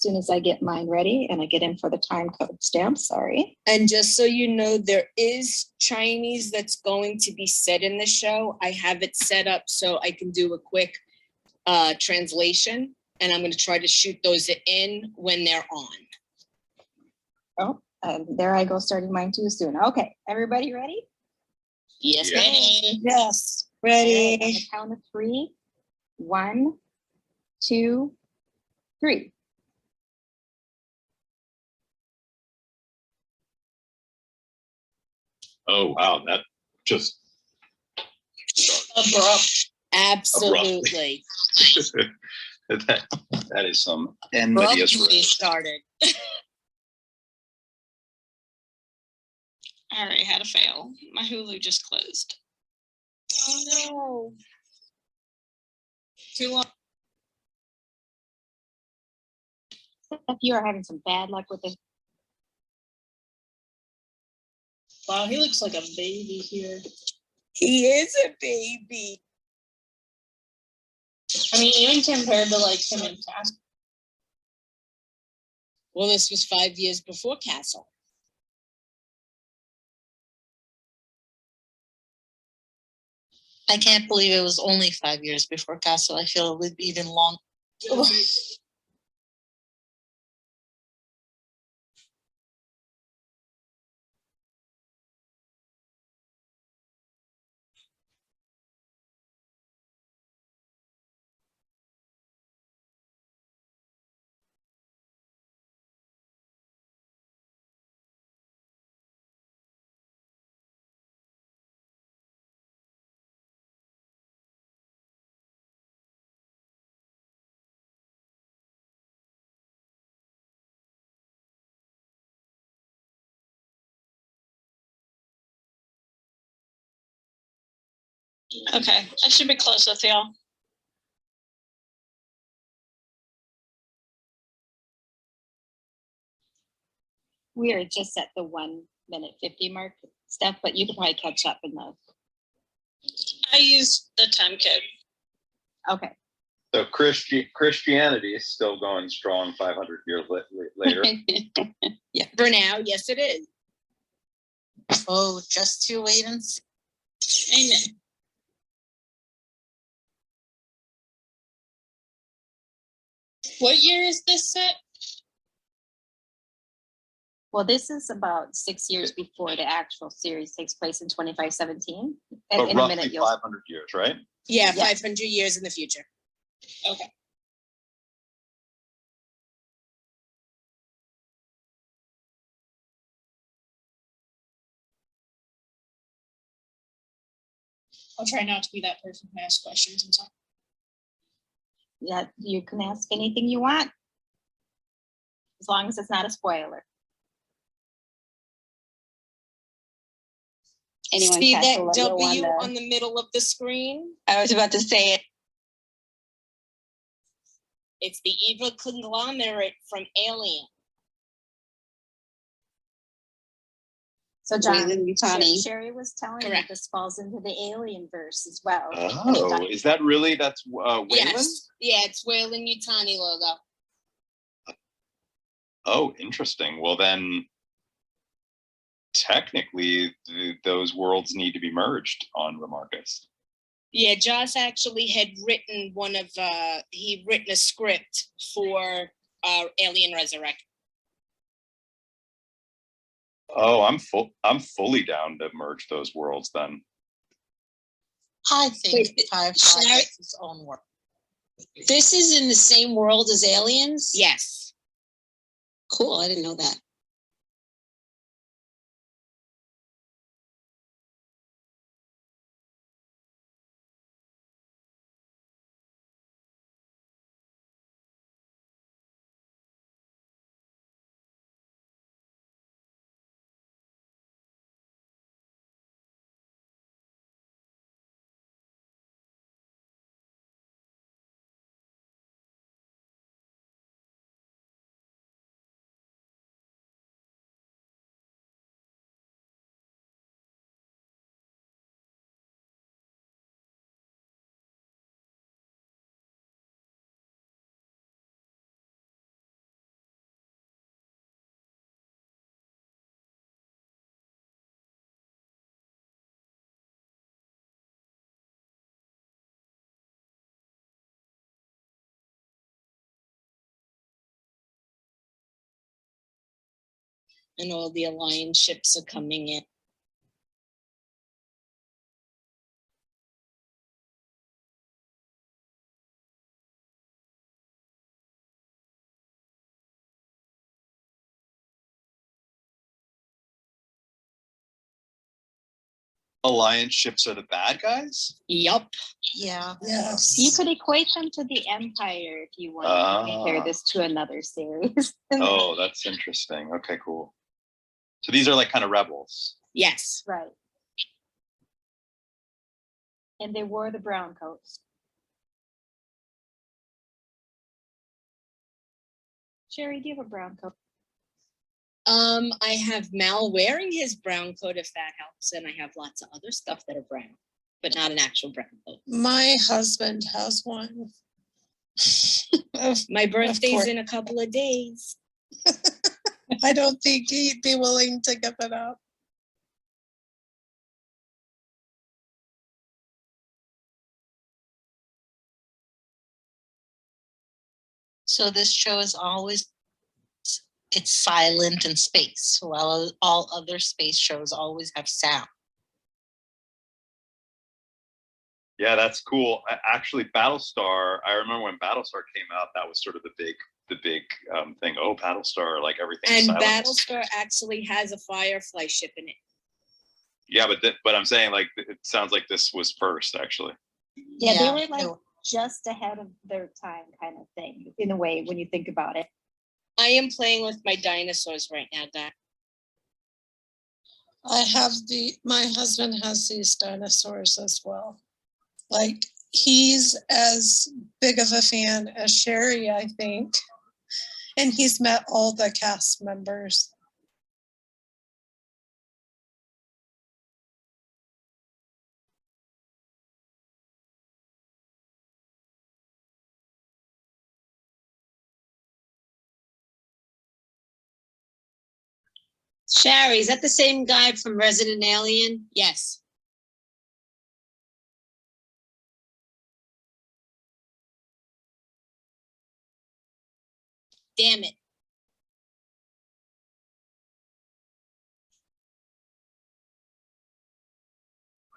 soon as I get mine ready and I get in for the time code stamp, sorry. And just so you know, there is Chinese that's going to be said in the show. I have it set up so I can do a quick translation, and I'm going to try to shoot those in when they're on. Oh, and there I go, starting mine too soon. Okay, everybody ready? Yes, Yeah. ready. Yes, All right, ready. on the count of 3. 1, 2, 3. Oh, wow. That just Abrupt. Absolutely. that is some envious Abruptly red. started. All right, had a fail. My Hulu just closed. Oh no. Too long. If you are having some bad luck with this, Wow, he looks like a baby here. He is a baby. I mean, even compared to like him and Casper. Well, this was 5 years before Castle. I can't believe it was only 5 years before Castle. I feel it would be even long. Okay, I should be close with y'all. we are just at the 1:50 mark, Steph, but you could probably catch up in the. I used the time code. Okay. So Christianity is still going strong 500 years later. Yeah, for now, yes, it is. Oh, just to wait and see. Amen. What year is this set? Well, this is about 6 years before the actual series takes place in 2517. And But in a roughly minute, you'll 500 years, right? Yeah, Yeah. 500 years in the future. Okay. I'll try not to be that person who asks questions and stuff. Yeah, you can ask anything you want, as long as it's not a spoiler. Anyone See catch that a little W one, on the middle of the screen? I was about to say it. It's the evil conglomerate from Alien. So John, Wayland Yutani. Sherry was telling me Correct. this falls into the alien verse as well. Oh, is that really? That's Wayland? Yes. Yeah, it's Wayland Yutani logo. Oh, interesting. Well, then technically those worlds need to be merged on Remarcus. Yeah, Joss actually had written he'd written a script for Alien Resurrect. Oh, I'm fully down to merge those worlds then. I think Wait, Firefly Sherry- has its own world. This is in the same world as Aliens? Yes. Cool, I didn't know that. And all the alliance ships are coming in. Alliance ships are the bad guys? Yup. Yeah. Yes. You could equate them to the Empire if you want to compare Ah. this to another series. Oh, that's interesting. Okay, cool. So these are like kind of rebels. Yes. Right. And they wore the brown coats. Sherry, do you have a brown coat? I have Mal wearing his brown coat, if that helps, and I have lots of other stuff that are brown, but not an actual brown coat. My husband has one. My birthday's course. in a couple of days. I don't think he'd be willing to give it up. So this show is always, it's silent in space, while all other space shows always have sound. Yeah, that's cool. Actually, Battlestar, I remember when Battlestar came out, that was sort of the big thing. Oh, Battlestar, like everything. And silent. Battlestar actually has a Firefly ship in it. Yeah, but I'm saying like it sounds like this was first actually. Yeah, they were like no. just ahead of their time kind of thing, in a way, when you think about it. I am playing with my dinosaurs right now, guys. My husband has these dinosaurs as well. Like, he's as big of a fan as Sherry, I think. And he's met all the cast members. Sherry, is that the same guy from Resident Alien? Yes. Damn it.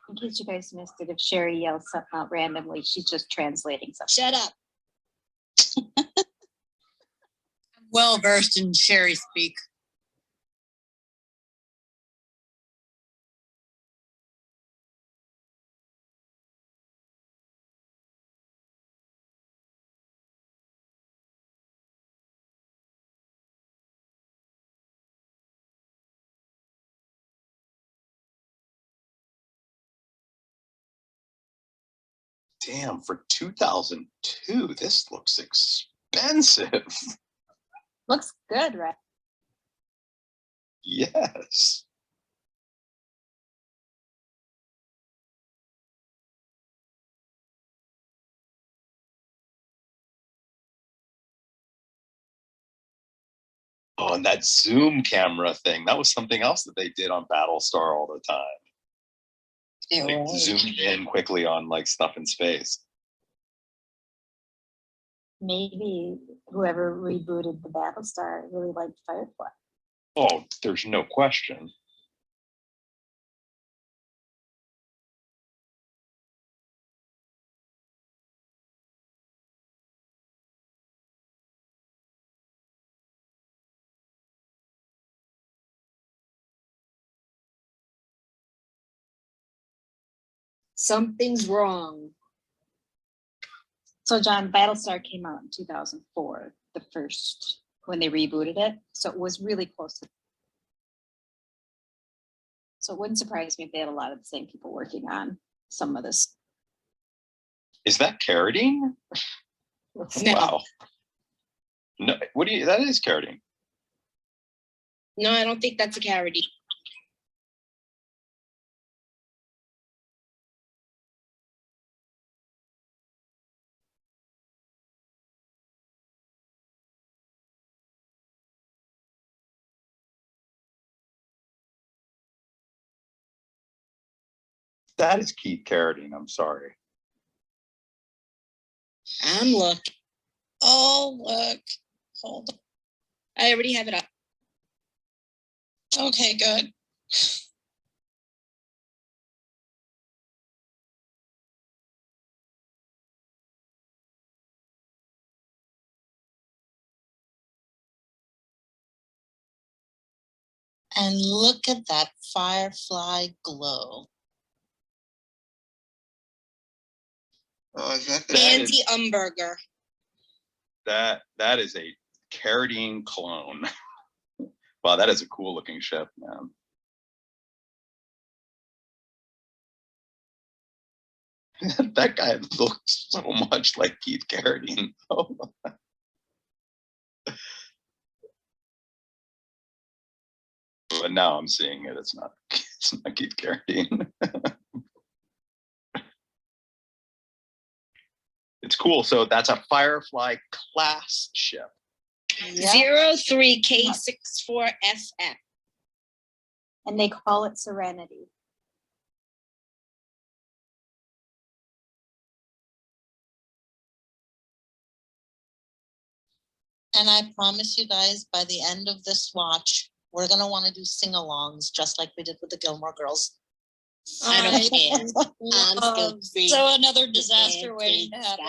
In case you guys missed it, if Sherry yells something out randomly, she's just translating something. Shut up. Well versed in Sherry speak. Damn, for 2002, this looks expensive. Looks good, right? Yes. Oh, and that zoom camera thing, that was something else that they did on Battlestar all the time. Like zooming in quickly on like stuff in space. Maybe whoever rebooted the Battlestar really liked Firefly. Oh, there's no question. Something's wrong. So John, Battlestar came out in 2004, the first, when they rebooted it. So it was really close to. So it wouldn't surprise me if they had a lot of the same people working on some of this. Is that carotene? No. Wow. No, what do you? That is carotene. No, I don't think that's a carrot. That is Keith Carradine. I'm sorry. I'm looking. Oh, look. Hold on. I already have it up. Okay, good. And look at that firefly glow. Oh, is that the That is- Andy Umberger. That is a Carradine clone. Wow, that is a cool looking ship, man. That guy looks so much like Keith Carradine. But now I'm seeing it. It's not Keith Carradine. It's cool. So that's a Firefly class ship. Yeah. 03K64FF. And they call it Serenity. And I promise you guys, by the end of this watch, we're gonna want to do sing-alongs just like we did with the Gilmore Girls. I don't care. I'm still love- free. So another disaster waiting to happen.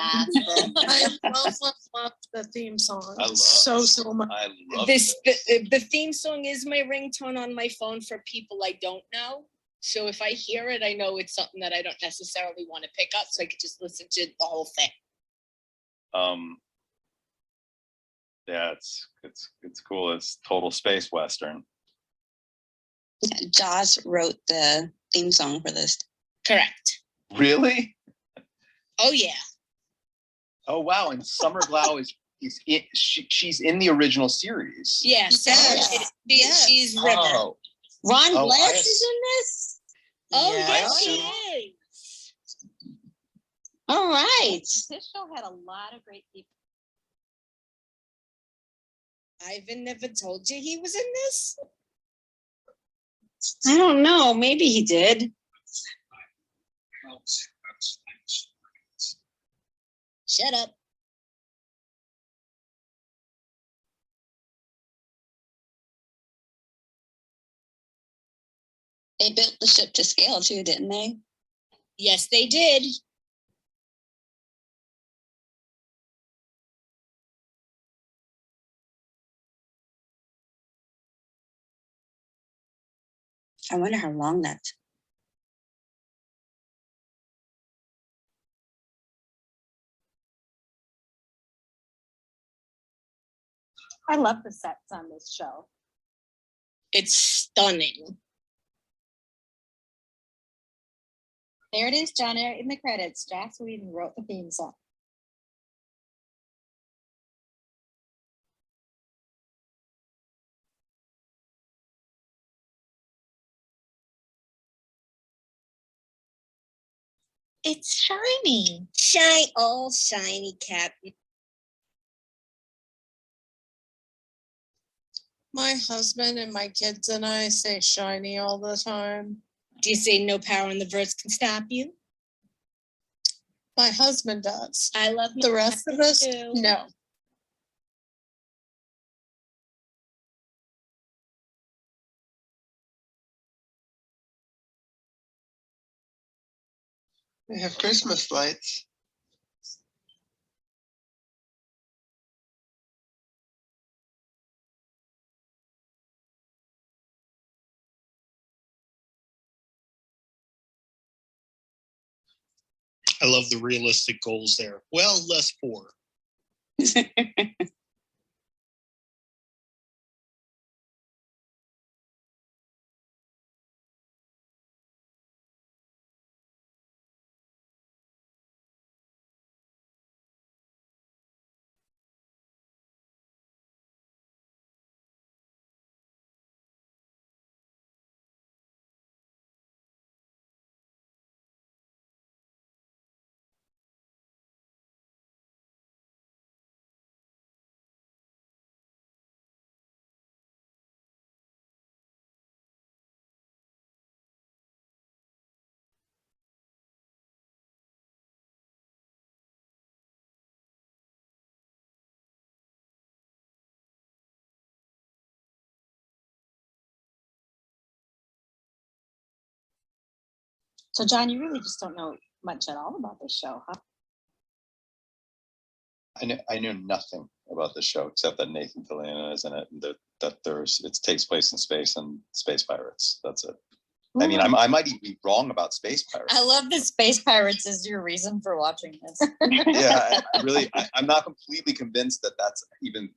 I love the theme song I love- so much. I love The theme song is my ringtone on my phone for people I don't know. So if I hear it, I know it's something that I don't necessarily want to pick up, so I could just listen to the whole thing. Yeah, it's cool. It's total space western. Jaws wrote the theme song for this. Correct. Really? Oh yeah. Oh wow! And Summer Glau she's in the original series. Yes. Yes. Yes. She's River. Oh, Ron Oh, Bless I- is in this? Oh Yeah. yes, she assume- is. All right. This show had a lot of great people. Ivan never told you he was in this? I don't know. Maybe he did. Shut up. They built the ship to scale too, didn't they? Yes, they did. I wonder how long that's. I love the sets on this show. It's stunning. There it is, John, in the credits. Joss Whedon wrote the theme song. It's shiny. All shiny Captain. My husband and my kids and I say shiny all the time. Do you say no power in the verse can stop you? My husband does. I love The rest of us, too. no. They have Christmas lights. I love the realistic goals there. Well, less poor. So John, you really just don't know much at all about this show, huh? I knew nothing about the show except that Nathan Fillion is in it, and that it takes place in space and space pirates. That's it. I mean, I might even be wrong about space pirates. I love that space pirates is your reason for watching this. Yeah, I'm not completely convinced that that's even.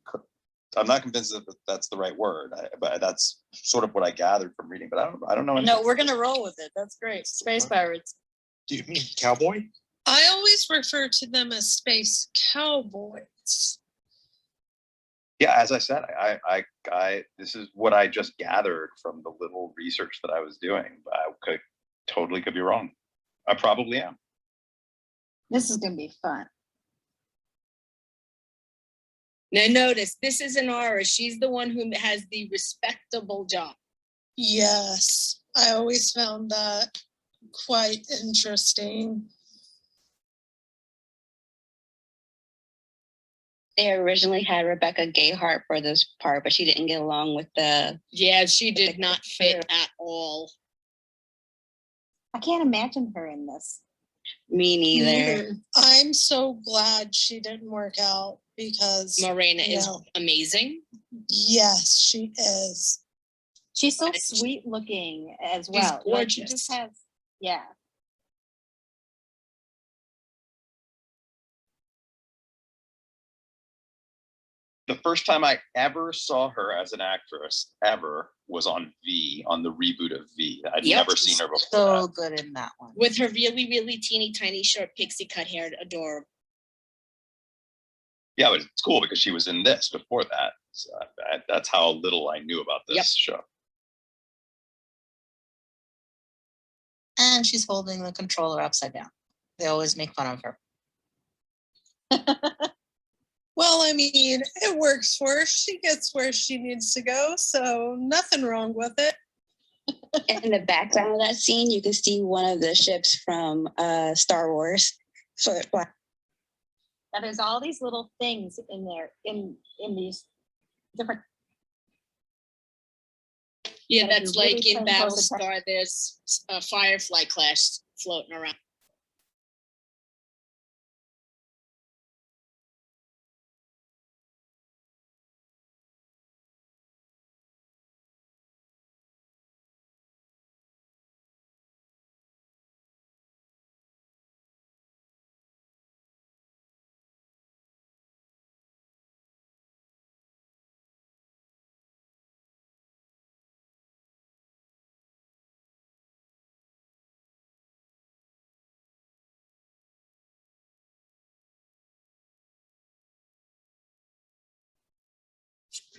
I'm not convinced that that's the right word, but that's sort of what I gathered from reading. But I don't know. No, we're gonna roll with it. That's great. Space pirates. Do you mean cowboy? I always refer to them as space cowboys. Yeah, as I said, I this is what I just gathered from the little research that I was doing. I could be wrong. I probably am. This is gonna be fun. Now notice, this is Aura. She's the one who has the respectable job. Yes, I always found that quite interesting. They originally had Rebecca Gayheart for this part, but she didn't get along with the. Yeah, she did not fit at all. I can't imagine her in this. Me neither. I'm so glad she didn't work out because Morena you is know, amazing. yes, she is. She's so sweet looking as well. Like, she gorgeous. just has, yeah. The first time I ever saw her as an actress ever was on V, on the reboot of V. I'd Yep. never seen her before. So that. good in that one. With her really, really teeny tiny short pixie cut hair, adorable. Yeah, but it's cool because she was in this before that. So that's how little I knew about this Yep. show. And she's holding the controller upside down. They always make fun of her. Well, I mean, it works for her. She gets where she needs to go, so nothing wrong with it. In the background of that scene, you can see one of the ships from Star Wars. Firefly. Now there's all these little things in there in these different. Yeah, Gotta that's be really like in paying close Battlestar, there's a Firefly class floating around.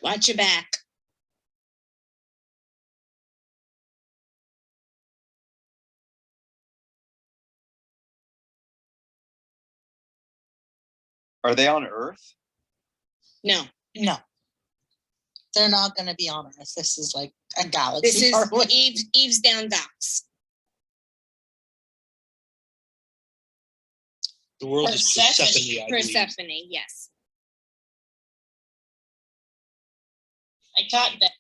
Watch your back. Are they on Earth? No, No. They're not going to be on Earth. This is like a galaxy. this is far away. Eve's down docks. The world is Persephone, I believe. Persephone, yes. I caught that.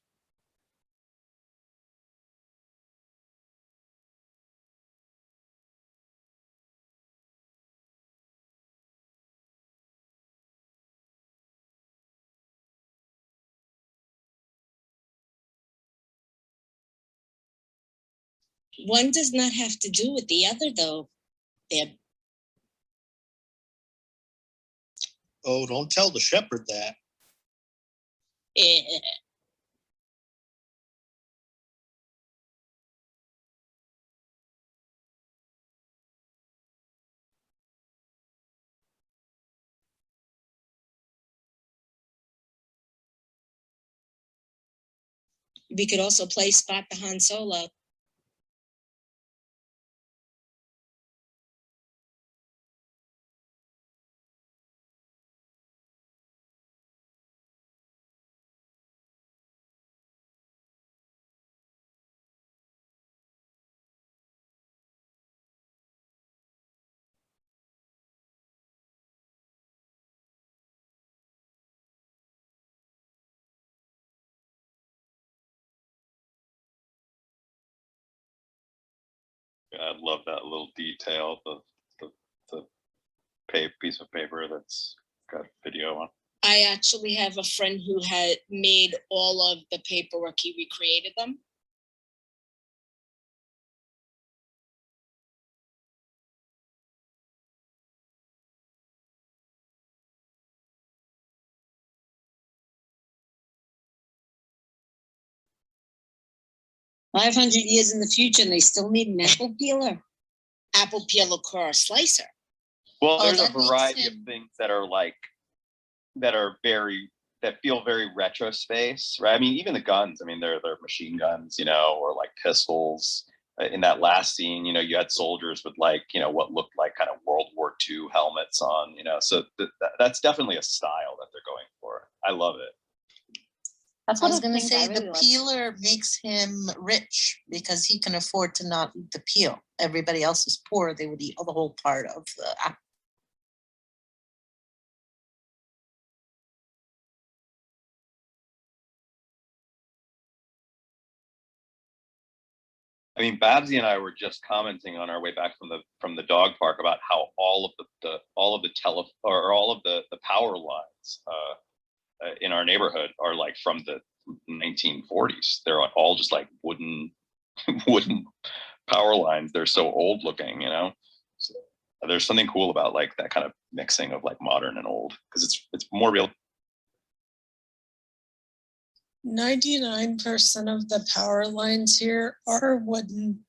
One does not have to do with the other, though. They're Oh, don't tell the shepherd that. eh, we could also play Spot the Han Solo. I love that little detail, the piece of paper that's got video on. I actually have a friend who had made all of the paperwork. He recreated them. $500 in the future and they still need an apple peeler. Apple peeler or slicer. Well, Oh, there's a that makes variety of him- things that are like that feel very retro space, right? I mean, even the guns. I mean, they're machine guns, you know, or like pistols. In that last scene, you know, you had soldiers with like, you know, what looked like kind of World War II helmets on, you know. So that's definitely a style that they're going for. I love it. That's I one was of the gonna things I say really the like. peeler makes him rich because he can afford to not eat the peel. Everybody else is poor. They would eat the whole part of the apple. I mean, Babsy and I were just commenting on our way back from the dog park about how all of the power lines in our neighborhood are like from the 1940s. They're all just like wooden power lines. They're so old looking, you know. So there's something cool about like that kind of mixing of like modern and old because it's more real. 99% of the power lines here are wooden,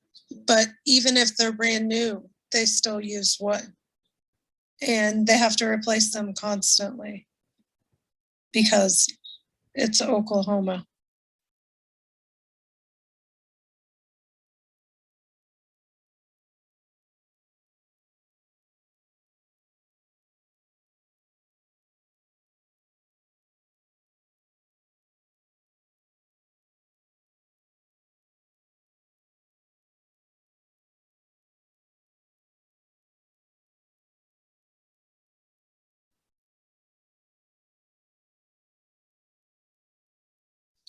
but even if they're brand new, they still use wood. And they have to replace them constantly because it's Oklahoma.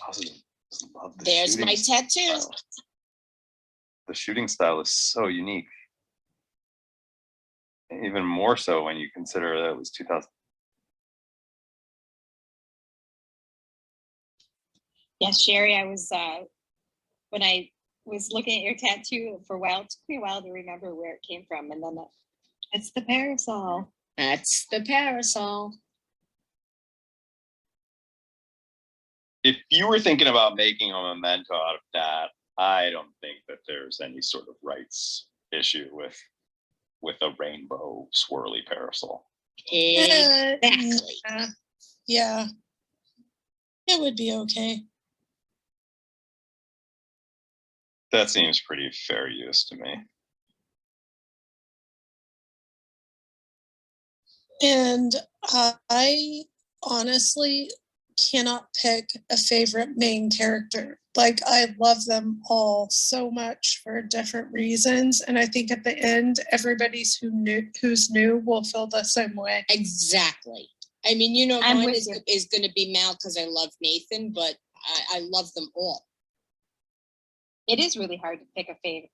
I just love the There's my shooting tattoo. style. The shooting style is so unique. Even more so when you consider that it was 2000. Yes, Sherry, I was when I was looking at your tattoo for a while, it took me a while to remember where it came from, and then it's the parasol. That's the parasol. If you were thinking about making a memento out of that, I don't think that there's any sort of rights issue with a rainbow swirly parasol. Exactly. Yeah, it would be okay. That seems pretty fair use to me. And I honestly cannot pick a favorite main character. Like, I love them all so much for different reasons. And I think at the end, everybody's who's new will feel the same way. Exactly. I mean, you know, I'm mine with is, you. is going to be Mal because I love Nathan, but I love them all. It is really hard to pick a favorite.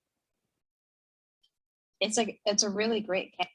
It's a really great cast.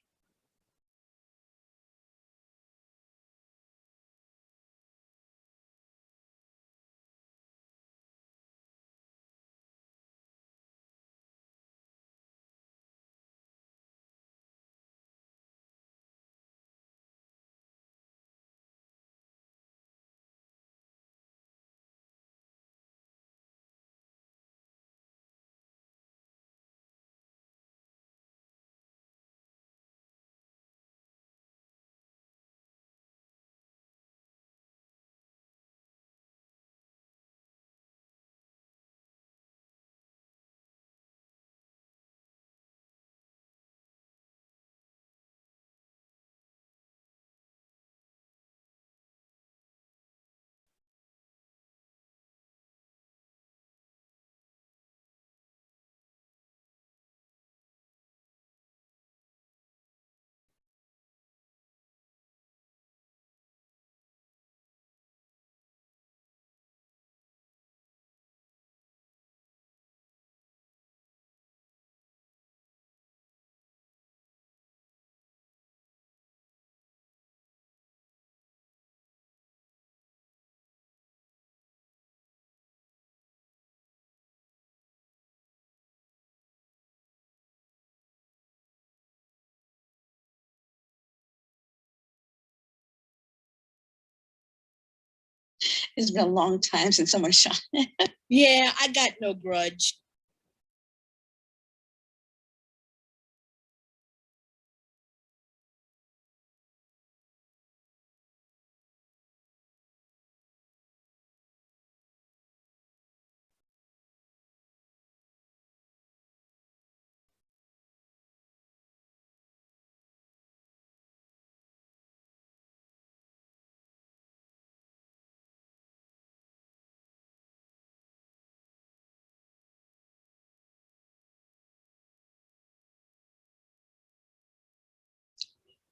It's been a long time since someone shot it. Yeah, I got no grudge.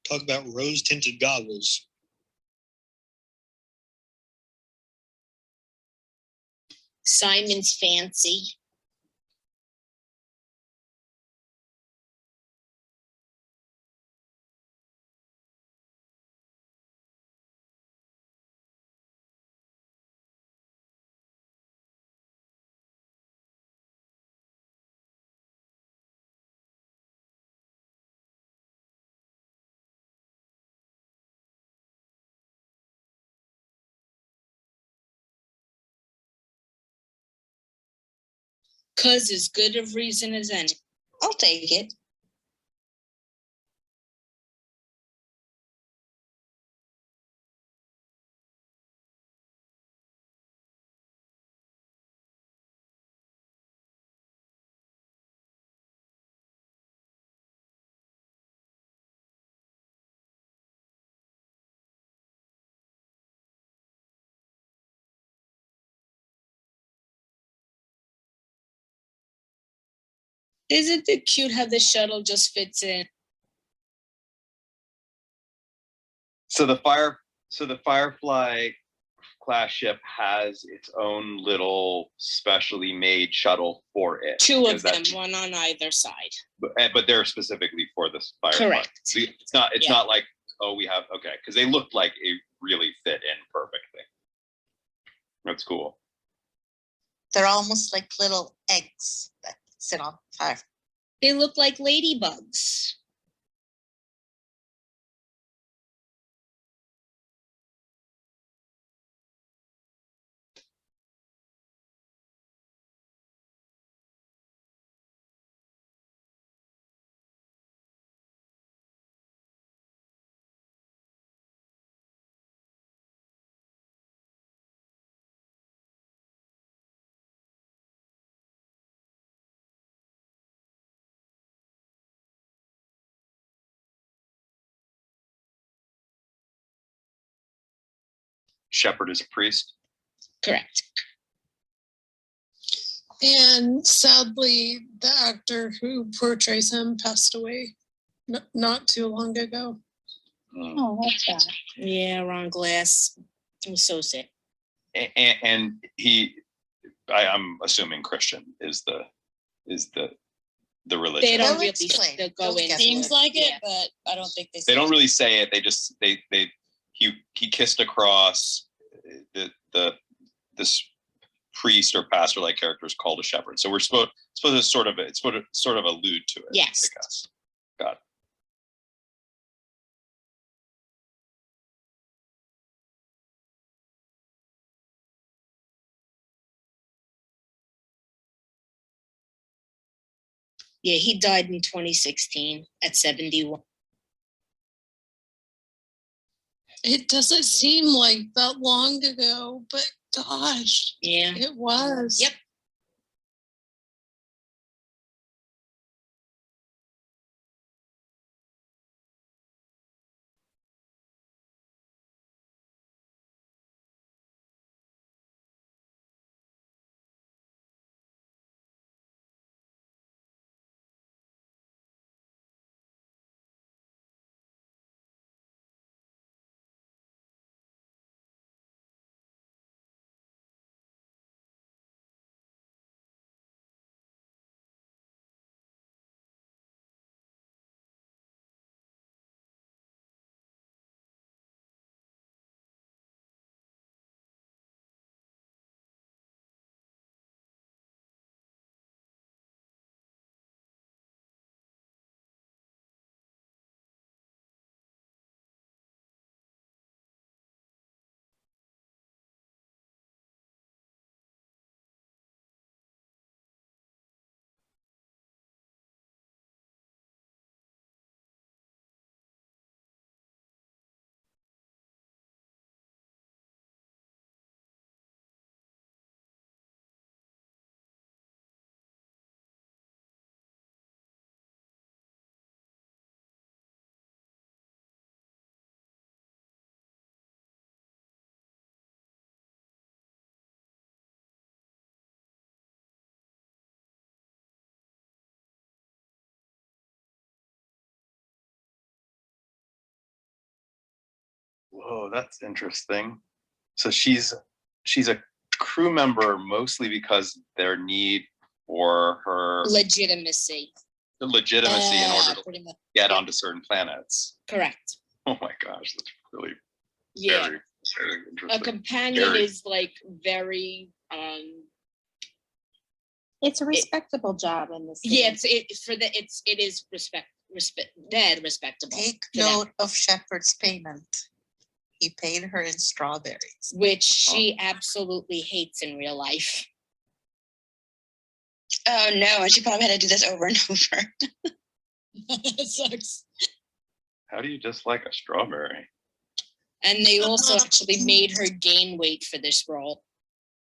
Talk about rose tinted goggles. Simon's fancy. Cause as good of reason as any. I'll take it. Isn't it cute how the shuttle just fits in? So the Firefly class ship has its own little specially made shuttle for it. Two of because them, one on either side. but they're specifically for this Firefly. Correct. So it's Yeah. not like, oh, we have, okay, because they look like it really fit in perfectly. That's cool. They're almost like little eggs that sit on fire. They look like ladybugs. Shepherd is a priest. Correct. And sadly, the actor who portrays him passed away not too long ago. Oh, that's bad. Yeah, Ron Glass. It was so sick. And I'm assuming Christian is the religion. They don't They'll really explain. go They'll into get it. Seems like it, Yeah. but I don't think they. They don't really say it. They just he kissed across this priest or pastor like character is called a shepherd. So we're supposed to sort of allude to it. Yes. I guess. Got it. Yeah, he died in 2016 at 71. It doesn't seem like that long ago, but gosh, Yeah. it was. Yep. Oh, that's interesting. So she's a crew member mostly because their need for her Legitimacy. legitimacy in order to Pretty much. get onto certain planets. Correct. Oh my gosh, that's really Yeah. very, very A interesting. companion Very. is like very It's a respectable job in this. yeah, it is respectable. Take for them, note of Shepard's payment. He paid her in strawberries. which she absolutely hates in real life. Oh no, and she probably had to do this over and over. That sucks. How do you dislike a strawberry? And they also actually made her gain weight for this role.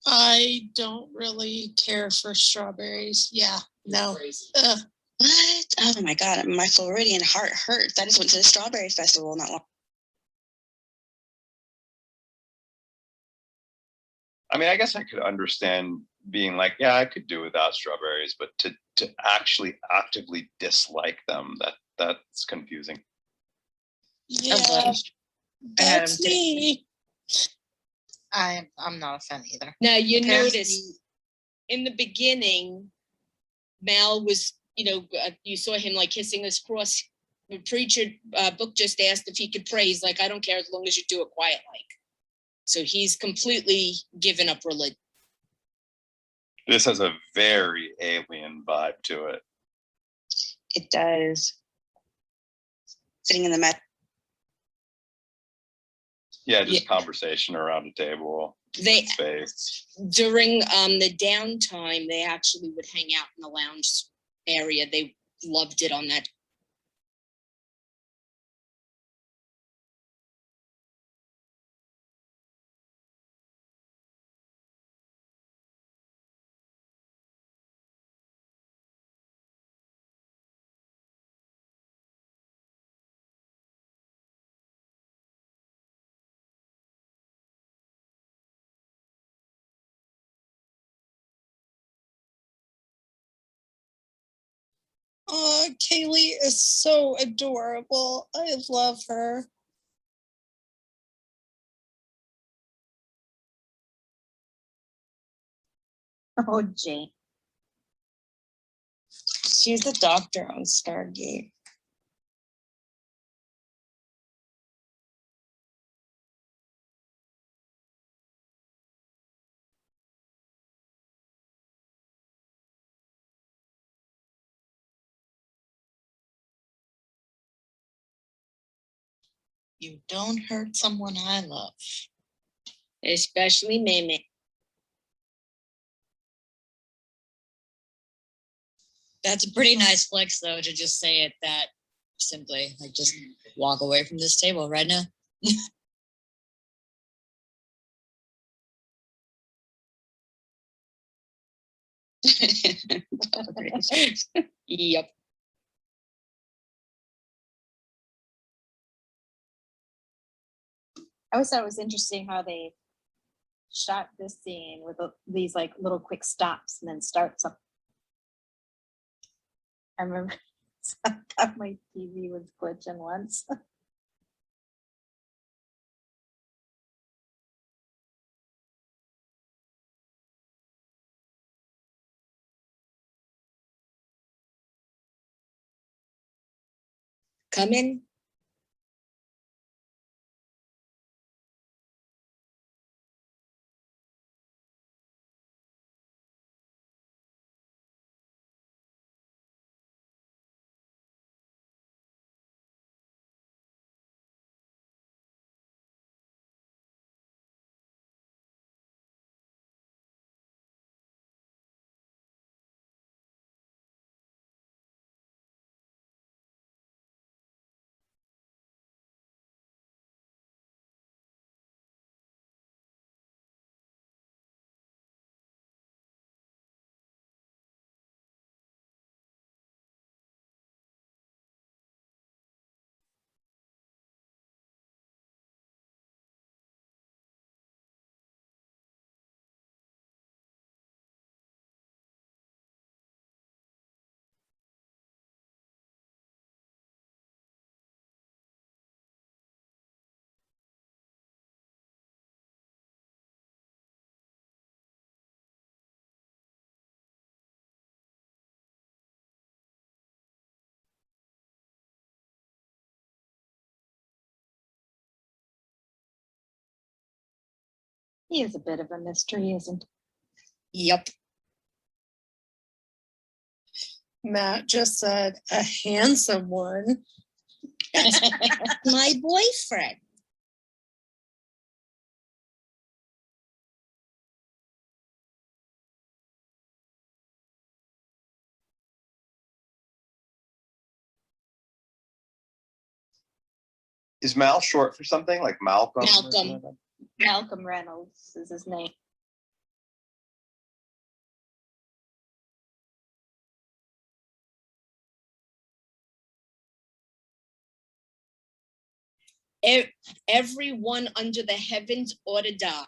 I don't really care for strawberries. Yeah, no. Ugh. What? Oh my god, my Floridian heart hurts. I just went to the strawberry festival not long. I mean, I guess I could understand being like, yeah, I could do without strawberries, but to actually actively dislike them, that's confusing. Yeah, I had that's him me. I'm not a fan either. Now you Apparently- notice in the beginning, Mal was, you saw him like kissing his cross. The preacher book just asked if he could pray. He's like, I don't care as long as you do it quiet like. So he's completely given up religion. This has a very alien vibe to it. It does. Sitting in the mat. Yeah, just Yeah. conversation around a table. They Space. during the downtime, they actually would hang out in the lounge area. They loved it on that. Oh, Kaylee is so adorable. I love her. Oh, Jane. She's the doctor on Stargate. You don't hurt someone I love. Especially Meme. That's a pretty nice flex, though, to just say it that simply. Like, just walk away from this table right now. Yep. I always thought it was interesting how they shot this scene with these like little quick stops and then starts up. I remember I thought my TV was glitching once. Come in. He is a bit of a mystery, isn't Yep. Matt just said a handsome one. My boyfriend. Is Mal short for something like Malcolm? or Malcolm. something like that? Malcolm Reynolds is his name. Everyone under the heavens ought to die.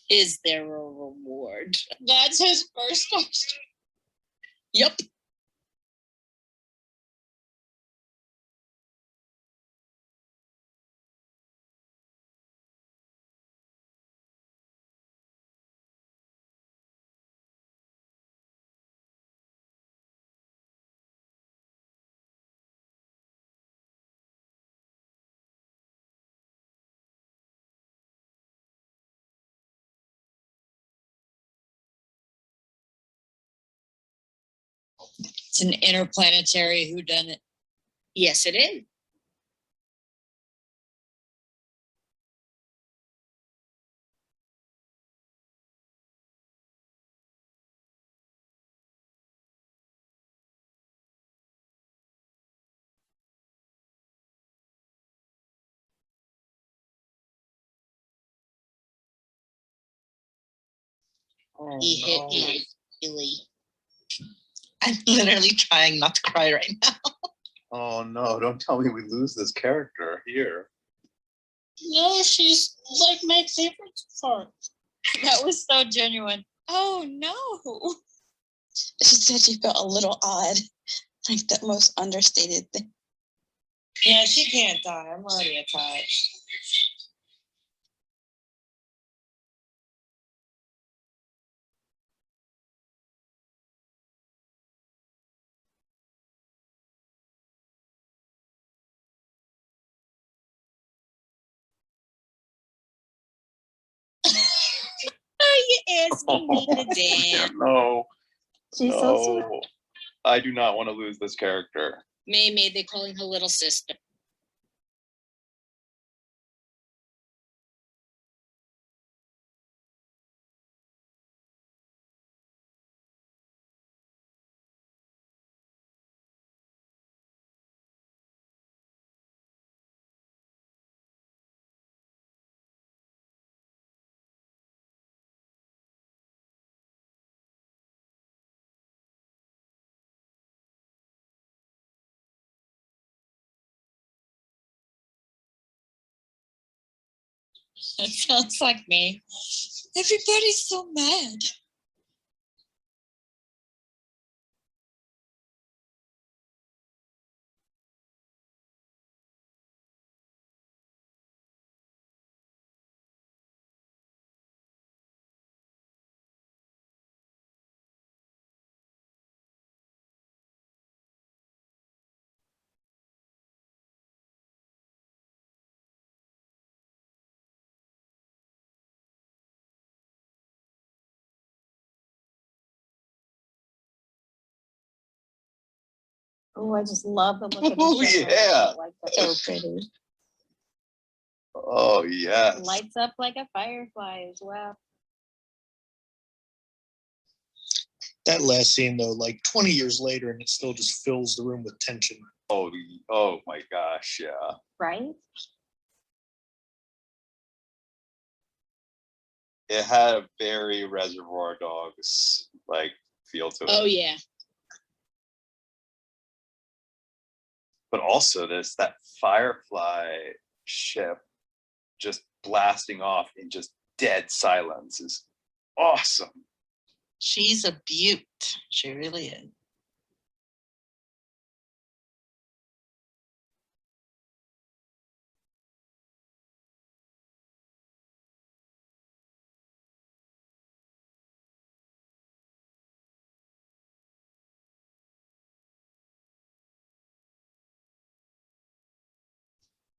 Is there a reward? That's his first question. Yep. It's an interplanetary whodunit. Yes, it is. He hit me really. I'm literally trying not to cry right now. Oh no, don't tell me we lose this character here. No, she's like my favorite part. That was so genuine. Oh no. She said she felt a little odd, like the most understated thing. Yeah, she can't die. I'm already attached. You asking me to dance. No, She's so sweet. no. I do not want to lose this character. May, they calling her little sister. That sounds like me. Everybody's so mad. Oh, I just love the look of the Oh, ship. yeah. Like So pretty. Oh, yes. Lights up like a firefly as well. That last scene though, like 20 years later, and it still just fills the room with tension. Oh my gosh, yeah. Right? It had a very Reservoir Dogs like feel to it. Oh yeah. But also there's that Firefly ship just blasting off in just dead silence is awesome. She's a beaut. She really is.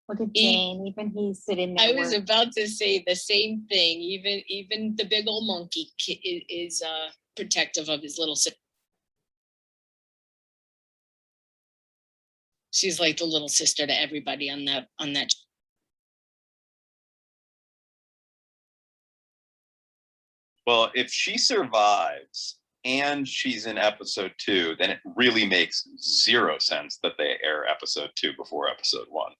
Look at Jane. Even he's sitting there. I was work- about to say the same thing. Even the big old monkey is protective of his little sister. She's like the little sister to everybody on that. Well, if she survives and she's in episode 2, then it really makes zero sense that they air episode 2 before episode 1.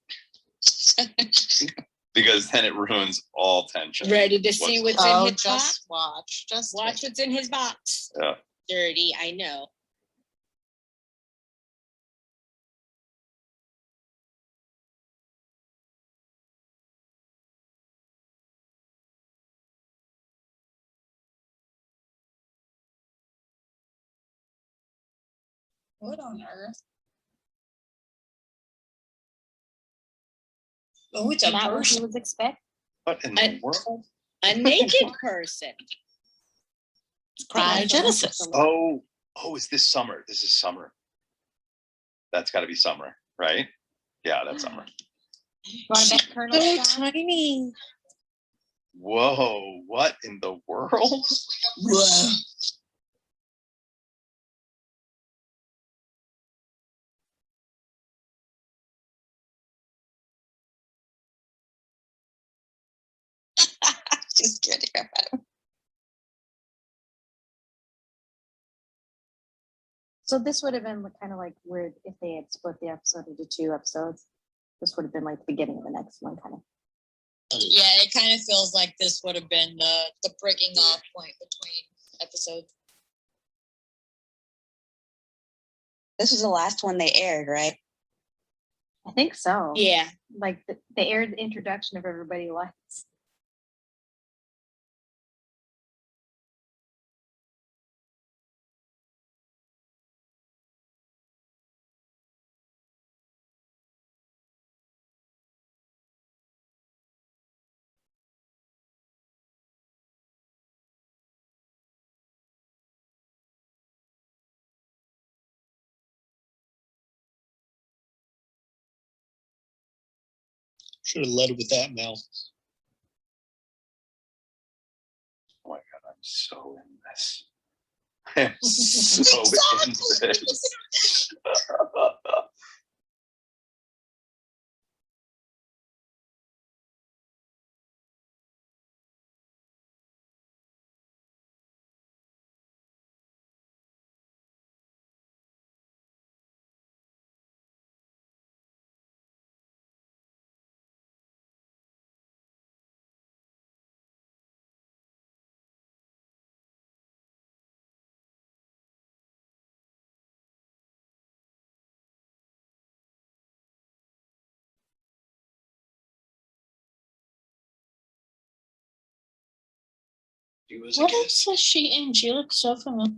Because then it ruins all tension. Ready to see what's in his box? Just watch. Just Watch what's in his box. Yeah. Dirty, I know. What on earth? Oh, it's a Not what he person. was expecting. What in the world? A naked person. It's cryogenesis. Oh, is this summer? This is summer. That's got to be summer, right? Yeah, that's summer. Want to bet Colonel So John? tiny. Whoa, what in the world? Whoa. She's scared to crap out of him. So this would have been kind of like weird if they had split the episode into 2 episodes. This would have been like the beginning of the next one, kind of. Yeah, it kind of feels like this would have been the breaking off point between episodes. This was the last one they aired, right? I think so. Yeah. Like they aired the introduction of Everybody Lights. Should have led with that, Mel. Oh my God, I'm so in this. I'm so in this. What else was she in? She looks so familiar.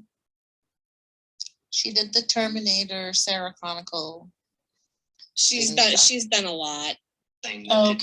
She did the Terminator, Sarah Chronicle. She's done a lot. Oh,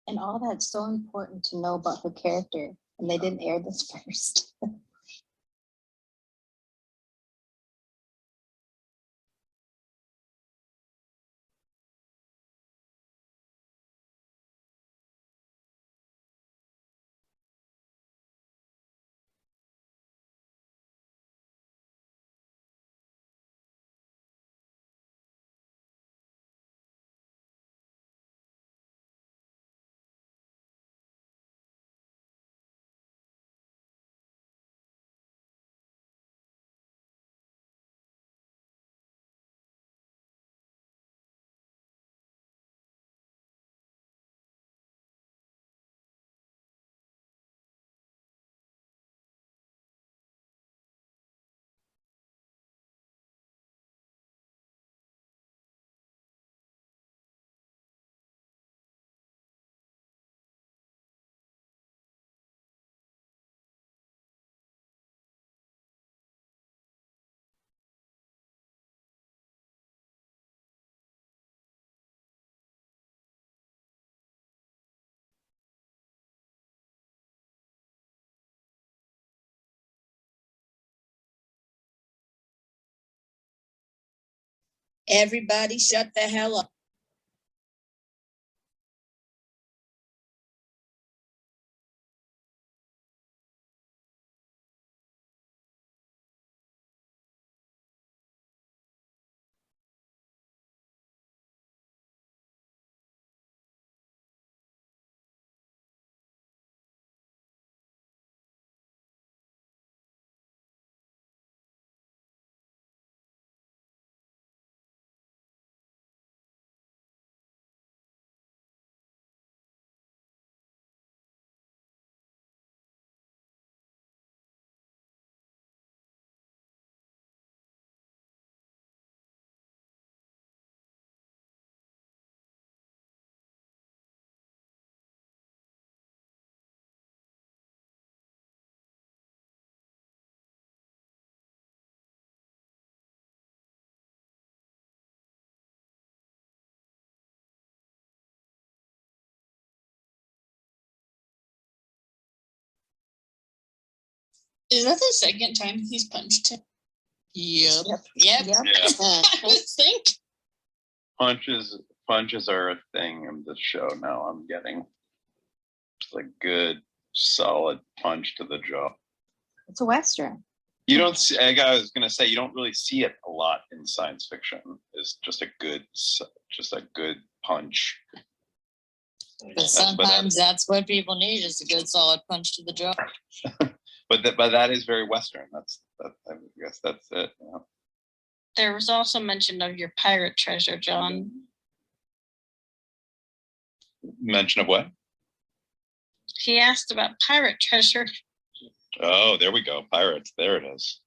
And all that's so important to know about her character, and they didn't air this first. Everybody shut the hell up. Is that the second time he's punched him? Yep. Yep. Yeah. I would think. Punches are a thing in this show now. I'm getting just a good, solid punch to the jaw. It's a Western. You don't see, I was gonna say, you don't really see it a lot in science fiction. It's just a good punch. But sometimes that's what people need, is a good solid punch to the jaw. But that is very Western. I guess that's it. You know? There was also mention of your pirate treasure, John. Mention of what? He asked about pirate treasure. Oh, there we go. Pirates. There it is.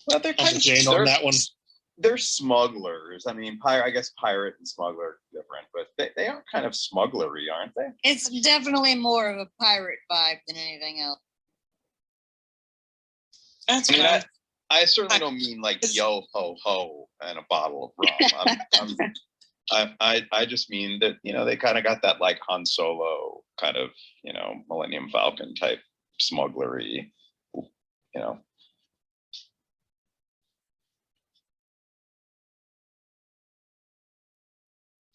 Well, they're kind of Jane on that one. They're smugglers. I mean, I guess pirate and smuggler are different, but they are kind of smugglery, aren't they? It's definitely more of a pirate vibe than anything else. That's I mean, right. I certainly don't mean like yo ho ho and a bottle of rum. I just mean that, you know, they kind of got that like Han Solo kind of, you know, Millennium Falcon type smugglery, you know.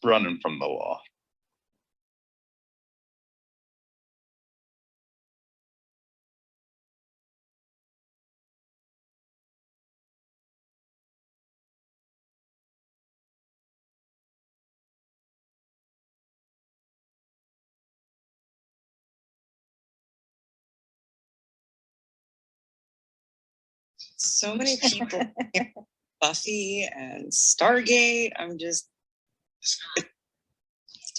Running from the law. So many people, Buffy and Stargate. I'm just.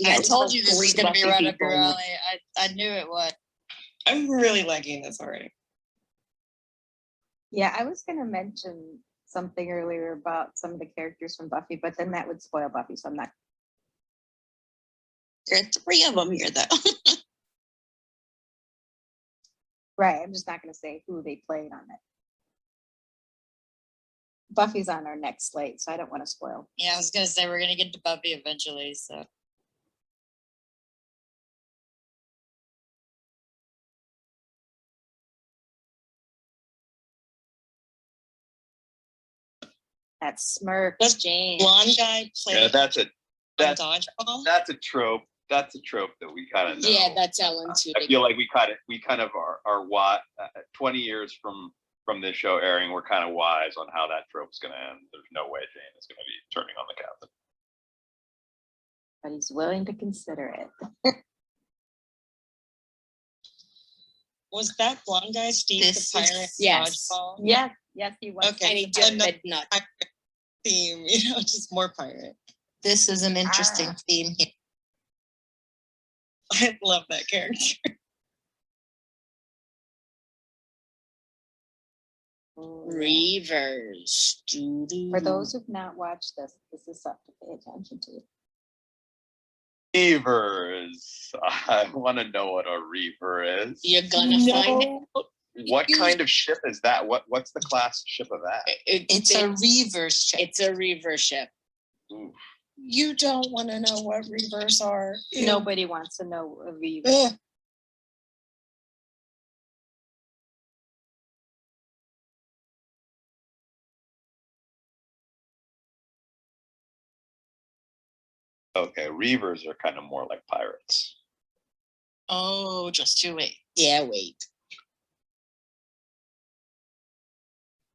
I told you this was going to be right up your people. alley. I knew it was. I'm really liking this already. Yeah, I was gonna mention something earlier about some of the characters from Buffy, but then that would spoil Buffy, so I'm not. There are 3 of them here, though. Right, I'm just not gonna say who they played on it. Buffy's on our next slate, so I don't want to spoil. Yeah, I was gonna say we're gonna get to Buffy eventually, so. That smirk, Does Jane. blonde guy play Yeah, that's a dodgeball? that's a trope. That's a trope that we kind of know. Yeah, that's Ellen too. I feel like we kind of are 20 years from this show airing, we're kind of wise on how that trope's going to end. There's no way Jane is going to be turning on the captain. But he's willing to consider it. Was that blonde guy Steve This the is- pirate? yes. Dodgeball? Yes, he was. Okay. And he just said nut. Theme, just more pirate. This is an interesting Ah. theme here. I love that character. Reavers. For those who've not watched this is stuff to pay attention to. Reavers. I want to know what a reaver is. You're gonna find out. What kind of ship is that? What's the class ship of that? It's a reverse ship. It's a reaver ship. Ooh. You don't want to know what reavers are. Ew. Nobody wants to know a Reaver. Ugh. Okay, reavers are kind of more like pirates. Oh, just you wait. Yeah, wait.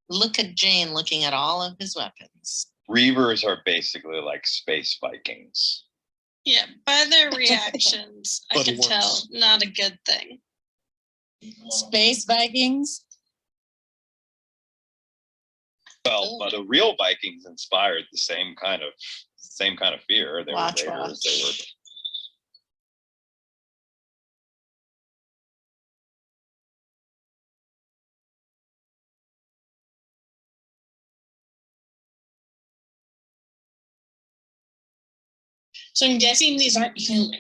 Look at Jane looking at all of his weapons. Reavers are basically like space Vikings. Yeah, by their reactions, I But it can tell works. not a good thing. Space Vikings. Well, but the real Vikings inspired the same kind of fear. They Watch, were raiders. watch. They were. So I'm guessing these aren't human.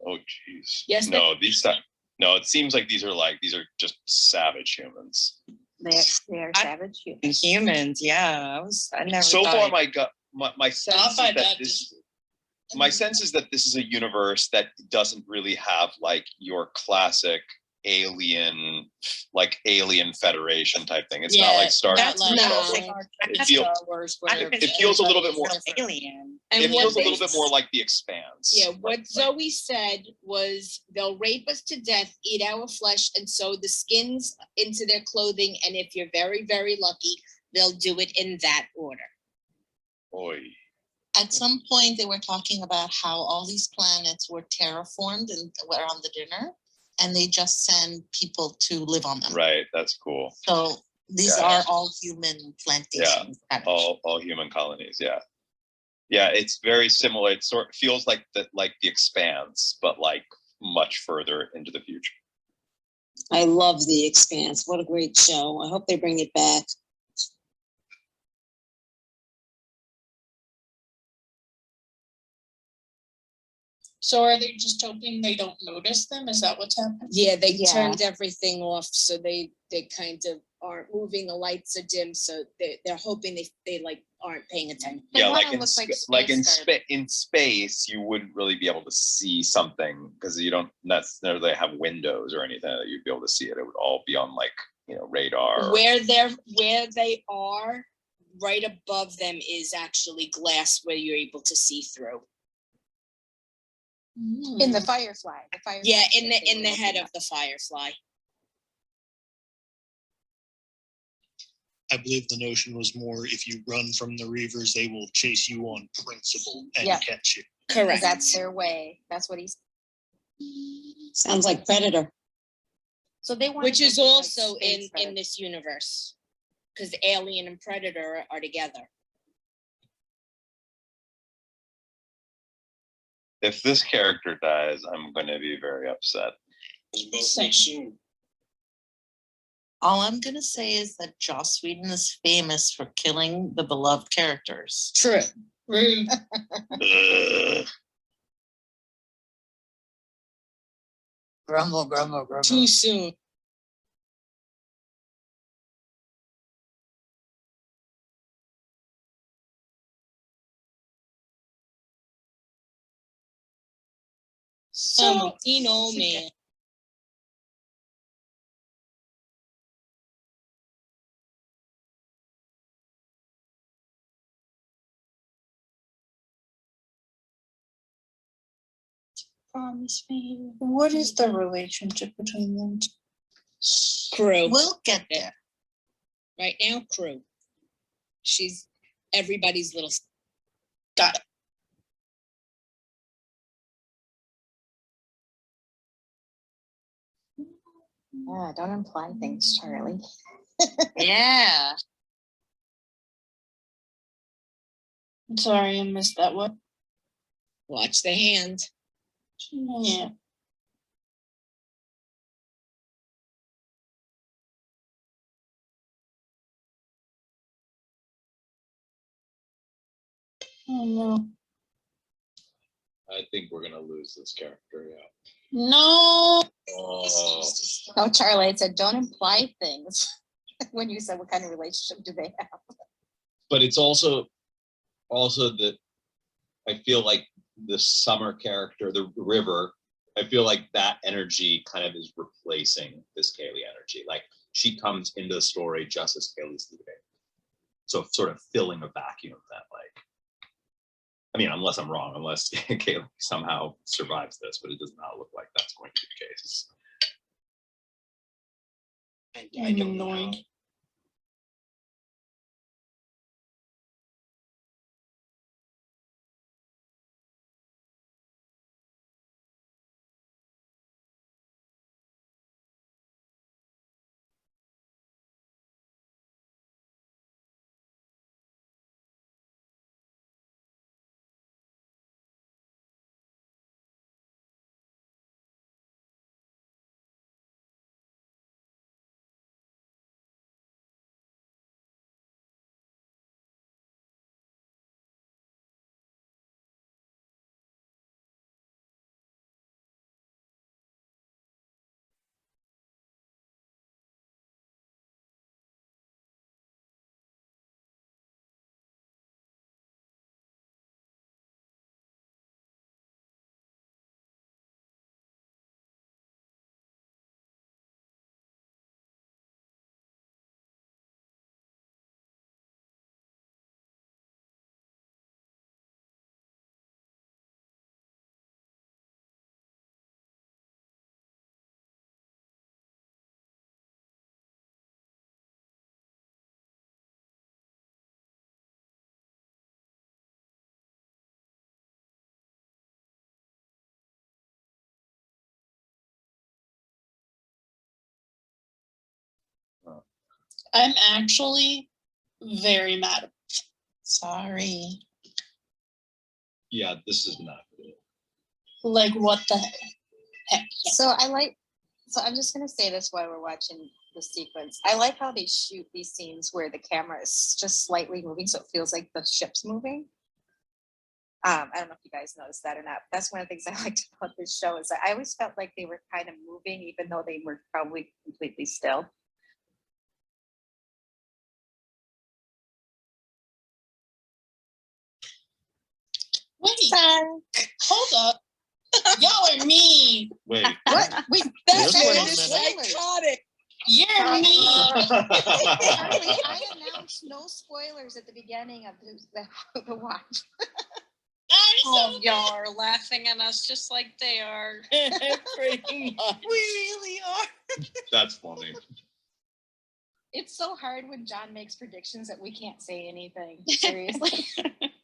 Oh, jeez. Yes, No, no. It seems like these are just savage humans. They are savage humans. Humans, yeah. I never So thought far, my sense is find that out my sense is that this is a universe that doesn't really have like your classic alien Federation type thing. It's not like Star that's Trek. no. It feels- It feels a little bit more. alien. And It what feels a they little bit more like The Expanse. Yeah, what Zoe said was they'll rape us to death, eat our flesh, and sew the skins into their clothing. And if you're very, very lucky, they'll do it in that order. Oy. At some point, they were talking about how all these planets were terraformed and were on the dinner, and they just send people to live on them. Right. That's cool. So these Yeah. are all human plantations. All human colonies. Yeah. Yeah. It's very similar. It sort of feels like the Expanse, but like much further into the future. I love The Expanse. What a great show. I hope they bring it back. So are they just hoping they don't notice them? Is that what's happening? Yeah, they Yeah. turned everything off, so they kind of aren't moving. The lights are dim, so they're hoping they like aren't paying attention. They Yeah, wanna like in look like in space, you wouldn't really be able to see something because you don't necessarily have windows or anything that you'd be able to see it. It would all be on radar. Where they are, right above them is actually glass where you're able to see through. In the Firefly. Yeah, in that they the were head looking of the Firefly. I believe the notion was more if you run from the Reavers, they will chase you on principle and Yeah. catch you. at. Correct. That's their way. That's what he's. Sounds like Predator. So they want. Which is also in in this universe, because Alien and Predator are together. If this character dies, I'm going to be very upset. All I'm going to say is that Joss Whedon is famous for killing the beloved characters. True. Rude. Ugh. Grumble, grumble, grumble. Too soon. So, Latino man. promise me. What is the relationship between them? Crew. We'll get there. Right now, crew. She's everybody's little. Got it. Yeah, don't imply things, Charlie. Yeah. Sorry, I missed that one. Watch the hand. Yeah. Oh no. I think we're gonna lose this character, yeah. No. Oh, No, Charlie, I said, don't imply things when you said what kind of relationship do they have? but it's also that I feel like the summer character, the river, I feel like that energy kind of is replacing this Kaylee energy. Like she comes into the story just as Kaylee's leaving. So sort of filling a vacuum that like, I mean, unless I'm wrong, unless Kaylee somehow survives this, but it does not look like that's going to be the case. I'm annoyed. I'm actually very mad. Sorry. Yeah, this is not good. Like, what the heck? So I'm just gonna say this while we're watching the sequence. I like how they shoot these scenes where the camera is just slightly moving, so it feels like the ship's moving. I don't know if you guys noticed that or not. That's one of the things I liked about this show is that I always felt like they were kind of moving, even though they were probably completely still. Wait, hold up. Y'all are mean. Wait. What? Wait, That's Wait a what is minute. psychotic. You're mean. Charlie, I announced no spoilers at the beginning of the watch. Oh, y'all are laughing at us just like they are. Pretty much. We really are. That's funny. It's so hard when John makes predictions that we can't say anything. Seriously.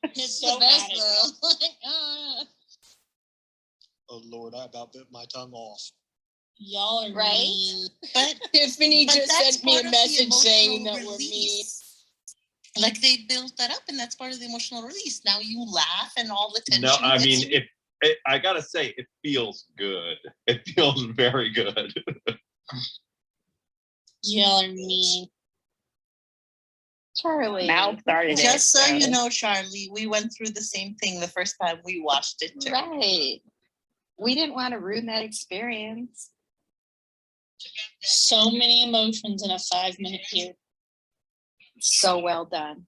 It's The so best bad. though. Oh Lord, I about bit my tongue off. Y'all are Right? mean. But Tiffany but just that's sent me part a of the message saying emotional that we're mean. release. Like they built that up, and that's part of the emotional release. Now you laugh, and all the tension. No, I hits mean, you. I gotta say, it feels good. It feels very good. Y'all are mean. Charlie. Mal started it. Just so you know, Charlie, we went through the same thing the first time we watched it too. Right. We didn't want to ruin that experience. So many emotions in a 5-minute period. So well done.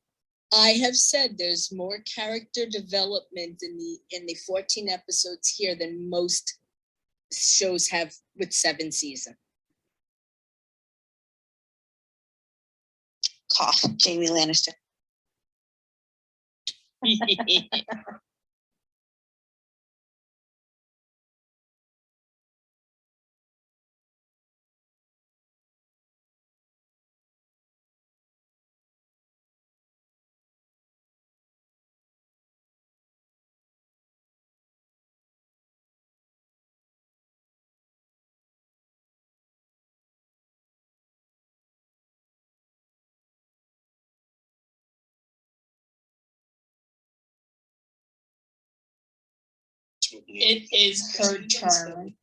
I have said there's more character development in the 14 episodes here than most shows have with 7 seasons. Cough, Jamie Lannister. It is her turn.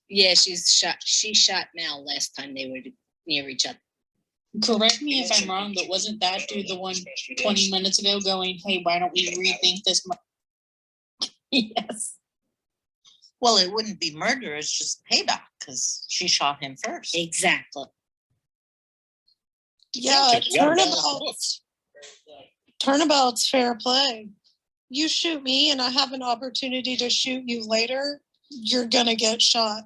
Yeah, she shot Mal last time they were near each other. Correct me if I'm wrong, but wasn't that dude the one 20 minutes ago going, hey, why don't we rethink this? Yes. Well, it wouldn't be murder, it's just payback because she shot him first. Exactly. Yeah, turnabout's fair play. You shoot me and I have an opportunity to shoot you later, you're gonna get shot.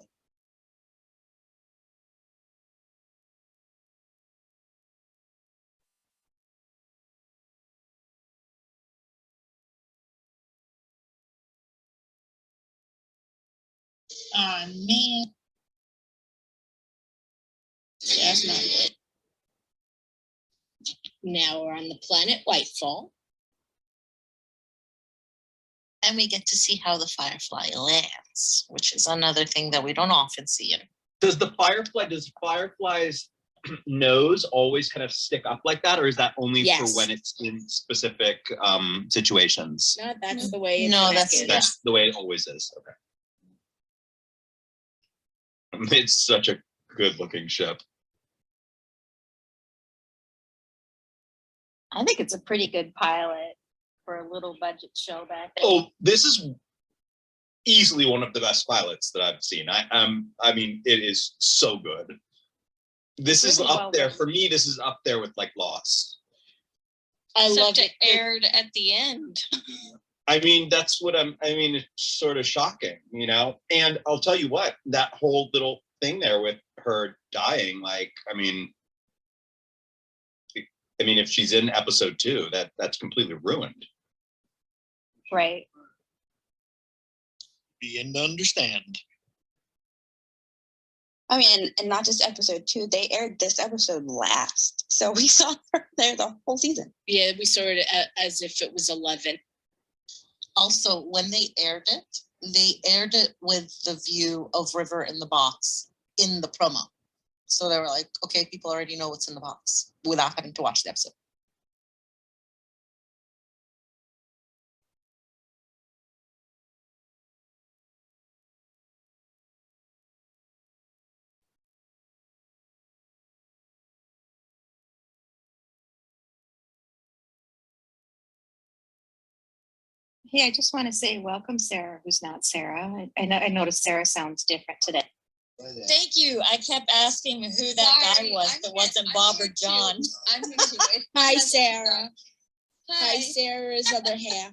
Oh, man. That's not good. Now we're on the planet Whitefall. And we get to see how the Firefly lands, which is another thing that we don't often see in. Does Firefly's nose always kind of stick up like that, or is that only for when it's in specific situations? No, that's the way. That's the way it always is. Okay. It's such a good-looking ship. I think it's a pretty good pilot for a little budget show back there. Oh, this is easily one of the best pilots that I've seen. I mean, it is so good. This is up there for me. This is up there with like Lost. I love it aired at the end. I mean, that's what I mean, it's sort of shocking, you know? And I'll tell you what, that whole little thing there with her dying, like, I mean, if she's in episode 2, that's completely ruined. Right. Begin to understand. I mean, and not just episode 2, they aired this episode last. So we saw her there the whole season. Yeah, we saw it as if it was 11. Also, when they aired it with the view of River in the box in the promo. So they were like, okay, people already know what's in the box without having to watch the episode. Hey, I just want to say welcome, Sarah, who's not Sarah. I noticed Sarah sounds different today. Thank you. I kept asking who that guy was that wasn't Bob or John. I'm new to it. Hi, Sarah. Hi, Sarah's other half.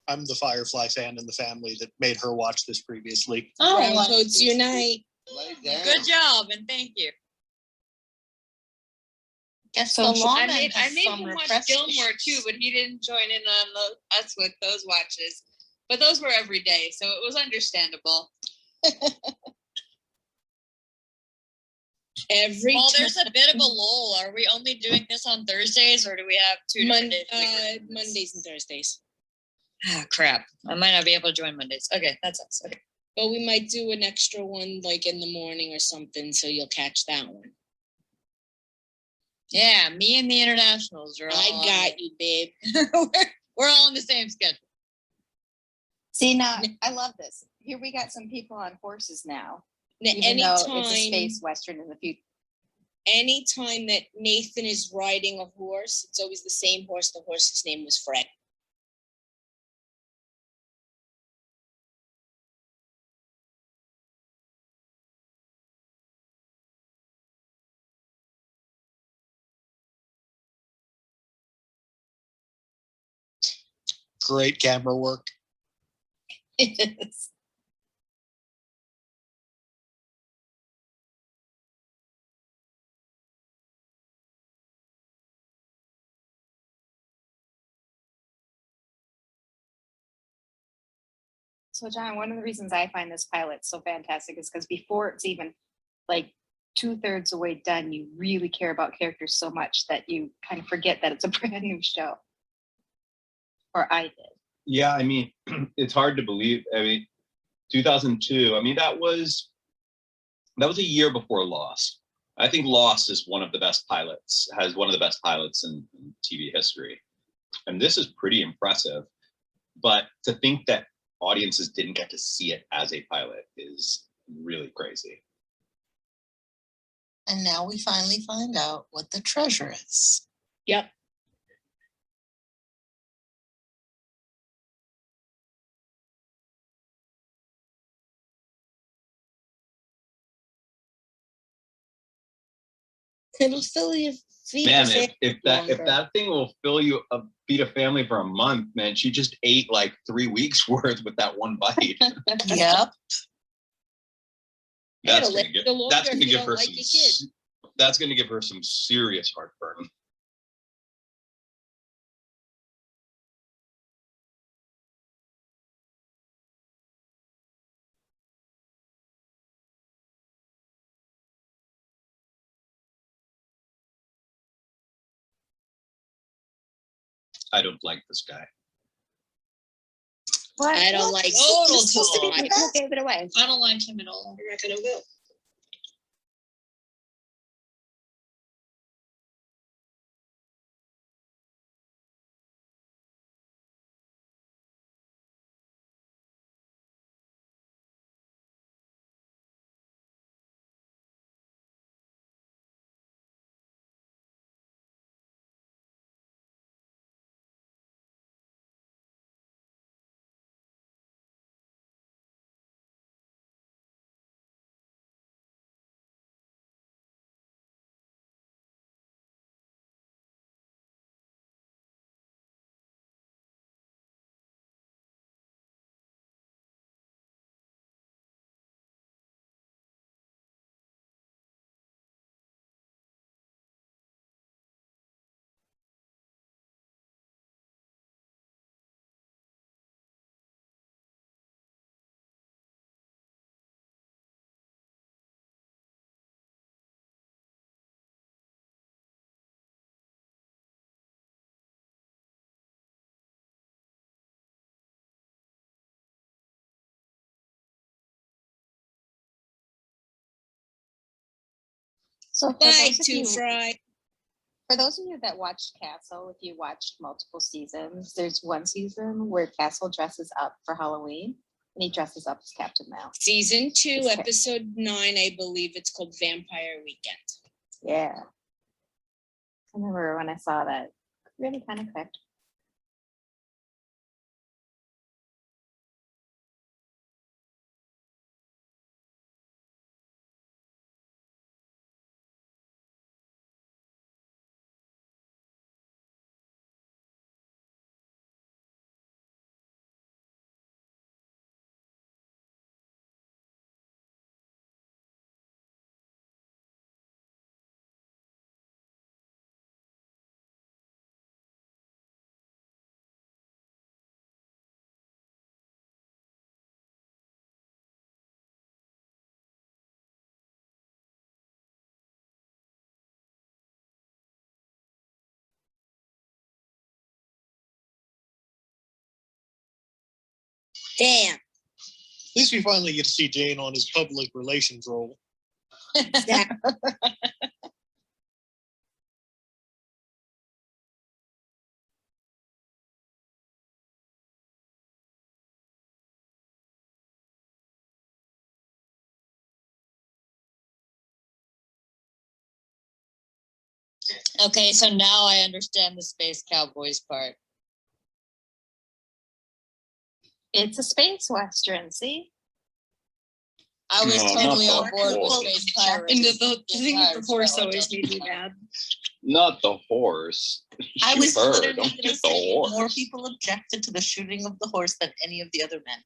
I'm the Firefly fan in the family that made her watch this previously. Brown coats unite. Good job, and thank you. Guess So I I made him watch Gilmore too, but he didn't join in on us with those watches. But those were every day, so it was understandable. Well, there's a bit of a lull. Are we only doing this on Thursdays, or do we have 2 different days? Mondays and Thursdays. Ah, crap. I might not be able to join Mondays. Okay, that sucks. Okay. But we might do an extra one like in the morning or something, so you'll catch that one. Yeah, me and the internationals are all. I got you, babe. we're all on the same schedule. See, now I love this. Here we got some people on horses now. Even though it's a space western in the future. Anytime that Nathan is riding a horse, it's always the same horse. The horse's name was Fred. Great camera work. It is. So John, one of the reasons I find this pilot so fantastic is because before it's even like 2/3 the way done, you really care about characters so much that you kind of forget that it's a brand new show. Or I did. Yeah, I mean, it's hard to believe. I mean, 2002. I mean, that was a year before Lost. I think Lost is one of the best pilots, has one of the best pilots in TV history. And this is pretty impressive. But to think that audiences didn't get to see it as a pilot is really crazy. And now we finally find out what the treasure is. Yep. It'll fill you. Man, if that thing will feed a family for a month, man, she just ate like 3 weeks worth with that one bite. Yep. That's gonna give her that's gonna give her some serious heartburn. I don't like this guy. What? I don't like Total Total. People gave it away. I don't like him at all. I'm not gonna go. So for Bye, those of Two you- Fry. For those of you that watched Castle, if you watched multiple seasons, there's one season where Castle dresses up for Halloween, and he dresses up as Captain Mal. Season 2, Okay. episode 9, I believe it's called Vampire Weekend. Yeah. I remember when I saw that. Really kind of quick. Damn. At least we finally get to see Jane on his public relations role. Okay, so now I understand the Space Cowboys part. It's a space western, see? I was No, totally not on board with the Space Pirates. And the thing with entire the horse show, always just- made me mad. Not the horse. I Shoot was her, literally don't gonna shoot the say more horse. people objected to the shooting of the horse than any of the other men.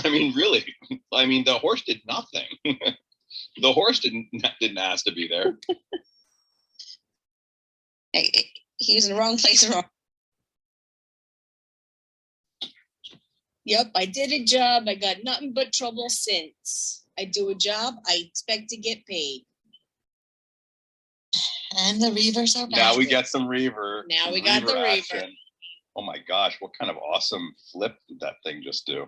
I mean, really. I mean, the horse did nothing. The horse didn't ask to be there. He was in the wrong place, wrong. Yep, I did a job. I got nothing but trouble since. I do a job, I expect to get paid. And the Reavers are back. Now we got some Reaver. Now some we got the Reaver. action. Oh my gosh, what kind of awesome flip did that thing just do?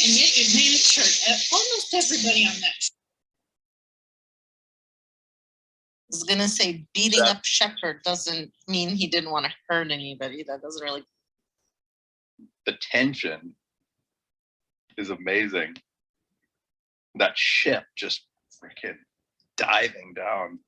And yet you managed hurt almost everybody on that. I was gonna say beating up Shepard doesn't mean he didn't want to hurt anybody. That doesn't really. The tension is amazing. That ship just freaking diving down.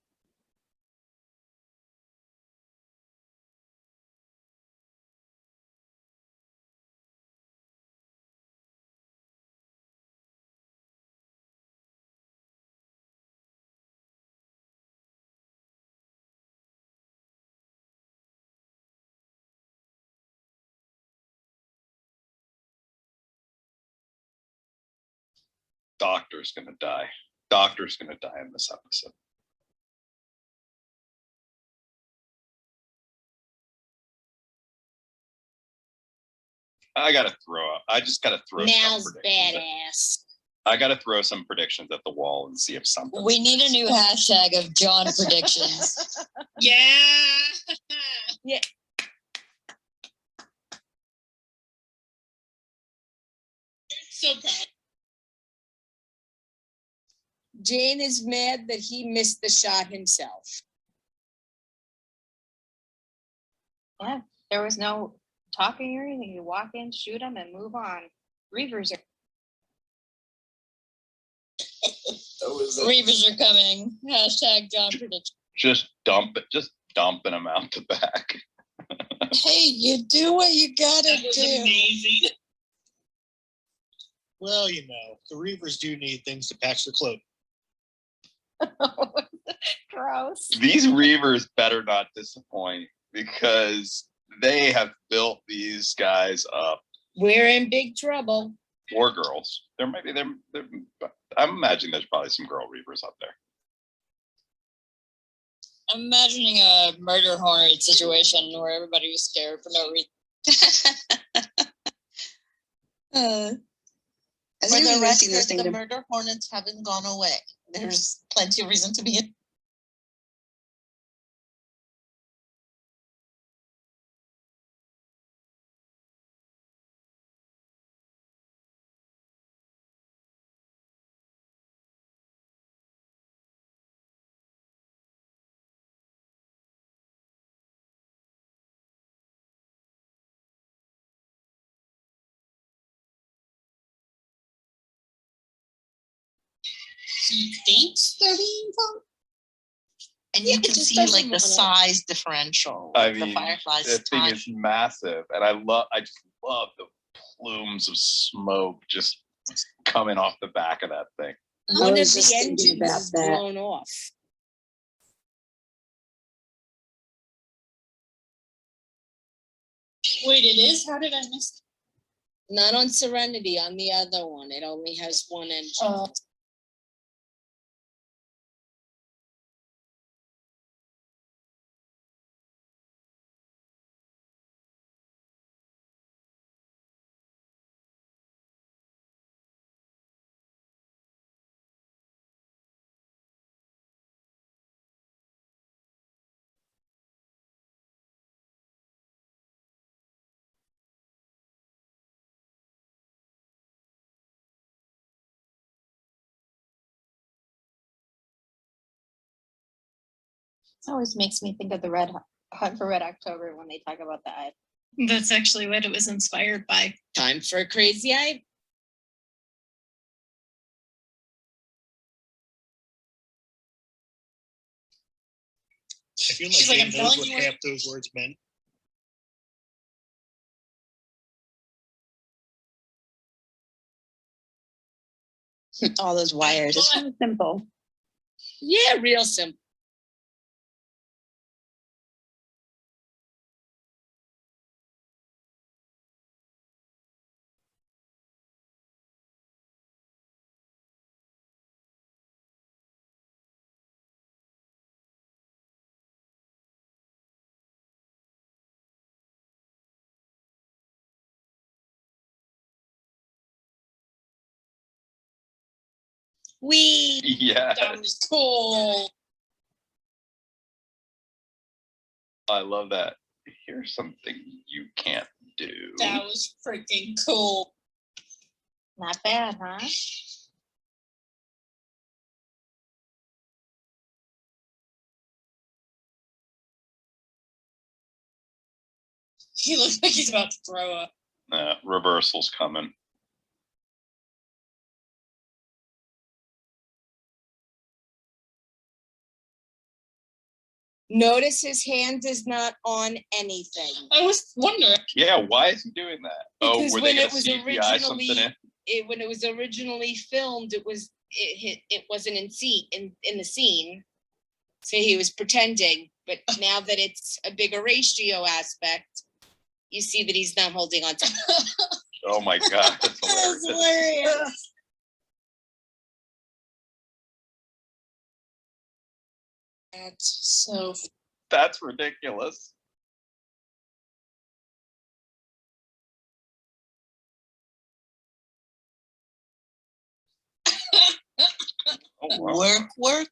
Doctor's gonna die. Doctor's gonna die in this episode. I gotta throw up. I just gotta throw. Now's badass. I gotta throw some predictions at the wall and see if something. We need a new hashtag of John predictions. Yeah. Yeah. So proud. Jane is mad that he missed the shot himself. Yeah, there was no talking or anything. You walk in, shoot them, and move on. Reavers are. Reavers are coming. Hashtag John prediction. Just dump it. Just dumping them out the back. Hey, you do what you gotta That was do. amazing. Well, you know, the Reavers do need things to patch their cloak. Gross. These Reavers better not disappoint because they have built these guys up. We're in big trouble. Or girls. There might be them. I'm imagining there's probably some girl Reavers out there. I'm imagining a murder hornet situation where everybody was scared for no reason. I For think the we see this record, thing. the murder hornets haven't gone away. There's plenty of reason to be in. He thinks they're being followed. And Yeah, you it can just see doesn't like the wanna- size differential. I the mean, Firefly's that thing tiny. is massive, and I just love the plumes of smoke just coming off the back of that thing. One of was just the thinking engines about is that. blown off. Wait, it is? How did I miss? Not on Serenity, on the other one. It only has one engine. Oh. always makes me think of the Hunt for Red October when they talk about the eye. That's actually what it was inspired by. Time for a crazy eye. I feel She's like like, Dave "I'm knows telling what you what-" half those words meant. All those wires. It's so simple. Yeah, real simple. We Yeah, that was cool. I love that. Here's something you can't do. That was freaking cool. Not bad, huh? He looks like he's about to throw up. Reversal's coming. Notice his hand is not on anything. I was wondering. Yeah, why is he doing that? Because Were when they it gonna was CGI something in? when it was originally filmed, it wasn't in the scene. So he was pretending, but now that it's a bigger ratio aspect, you see that he's not holding on to it. Oh my god, that's hilarious. hilarious. That's so. That's ridiculous. Oh, wow. Work.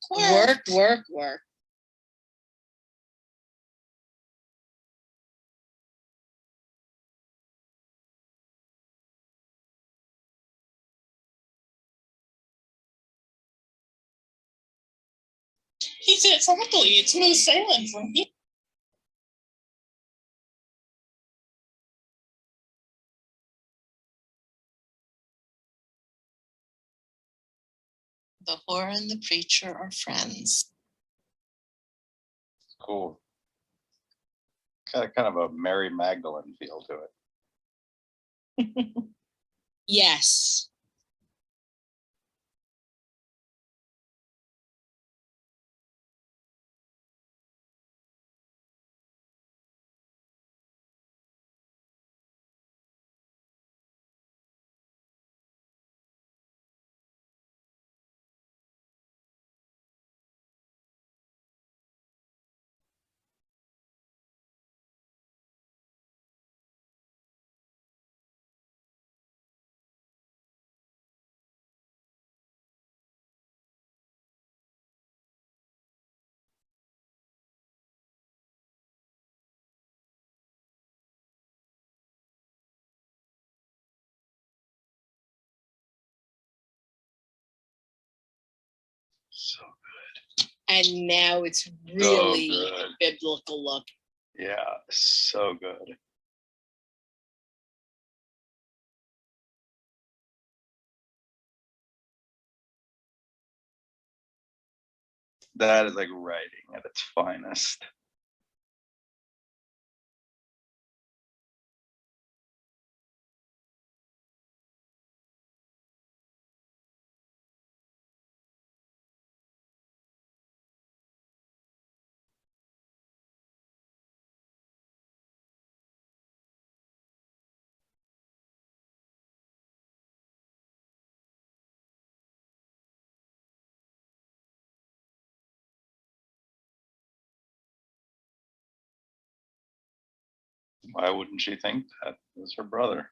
He said properly. It's smooth sailing from here. The whore and the preacher are friends. Cool. Kind of a Mary Magdalene feel to it. Yes. So good. And now it's really good. biblical look. Yeah, so good. That is like writing at its finest. Why wouldn't she think that? It was her brother.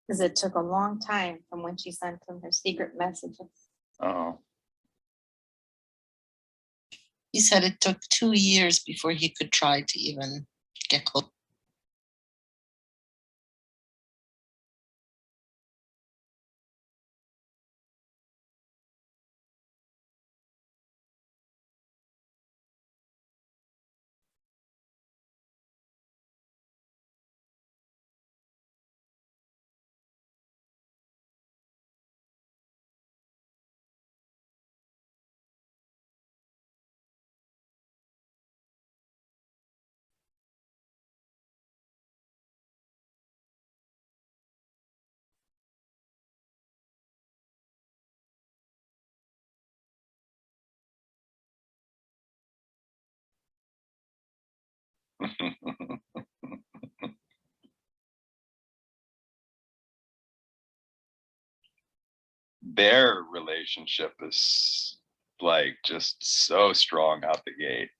Because it took a long time from when she sent him her secret messages. Oh. He said it took 2 years before he could try to even get close. Their relationship is like just so strong out the gate.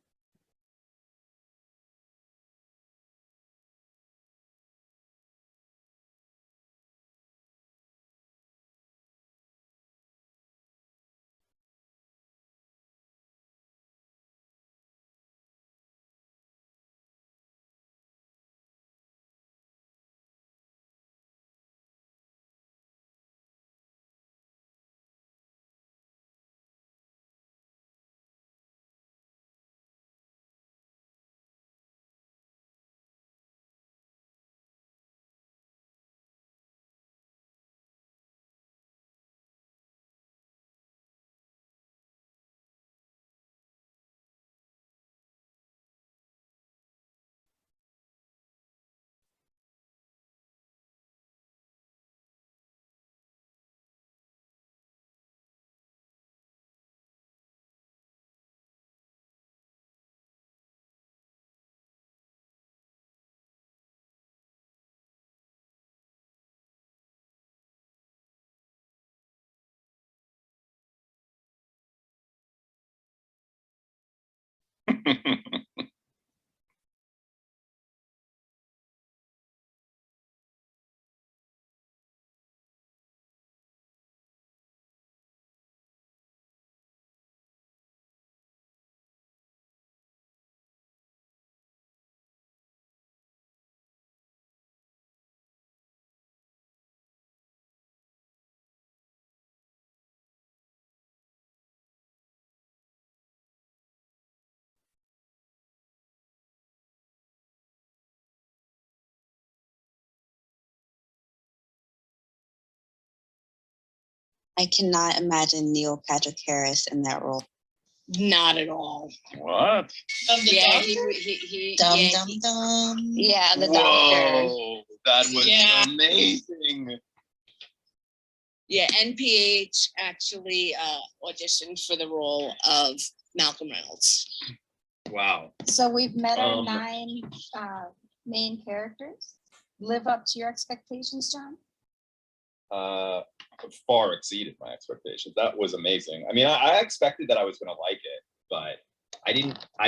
I cannot imagine Neil Patrick Harris in that role. Not at all. What? Yeah, Dum yeah, dum dum. Yeah, the doctor. Whoa, that was Yeah. amazing. yeah, NPH actually auditioned for the role of Malcolm Reynolds. Wow. So we've met our Um, 9 main characters. Live up to your expectations, John? Far exceeded my expectations. That was amazing. I mean, I expected that I was going to like it, but I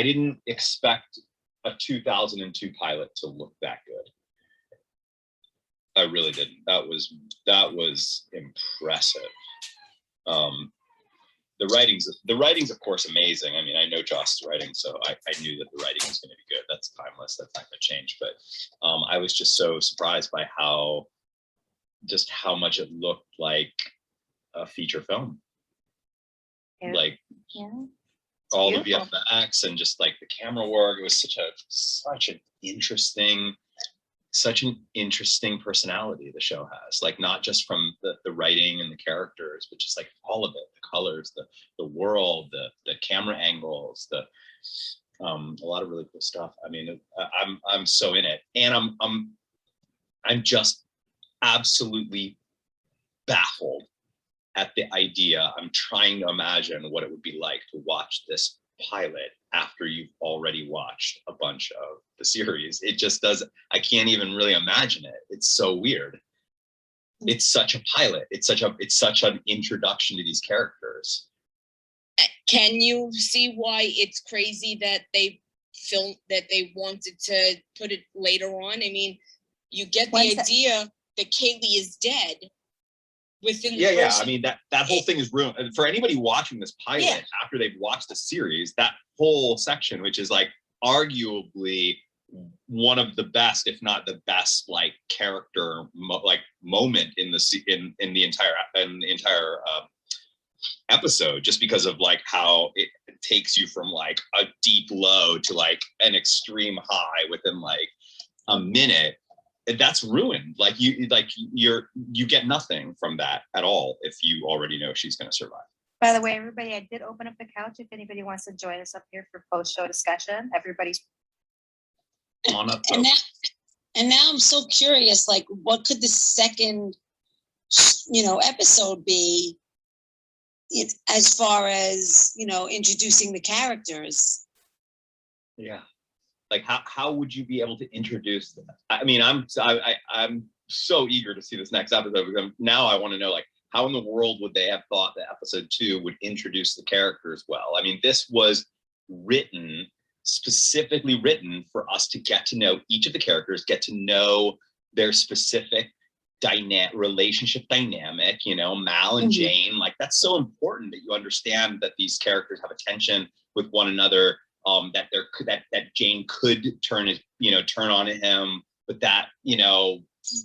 didn't expect a 2002 pilot to look that good. I really didn't. That was impressive. The writing's of course amazing. I mean, I know Joss's writing, so I knew that the writing was going to be good. That's timeless. That's not going to change. But I was just so surprised by how much it looked like a feature film. Yeah. Like Yeah. all the beautiful. VFX and just like the camera work. It was such an interesting personality the show has. Like not just from the writing and the characters, but just like all of it, the colors, the world, the camera angles, a lot of really cool stuff. I mean, I'm so in it, and I'm just absolutely baffled at the idea. I'm trying to imagine what it would be like to watch this pilot after you've already watched a bunch of the series. It just doesn't, I can't even really imagine it. It's so weird. It's such a pilot. It's such an introduction to these characters. Can you see why it's crazy that they wanted to put it later on? I mean, you get the idea that Kaylee is dead within the Yeah. first. I mean, that whole thing is ruined for anybody watching this pilot after they've watched the series. That whole section, which is like arguably one of the best, if not the best, like character moment in the entire episode, just because of like how it takes you from like a deep low to like an extreme high within like a minute. That's ruined. Like you get nothing from that at all if you already know she's going to survive. By the way, everybody, I did open up the couch. If anybody wants to join us up here for post-show discussion, everybody's on up. And now I'm so curious, like, what could the second, episode be as far as, introducing the characters? Yeah. how would you be able to introduce that? I mean, I'm so eager to see this next episode because now I want to know, like, how in the world would they have thought that episode 2 would introduce the characters well? I mean, this was specifically written for us to get to know each of the characters, get to know their specific relationship dynamic, Mal and Jane. Like, that's so important that you understand that these characters have a tension with one another, that Jane could turn on him, but that,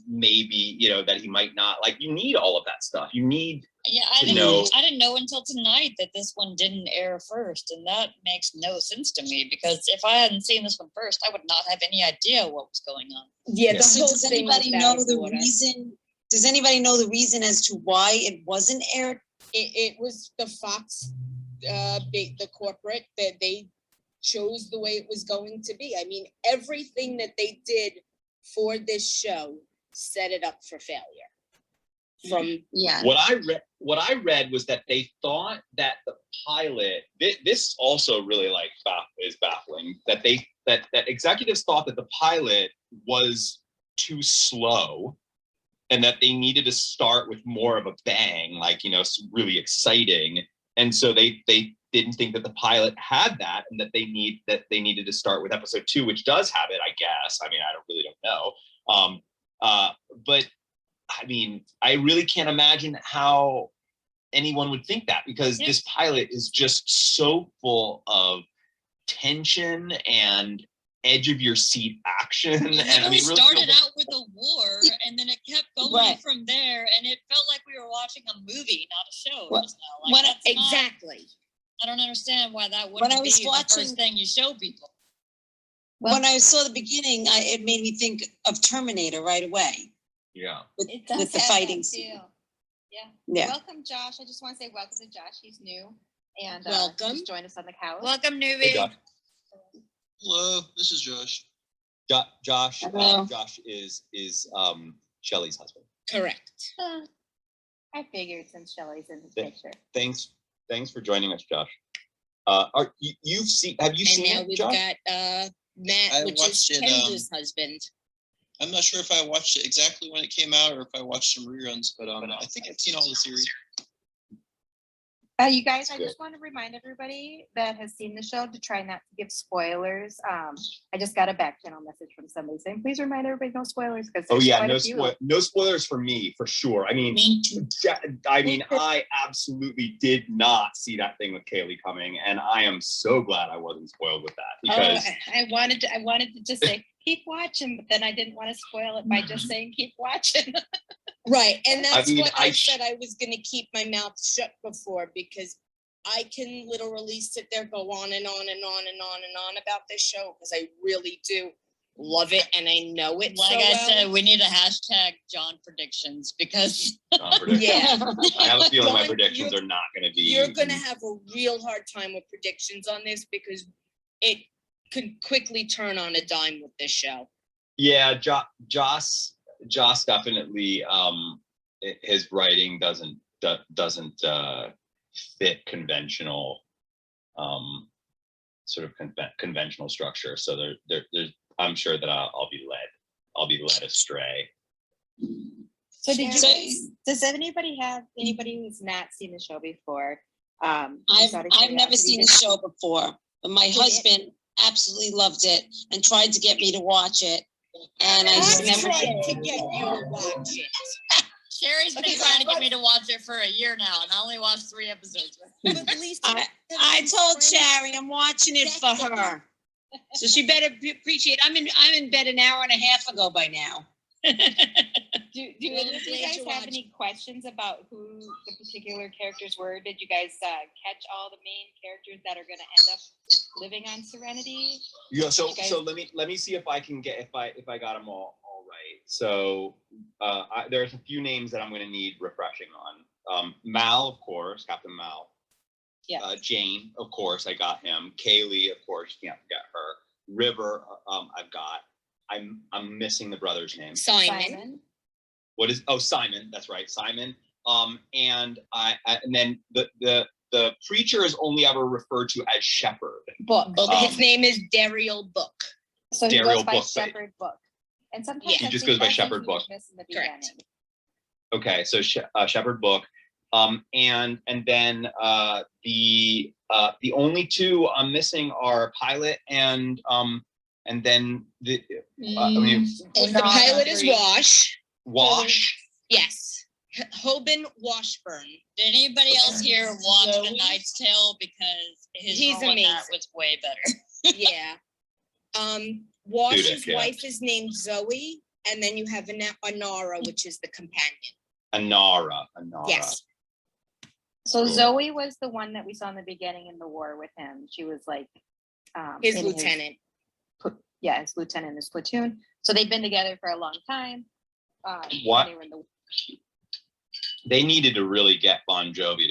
maybe, that he might not. Like, you need all of that stuff. You need I didn't know until tonight that this one didn't air first, and that makes no sense to me, because if I hadn't seen this one first, I would not have any idea what was going on. Yeah. So does anybody know the reason? Does anybody know the reason as to why it wasn't aired? It was the Fox, the corporate, that they chose the way it was going to be. I mean, everything that they did for this show set it up for failure. What I read was that they thought that the pilot, this also really is baffling, that executives thought that the pilot was too slow and that they needed to start with more of a bang, really exciting. And so they didn't think that the pilot had that, and that they needed to start with episode 2, which does have it, I guess. I mean, I really don't know. But I mean, I really can't imagine how anyone would think that, because this pilot is just so full of tension and edge of your seat action. And I mean, started out with a war, and then it kept going from there, and it felt like we were watching a movie, not a show. Exactly. I don't understand why that wouldn't be the first thing you show people. When I saw the beginning, it made me think of Terminator right away. Yeah. With the fighting scene. Yeah. Welcome, Josh. I just want to say welcome to Josh. He's new. And welcome. Just joined us on the couch. Welcome, newbie. Hey, Josh. Hello, this is Josh. Josh is Shelley's husband. Correct. I figured since Shelley's in his picture. Thanks for joining us, Josh. Have you seen now it, we've Josh? got Matt, which is Kendra's husband. I'm not sure if I watched it exactly when it came out or if I watched some reruns, but I think I've seen all the series. You guys, I just want to remind everybody that has seen the show to try not to give spoilers. I just got a back channel message from somebody saying, please remind everybody no spoilers. No spoilers for me, for sure. I mean, I absolutely did not see that thing with Kaylee coming, and I am so glad I wasn't spoiled with that, because I wanted to just say keep watching, but then I didn't want to spoil it by just saying keep watching. Right, and that's what I said I was going to keep my mouth shut before, because I can literally sit there, go on and on and on and on and on about this show, because I really do love it and I know it. Like I said, we need a hashtag John predictions, because I have a feeling my predictions are not going to be. You're going to have a real hard time with predictions on this, because it could quickly turn on a dime with this show. Yeah, Joss definitely, his writing doesn't fit conventional, sort of conventional structure. So there's, I'm sure that I'll be led astray. So does anybody have anybody who's not seen the show before? I've never seen the show before, but my husband absolutely loved it and tried to get me to watch it. And I just never tried to get you to watch it. Sherry's been trying to get me to watch it for a year now, and I only watched 3 episodes. I told Sherry I'm watching it for her, so she better appreciate. I'm in bed an hour and a half ago by now. Do any of you guys have any questions about who the particular characters were? Did you guys catch all the main characters that are going to end up living on Serenity? Yeah. So let me see if I can get if I got them all right. So there's a few names that I'm going to need refreshing on. Mal, of course, Captain Mal. Yeah. Jane, of course, I got him. Kaylee, of course, can't forget her. River, I've got. I'm missing the brother's name. Simon. What is? Oh, Simon. That's right, Simon. And then the preacher is only ever referred to as Shepherd. Book. His name is Daryl Book. So he Daryl goes by Book. Shepherd Book. And sometimes He I just think goes by that's what Shepherd he Book. was missing in the Correct. beginning. Okay, so Shepherd Book. And then the only two I'm missing are Pilot and then the The pilot is Wash. Wash. Yes. Hoban Washburn. Did anybody else here watch The Zoe? Knight's Tale? Because his He's role in that amazing. was way better. Yeah. Wash's yeah. wife is named Zoe, and then you have Anara, which is the companion. Anara. Yes. So Cool. Zoe was the one that we saw in the beginning in the war with him. She was like His in lieutenant. His lieutenant in his platoon. So they've been together for a long time. What? They were in the They needed to really get Bon Jovi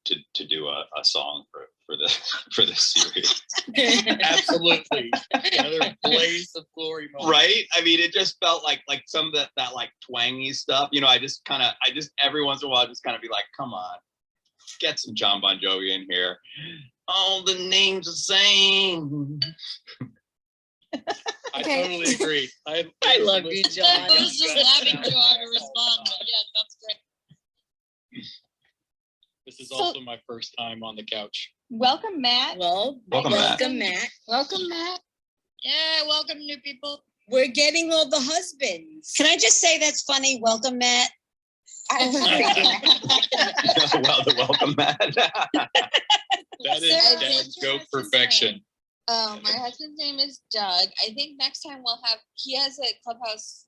to do a song for this series. Absolutely. Another blaze of glory moment. Right? I mean, it just felt like some of that like twangy stuff. You know, I just every once in a while just kind of be like, come on, get some John Bon Jovi in here. All the names the same. I totally agree. I love you, John. I was just laughing too hard to respond, but yes, that's great. This is also my first time on the couch. Welcome, Matt. Well, Welcome, Matt. Welcome, Matt. Yeah, welcome new people. We're getting all the husbands. Can I just say that's funny? Welcome, Matt. I was thinking Welcome, Matt. That is Sarah, dad what's your joke husband's perfection. My husband's name is Doug. I think next time he has a Clubhouse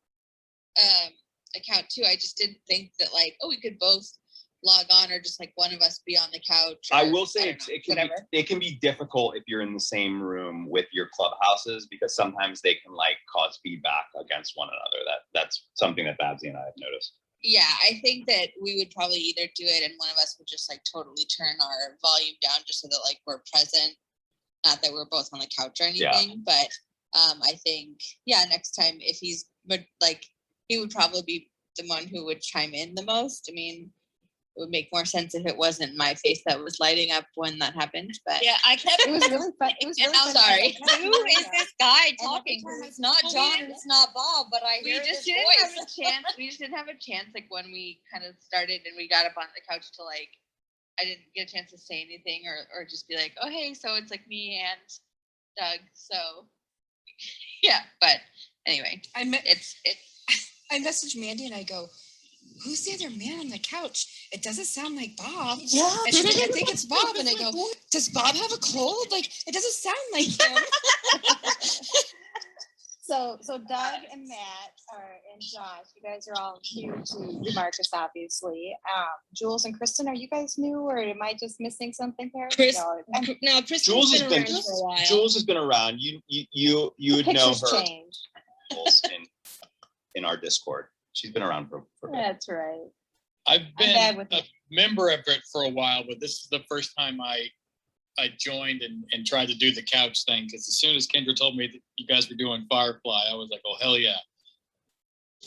account too. I just didn't think that we could both log on or just one of us be on the couch. I will say it can be difficult if you're in the same room with your clubhouses because sometimes they can cause feedback against one another. That's something that Babsy and I have noticed. Yeah, I think that we would probably either do it and one of us would just totally turn our volume down just so that we're present. Not that we're both on the couch or anything, but I think next time if he's he would probably be the one who would chime in the most. I mean, it would make more sense if it wasn't my face that was lighting up when that happened. But Yeah, I kept. It was really fun. It was really I'm fun. sorry. Who is this guy talking? It's not John and it's not Bob, but I we hear just his didn't voice. have a chance. We just didn't have a chance when we kind of started and we got up on the couch to I didn't get a chance to say anything or just be oh hey, so it's me and Doug. So yeah, but anyway, it's I messaged Mandy and I go, who's the other man on the couch? It doesn't sound like Bob. Yeah. And she's like, I think it's Bob. And I go, does Bob have a cold? It doesn't sound like him. So Doug and Matt and Josh, you guys are all new to Marcus, obviously. Jules and Kristen, are you guys new or am I just missing something here? No, Kristen's Jules been around for a while. Jules has been around. You would know her Changed. in our Discord. She's been around for a bit. That's right. I've bad been with a it. member of it for a while, but this is the first time I joined and tried to do the couch thing because as soon as Kendra told me that you guys were doing Firefly, I was like, oh hell yeah.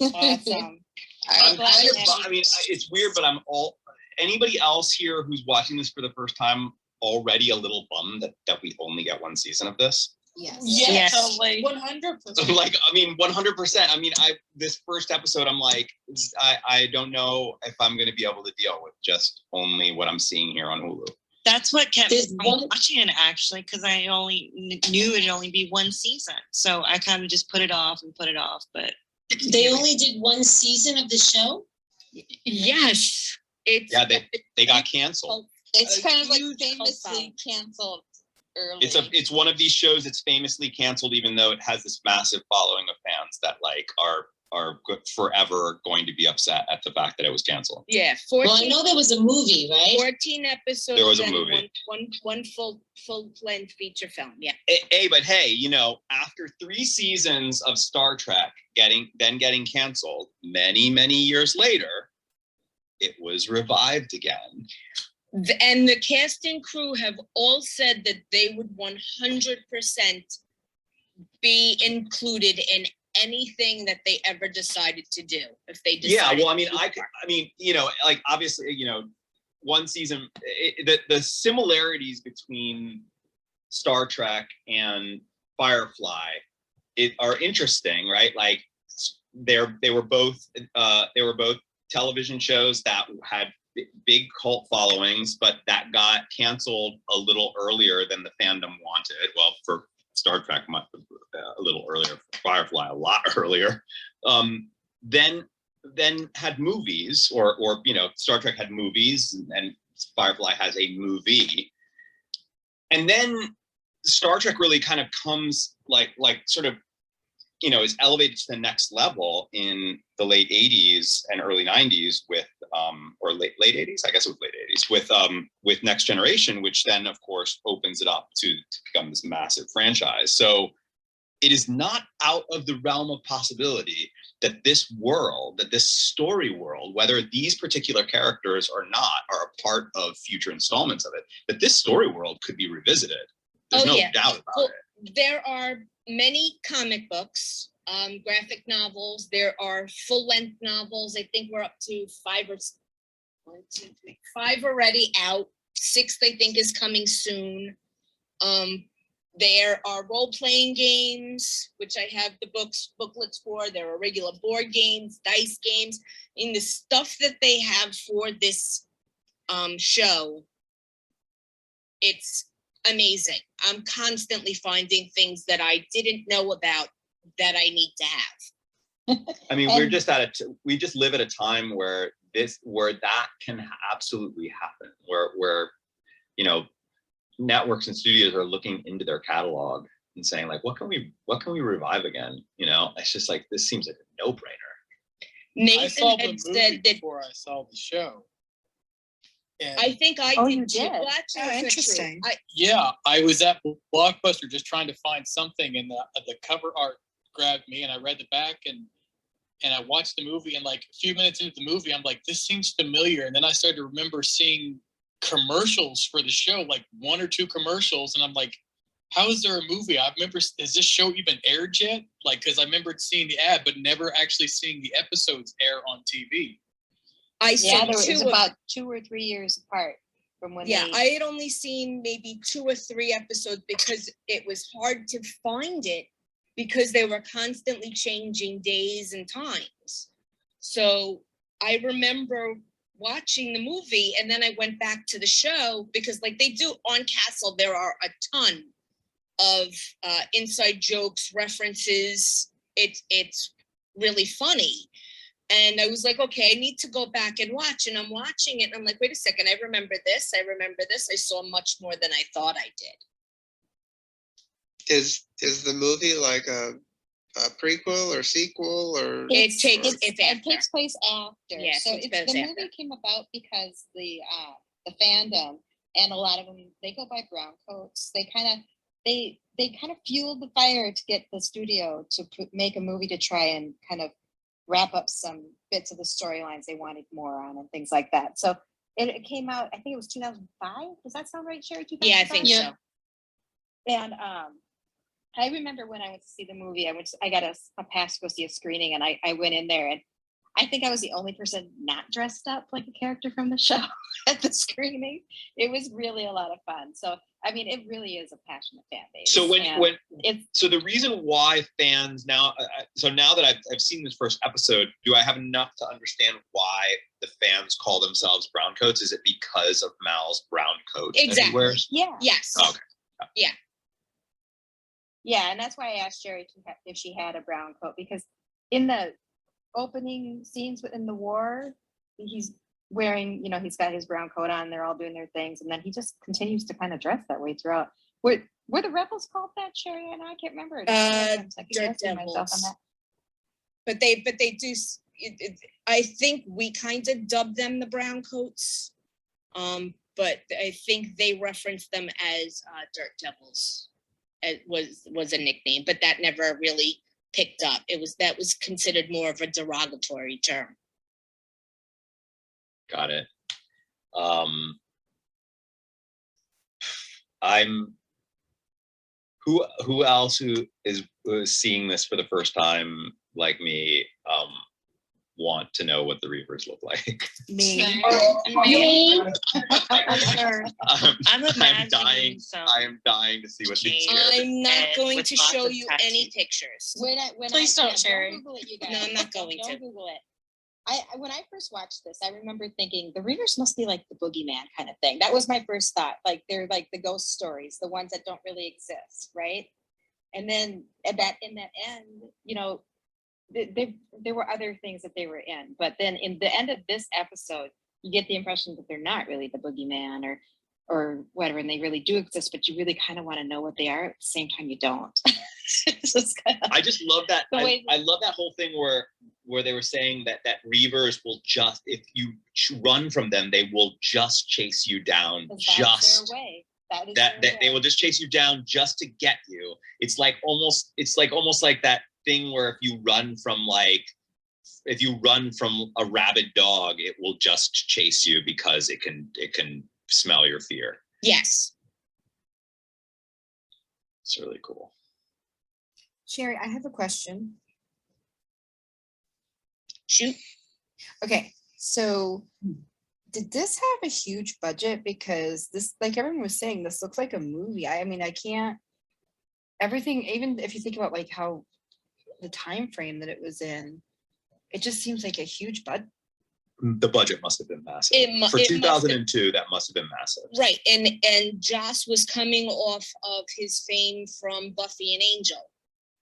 Awesome. I mean, it's weird, but anybody else here who's watching this for the first time already a little bummed that we only get one season of this? Yes. Totally. 100%. I mean, 100%. I mean, this first episode, I'm I don't know if I'm going to be able to deal with just only what I'm seeing here on Hulu. That's what kept me from watching it actually, because I only knew it'd only be one season, so I kind of just put it off. But They only did one season of the show? Yes. They got canceled. It's kind of famously canceled early. It's one of these shows that's famously canceled, even though it has this massive following of fans that are forever going to be upset at the fact that it was canceled. Yeah. 14, well, I know there was a movie, right? 14 episodes. There was a and movie. One full-length feature film. Yeah. But hey, after 3 seasons of Star Trek getting canceled, many years later, it was revived again. And the cast and crew have all said that they would 100% be included in anything that they ever decided to do if they decided. Yeah, well, I mean, obviously, one season, the similarities between Star Trek and Firefly are interesting, right? Like they were both television shows that had big cult followings, but that got canceled a little earlier than the fandom wanted. Well, for Star Trek, a little earlier. For Firefly, a lot earlier. Then had movies, or Star Trek had movies, and Firefly has a movie, and then Star Trek really kind of comes like sort of is elevated to the next level in the late 80s and early 90s with or late 80s, I guess it was late 80s with Next Generation, which then of course opens it up to become this massive franchise. So it is not out of the realm of possibility that this world, that this story world, whether these particular characters or not are a part of future installments of it, that this story world could be revisited. There's no doubt about it. There are many comic books, graphic novels. There are full-length novels. I think we're up to 5 already out. 6th, I think, is coming soon. There are role-playing games, which I have the booklets for. There are regular board games, dice games. In the stuff that they have for this show, it's amazing. I'm constantly finding things that I didn't know about that I need to have. I mean, we just live at a time where that can absolutely happen, where networks and studios are looking into their catalog and saying like, what can we revive again? It's just like, this seems like a no-brainer. Nathan had said that before I saw the show. And I think I did too. Well, actually, Oh, interesting. yeah, I was at Blockbuster just trying to find something, and the cover art grabbed me, and I read the back, and I watched the movie, and like a few minutes into the movie, I'm like, this seems familiar, and then I started to remember seeing commercials for the show, like 1 or 2 commercials, and I'm like, how is there a movie? I remember, has this show even aired yet? Like, because I remembered seeing the ad, but never actually seeing the episodes air on TV. There was about 2 or 3 years apart from when. I had only seen maybe 2 or 3 episodes because it was hard to find it because they were constantly changing days and times. So I remember watching the movie, and then I went back to the show because, like they do on Castle, there are a ton of inside jokes, references. It's really funny. And I was like, okay, I need to go back and watch. And I'm watching it, and I'm like, wait a second, I remember this. I saw much more than I thought I did. Is the movie like a prequel or sequel, or It takes place after. Yeah, so it the goes after. movie came about because the fandom, and a lot of them, they go by brown coats. They kind of fueled the fire to get the studio to make a movie to try and kind of wrap up some bits of the storylines they wanted more on and things like that. So it came out, I think it was 2005. Does that sound right, Sherry? 2005? Yeah, I think so. And I remember when I went to see the movie, I got a pass to go see a screening, and I went in there, and I think I was the only person not dressed up like a character from the show at the screening. It was really a lot of fun. So, I mean, it really is a passionate fan base. So so the reason why fans now, so now that I've seen this first episode, do I have enough to understand why the fans call themselves brown coats? Is it because of Mal's brown coat? Exactly. Yeah. Yes. Okay. Yeah. Yeah, and that's why I asked Sherry if she had a brown coat, because in the opening scenes within the war, he's wearing, he's got his brown coat on, they're all doing their things, and then he just continues to kind of dress that way throughout. Were the rebels called that, Sherry? And I can't remember. Dirt Devils. But they do. I think we kind of dubbed them the brown coats, but I think they referenced them as Dirt Devils. It was a nickname, but that never really picked up. That was considered more of a derogatory term. Got it. Who else who is seeing this for the first time like me want to know what the Reavers look like. Me. I'm imagining dying. some I am dying to see what these I'm not head going with to lots show of you tattoos. any pictures. Please don't, Sherry. No, I'm not going Don't to. Google it. When I first watched this, I remember thinking the Reavers must be like the boogeyman kind of thing. That was my first thought. Like they're like the ghost stories, the ones that don't really exist, right? And then in that end, you know, there were other things that they were in. But then in the end of this episode, you get the impression that they're not really the boogeyman or whatever, and they really do exist, but you really kind of want to know what they are. At the same time, you don't. I just love that. way I love that whole thing where they were saying that Reavers will just, if you run from them, they will just chase you down. That's their way. That is That their they way. will just chase you down just to get you. It's like almost like that thing where if you run from a rabid dog, it will just chase you because it can smell your fear. Yes. It's really cool. Sherry, I have a question. Shoot. Okay, so did this have a huge budget? Because this, like everyone was saying, this looks like a movie. I mean, I can't, everything, even if you think about like how the time frame that it was in, it just seems like a huge budget. The budget must have been massive. For It must have- 2002, that must have been massive. Right, and Joss was coming off of his fame from Buffy and Angel,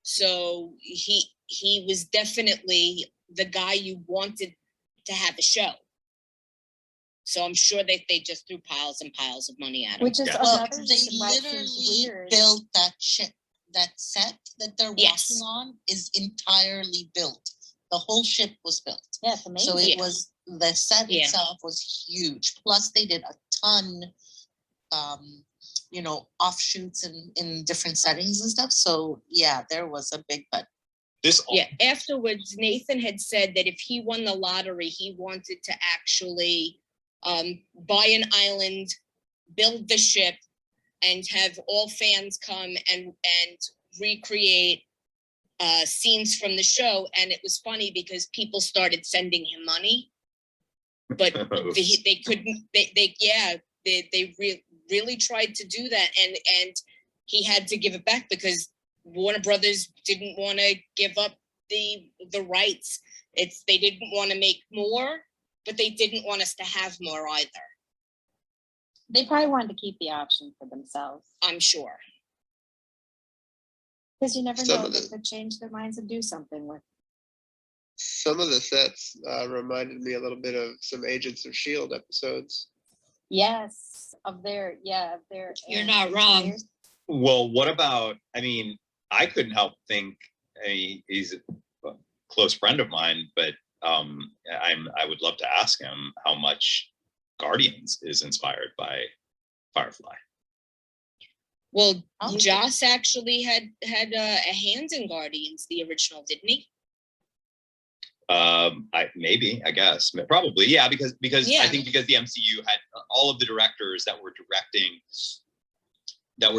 so he was definitely the guy you wanted to have a show. So I'm sure that they just threw piles and piles of money at him. Which is Well, another they reason why it seems literally weird. built that ship. That set that they're Yes. walking on is entirely built. The whole ship was built. Yeah, it's amazing. So it Yeah. was, the set Yeah. itself was huge. Plus they did a ton, offshoots in different settings and stuff. So yeah, there was a big budget. Yeah, afterwards, Nathan had said that if he won the lottery, he wanted to actually buy an island, build the ship, and have all fans come and recreate scenes from the show. And it was funny because people started sending him money, but they couldn't. They really tried to do that, and he had to give it back because Warner Brothers didn't want to give up the rights. They didn't want to make more, but they didn't want us to have more either. They probably wanted to keep the option for themselves. I'm sure. Because you never Some know, of they the- could change their minds and do something with. Some of the sets reminded me a little bit of some Agents of S.H.I.E.L.D. episodes. Yes, of their. You're not wrong. Well, what about, I mean, I couldn't help think, I mean, he's a close friend of mine, but I would love to ask him how much Guardians is inspired by Firefly. Well, Joss actually had a hand in Guardians, the original, didn't he? I guess, probably, yeah, because Yeah. I think because the MCU had all of the directors that were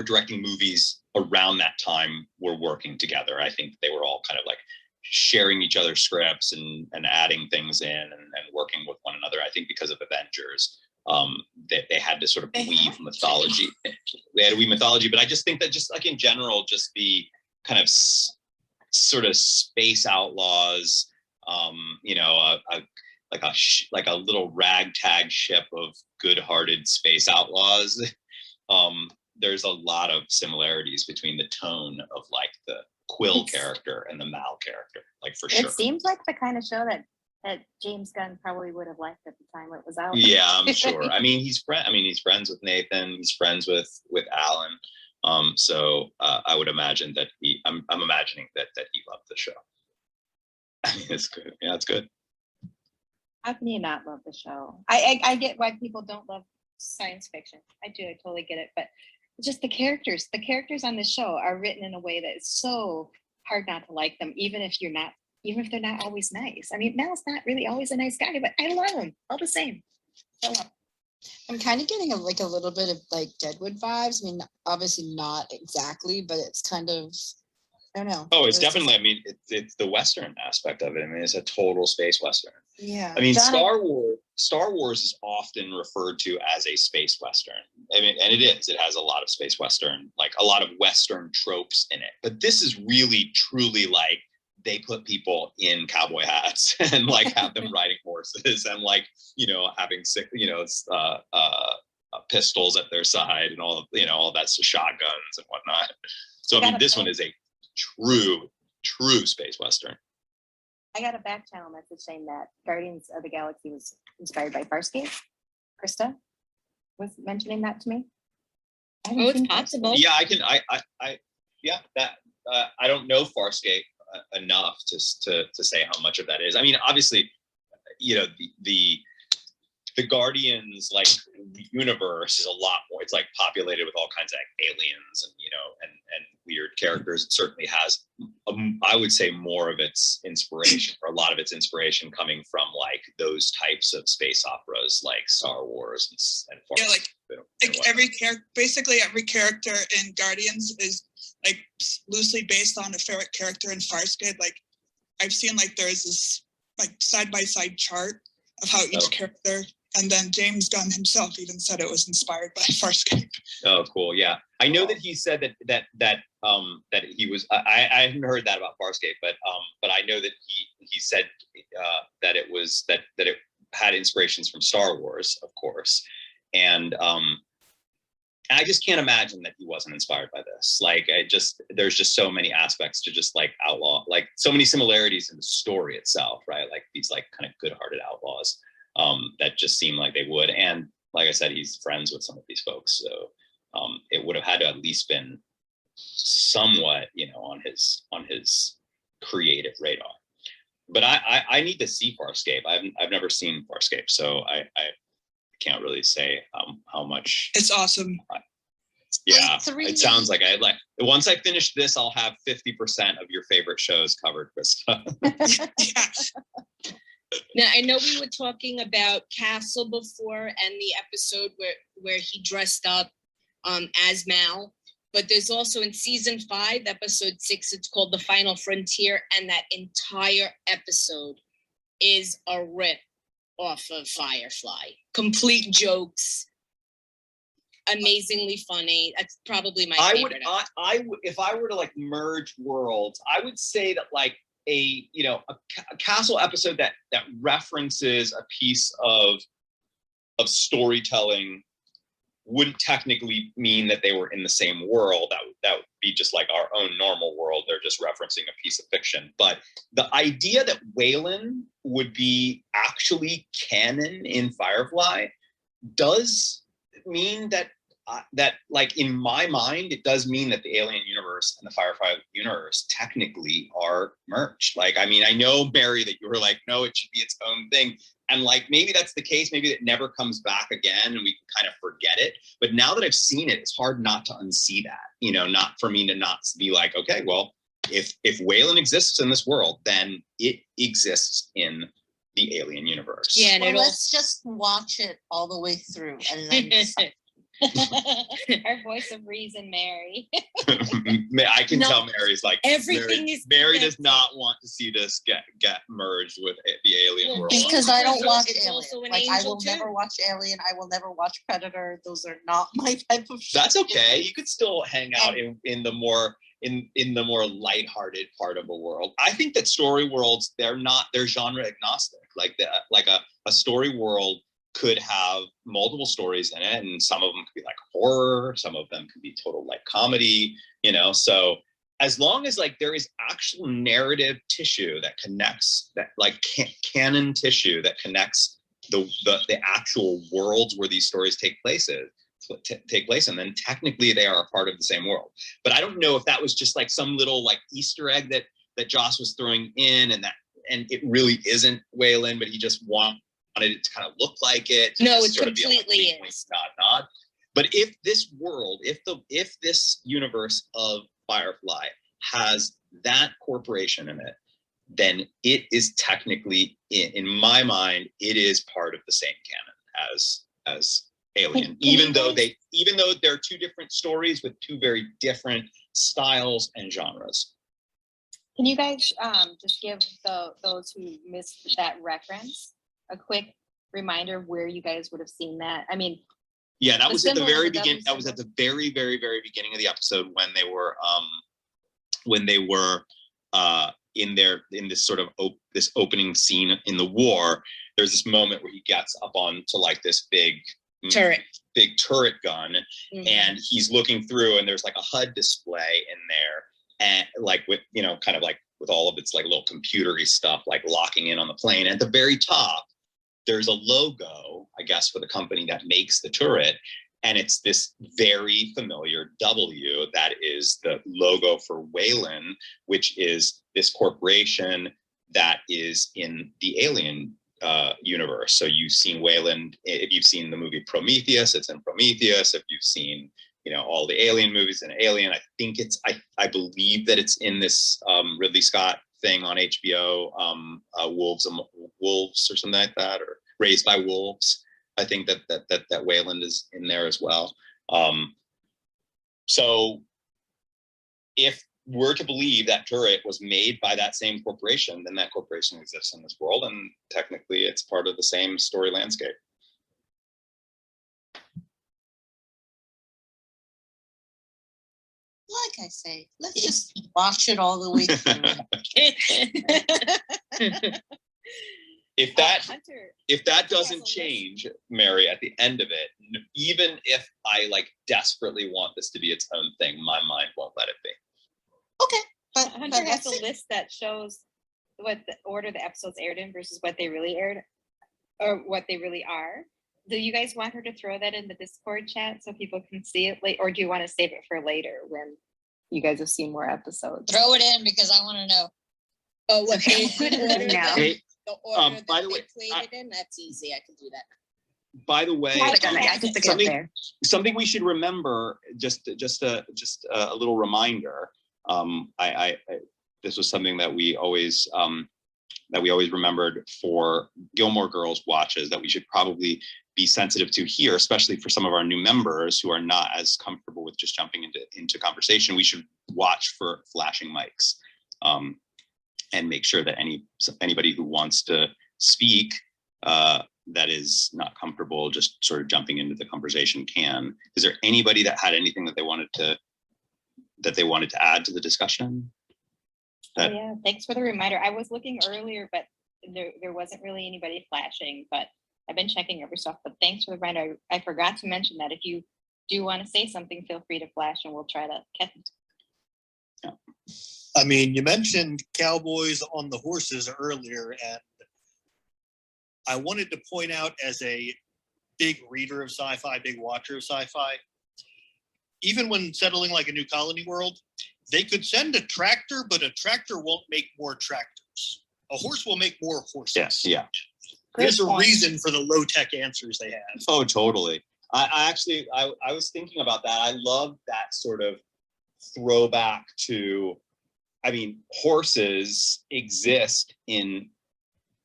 directing movies around that time were working together. I think they were all kind of like sharing each other's scripts and adding things in and working with one another. I think because of Avengers, they had to sort of weave mythology. They had to weave mythology, but I just think that just like in general, just the kind of sort of space outlaws, like a little ragtag ship of good-hearted space outlaws. There's a lot of similarities between the tone of like the Quill character and the Mal character, like for sure. It seems like the kind of show that James Gunn probably would have liked at the time it was out. Yeah, I'm sure. I mean, he's friends with Nathan. He's friends with Alan. So I would imagine that I'm imagining that he loved the show. I mean, it's good. Yeah, it's good. How can you not love the show? I get why people don't love science fiction. I do. I totally get it. But just the characters on the show are written in a way that is so hard not to like them, even if they're not always nice. I mean, Mal's not really always a nice guy, but I love him all the same. I'm kind of getting a little bit of like Deadwood vibes. I mean, obviously not exactly, but it's kind of I don't know. Oh, it's It was definitely. I mean, it's the Western aspect of it. I mean, it's a total space Western. Yeah. I mean, John, Star Wars is often referred to as a space Western. I mean, and it is. It has a lot of space Western, like a lot of Western tropes in it. But this is really, truly like they put people in cowboy hats and like have them riding horses and like, having pistols at their side and all that's shotguns and whatnot. So I mean, this one is a true space Western. I got a back channel message saying that Guardians of the Galaxy was inspired by Farscape. Krista was mentioning that to me. Oh, it's possible. Yeah, I don't know Farscape enough to say how much of that is. I mean, obviously, the Guardians, like the universe is a lot more. It's like populated with all kinds of aliens and and weird characters. It certainly has, I would say, more of its inspiration, or a lot of its inspiration, coming from like those types of space operas, like Star Wars and yeah, like every character, basically every character in Guardians is like loosely based on a favorite character in Farscape. Like I've seen like there's this like side by side chart of how each character. And then James Gunn himself even said it was inspired by Farscape. Oh, cool! Yeah, I know that he said that he was. I haven't heard that about Farscape, but I know that he said that it was that it had inspirations from Star Wars, of course, and I just can't imagine that he wasn't inspired by this. Like, there's just so many aspects to just like outlaw, like so many similarities in the story itself, right? Like these like kind of good-hearted outlaws. That just seemed like they would. And like I said, he's friends with some of these folks. So it would have had to at least been somewhat, on his creative radar. But I need to see Farscape. I've never seen Farscape, so I can't really say how much. It's awesome. Yeah, it sounds like once I finish this, I'll have 50% of your favorite shows covered, Krista. Yeah. Now, I know we were talking about Castle before and the episode where he dressed up as Mal, but there's also in season 5, episode 6, it's called The Final Frontier, and that entire episode is a rip off of Firefly. Complete jokes, amazingly funny. That's probably my favorite. If I were to like merge worlds, I would say that like a Castle episode that references a piece of storytelling wouldn't technically mean that they were in the same world. That would be just like our own normal world. They're just referencing a piece of fiction. But the idea that Waylon would be actually canon in Firefly does mean that like in my mind, it does mean that the Alien universe and the Firefly universe technically are merged. Like, I mean, I know, Mary, that you were like, no, it should be its own thing. And like, maybe that's the case. Maybe it never comes back again and we can kind of forget it. But now that I've seen it, it's hard not to unsee that, not for me to not be like, okay, well, if Waylon exists in this world, then it exists in the Alien universe. Yeah, and let's just watch it all the way through and then decide. Our voice of reason, Mary. I can tell Mary's like, everything Mary does not want to see this get merged with the Alien world. Because I don't watch Alien. Like, I will never watch Alien. I will never watch Predator. Those are not my type of show. That's okay. You could still hang out in the more lighthearted part of the world. I think that story worlds, they're genre agnostic. Like a story world could have multiple stories in it, and some of them could be like horror, some of them could be total like comedy, so as long as like there is actual narrative tissue that connects, that like canon tissue that connects the actual worlds where these stories take place in, then technically they are a part of the same world. But I don't know if that was just like some little like Easter egg that Joss was throwing in, and it really isn't Waylon, but he just wanted it to kind of look like it. No, it completely is. Nod. But if this world, if this universe of Firefly has that corporation in it, then it is technically, in my mind, it is part of the same canon as Alien. Even though they're two different stories with two very different styles and genres. Can you guys just give those who missed that reference a quick reminder of where you guys would have seen that? I mean, Yeah, that the was at the symbol, very the W beginning. That was at the very, very, very beginning of the episode when they were in this sort of this opening scene in the war. There's this moment where he gets up onto like this big turret gun, and he's looking through, and there's like a HUD display in there, and like with kind of like with all of its like little computery stuff like locking in on the plane. At the very top, there's a logo, I guess, for the company that makes the turret. And it's this very familiar W that is the logo for Wayland, which is this corporation that is in the Alien universe. So you've seen Wayland, if you've seen the movie Prometheus, it's in Prometheus. If you've seen, all the Alien movies in Alien, I think I believe that it's in this Ridley Scott thing on HBO, Wolves or something like that, or Raised by Wolves. I think that Wayland is in there as well. So if we're to believe that turret was made by that same corporation, then that corporation exists in this world, and technically it's part of the same story landscape. Like I say, let's just watch it all the way through. If that doesn't change, Mary, at the end of it, even if I like desperately want this to be its own thing, my mind won't let it be. Okay, but Hunter has a list that shows what the order the episodes aired in versus what they really aired, or what they really are. Do you guys want her to throw that in the Discord chat so people can see it, or do you want to save it for later when you guys have seen more episodes? Throw it in because I want to know. Oh, what they could order No. the order By that the they way, played it in? That's easy. I can do that. By the way, something we should remember, just a little reminder. This was something that we always remembered for Gilmore Girls watches that we should probably be sensitive to here, especially for some of our new members who are not as comfortable with just jumping into conversation. We should watch for flashing mics, and make sure that anybody who wants to speak that is not comfortable just sort of jumping into the conversation can. Is there anybody that had anything that they wanted to add to the discussion? Yeah, thanks for the reminder. I was looking earlier, but there wasn't really anybody flashing, but I've been checking every stuff, but thanks for the reminder. I forgot to mention that if you do want to say something, feel free to flash and we'll try to catch it. Yeah. I mean, you mentioned cowboys on the horses earlier, and I wanted to point out, as a big reader of sci-fi, big watcher of sci-fi, even when settling like a new colony world, they could send a tractor, but a tractor won't make more tractors. A horse will make more horses. Yes, yeah. There's a reason for the low-tech answers they have. Oh, totally. I was thinking about that. I love that sort of throwback to, I mean, horses exist in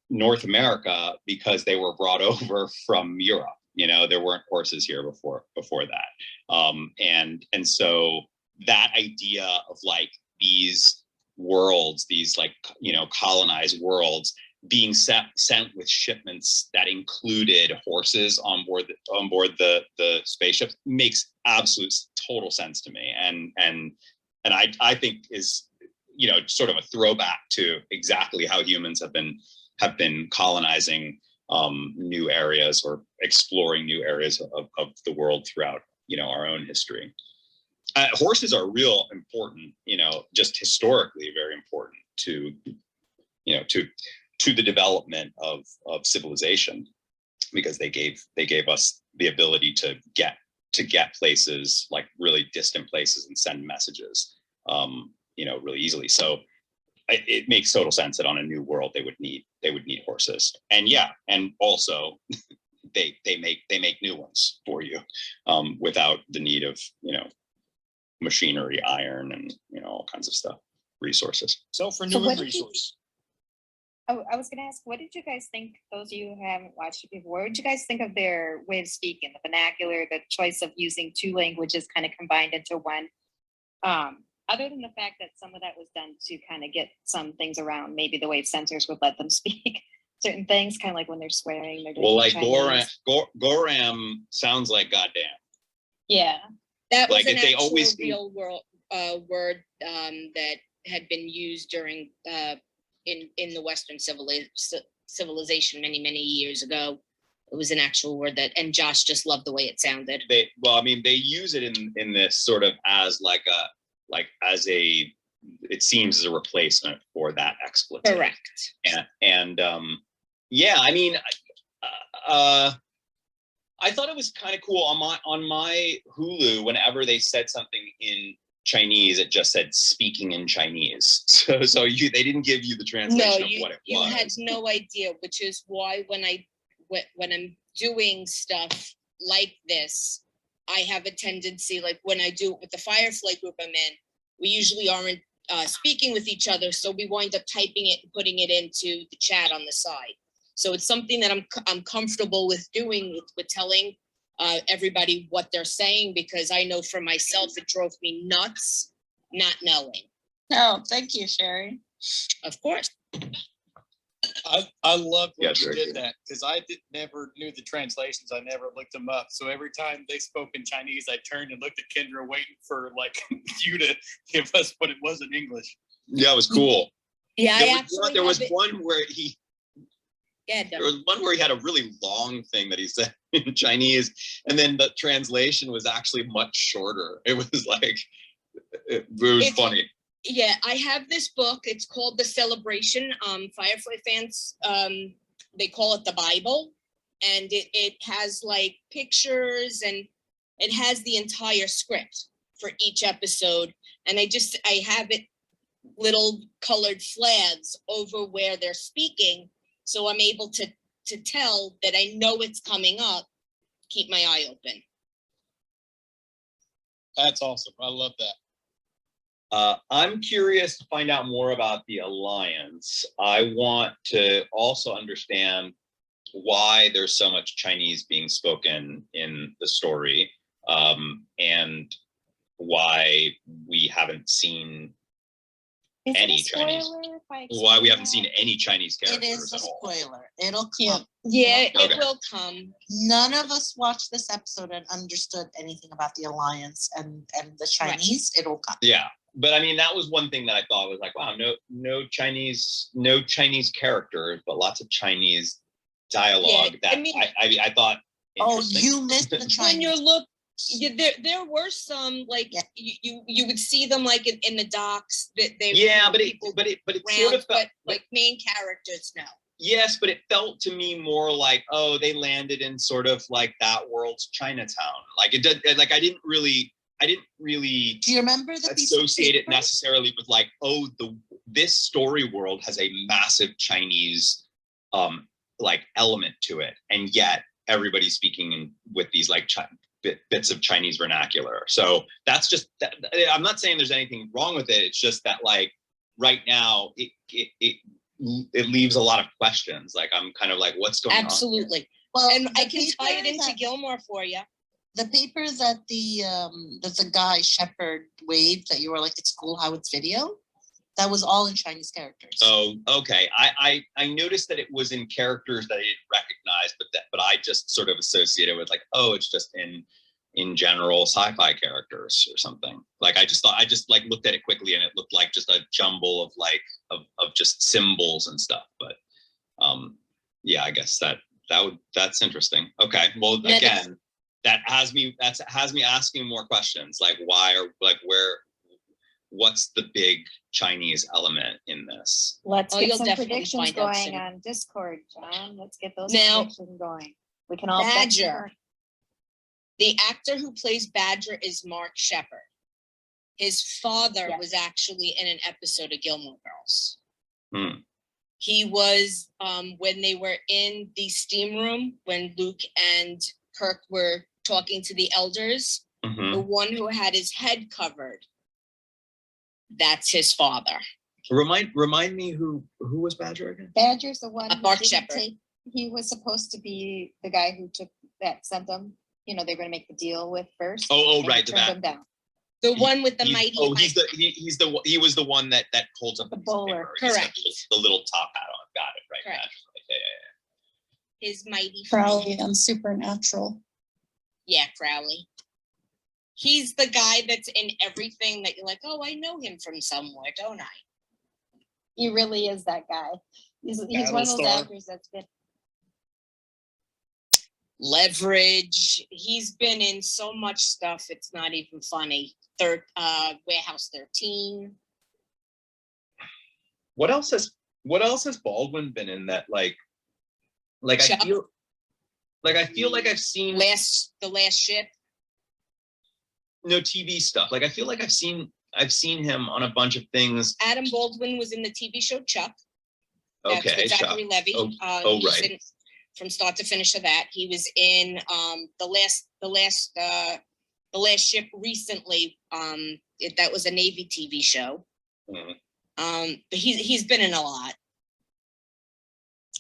North America because they were brought over from Europe. There weren't horses here before that. And so that idea of like these worlds, these like, colonized worlds being sent with shipments that included horses on board the spaceships makes absolute total sense to me. And I think is, sort of a throwback to exactly how humans have been colonizing new areas or exploring new areas of the world throughout, our own history. Horses are real important, just historically very important to the development of civilization, because they gave us the ability to get places, like really distant places, and send messages, really easily. So it makes total sense that on a new world they would need horses. And yeah, and also they make new ones for you, without the need of machinery, iron, and all kinds of stuff, resources. Self-renewing resource. I was going to ask, what did you guys think, those of you who haven't watched it before, what did you guys think of their way of speaking, the vernacular, the choice of using two languages kind of combined into one? other than the fact that some of that was done to kind of get some things around, maybe the way censors would let them speak certain things, kind of like when they're swearing, they're doing Well, like Chinese. Goram sounds like goddamn. Yeah. That was Like, an if they actual always- real world word that had been used during in the Western civilization many years ago. It was an actual word that, and Josh just loved the way it sounded. They use it in this sort of as it seems as a replacement for that expletive. Correct. And yeah, I mean, I thought it was kind of cool on my Hulu. Whenever they said something in Chinese, it just said "speaking in Chinese." So they didn't give you the translation of what it was. You had no idea, which is why when I'm doing stuff like this, I have a tendency, like when I do it with the Firefly group I'm in, we usually aren't speaking with each other, so we wind up typing it and putting it into the chat on the side. So it's something that I'm comfortable with doing, with telling everybody what they're saying, because I know for myself it drove me nuts not knowing. Oh, thank you, Sherry. Of course. I love when you Sure. did that, because I never knew the translations. I never looked them up. So every time they spoke in Chinese, I turned and looked at Kendra, waiting for like you to give us what it was in English. Yeah, it was cool. Yeah, there was one where he. Yeah, there was one where he had a really long thing that he said in Chinese, and then the translation was actually much shorter. It was like, it was funny. Yeah, I have this book. It's called The Celebration. Firefly fans, they call it the Bible. And it has like pictures, and it has the entire script for each episode. And I have it little colored flags over where they're speaking. So I'm able to tell that I know it's coming up, keep my eye open. That's awesome. I love that. I'm curious to find out more about the Alliance. I want to also understand why there's so much Chinese being spoken in the story, and why we haven't seen any Chinese. Why we haven't seen any Chinese It characters is a at all. spoiler. It'll come. Yeah, Okay. it will come. None of us watched this episode and understood anything about the Alliance and the Chinese. It'll come. Yeah, but I mean, that was one thing that I thought was like, wow, no Chinese characters, but lots of Chinese dialogue. Yeah, that I thought. Oh, interesting. you missed the Chinese. When you look, there were some like you would see them like in the docks that they but it sort of felt but like main characters now. Yes, but it felt to me more like, oh, they landed in sort of like that world's Chinatown. Like it did. Like I didn't really. Do you remember the associate it necessarily with like, oh, this story world has a massive Chinese like element to it, and yet everybody's speaking with these like bits of Chinese vernacular. So that's just. I'm not saying there's anything wrong with it. It's just that like right now it leaves a lot of questions. Like I'm kind of like, what's going on? Absolutely. Well, and I the can tie it paper into that- Gilmore for you. The paper that the guy Shepard waved that you were like, it's cool how it's video. That was all in Chinese characters. Oh, okay. I noticed that it was in characters that I didn't recognize, but I just sort of associated with like, oh, it's just in general sci-fi characters or something. Like I just like looked at it quickly and it looked like just a jumble of like of just symbols and stuff. But yeah, I guess that's interesting. Okay. Well, again, that has me asking more questions, like why, or like what's the big Chinese element in this? Let's get you'll some definitely predictions find out going soon. on Discord, John. Let's get those Now, predictions going. We can all bet Badger. The actor who plays Badger is Mark Shepard. His father was actually in an episode of Gilmore Girls. He was when they were in the steam room when Luke and Kirk were talking to the elders. The one who had his head covered, that's his father. Remind me who was Badger again? Badger's the one. who Mark didn't Shepard. He was supposed to be the guy who sent them. You know, they were going to make the deal with first. Oh, and right, he the turned them down. The one with the mighty. He was the one that holds up the bowler. Correct. The little top hat on. Got it. Right. Correct. Yeah. His mighty. Crowley on Supernatural. Yeah, Crowley. He's the guy that's in everything that you're like, oh, I know him from somewhere, don't I? He really is that guy. He's one of those Battlestar. actors that's been. Leverage. He's been in so much stuff. It's not even funny. Warehouse 13. What else has Baldwin been in that like Chuck. I feel like I've seen The Last Ship. no TV stuff. Like I feel like I've seen him on a bunch of things. Adam Baldwin was in the TV show Chuck. That's Okay, with Zachary Chuck. Levy. Oh, He's right. in, from start to finish of that. He was in the last ship recently. That was a Navy TV show. Mhm. But he's been in a lot.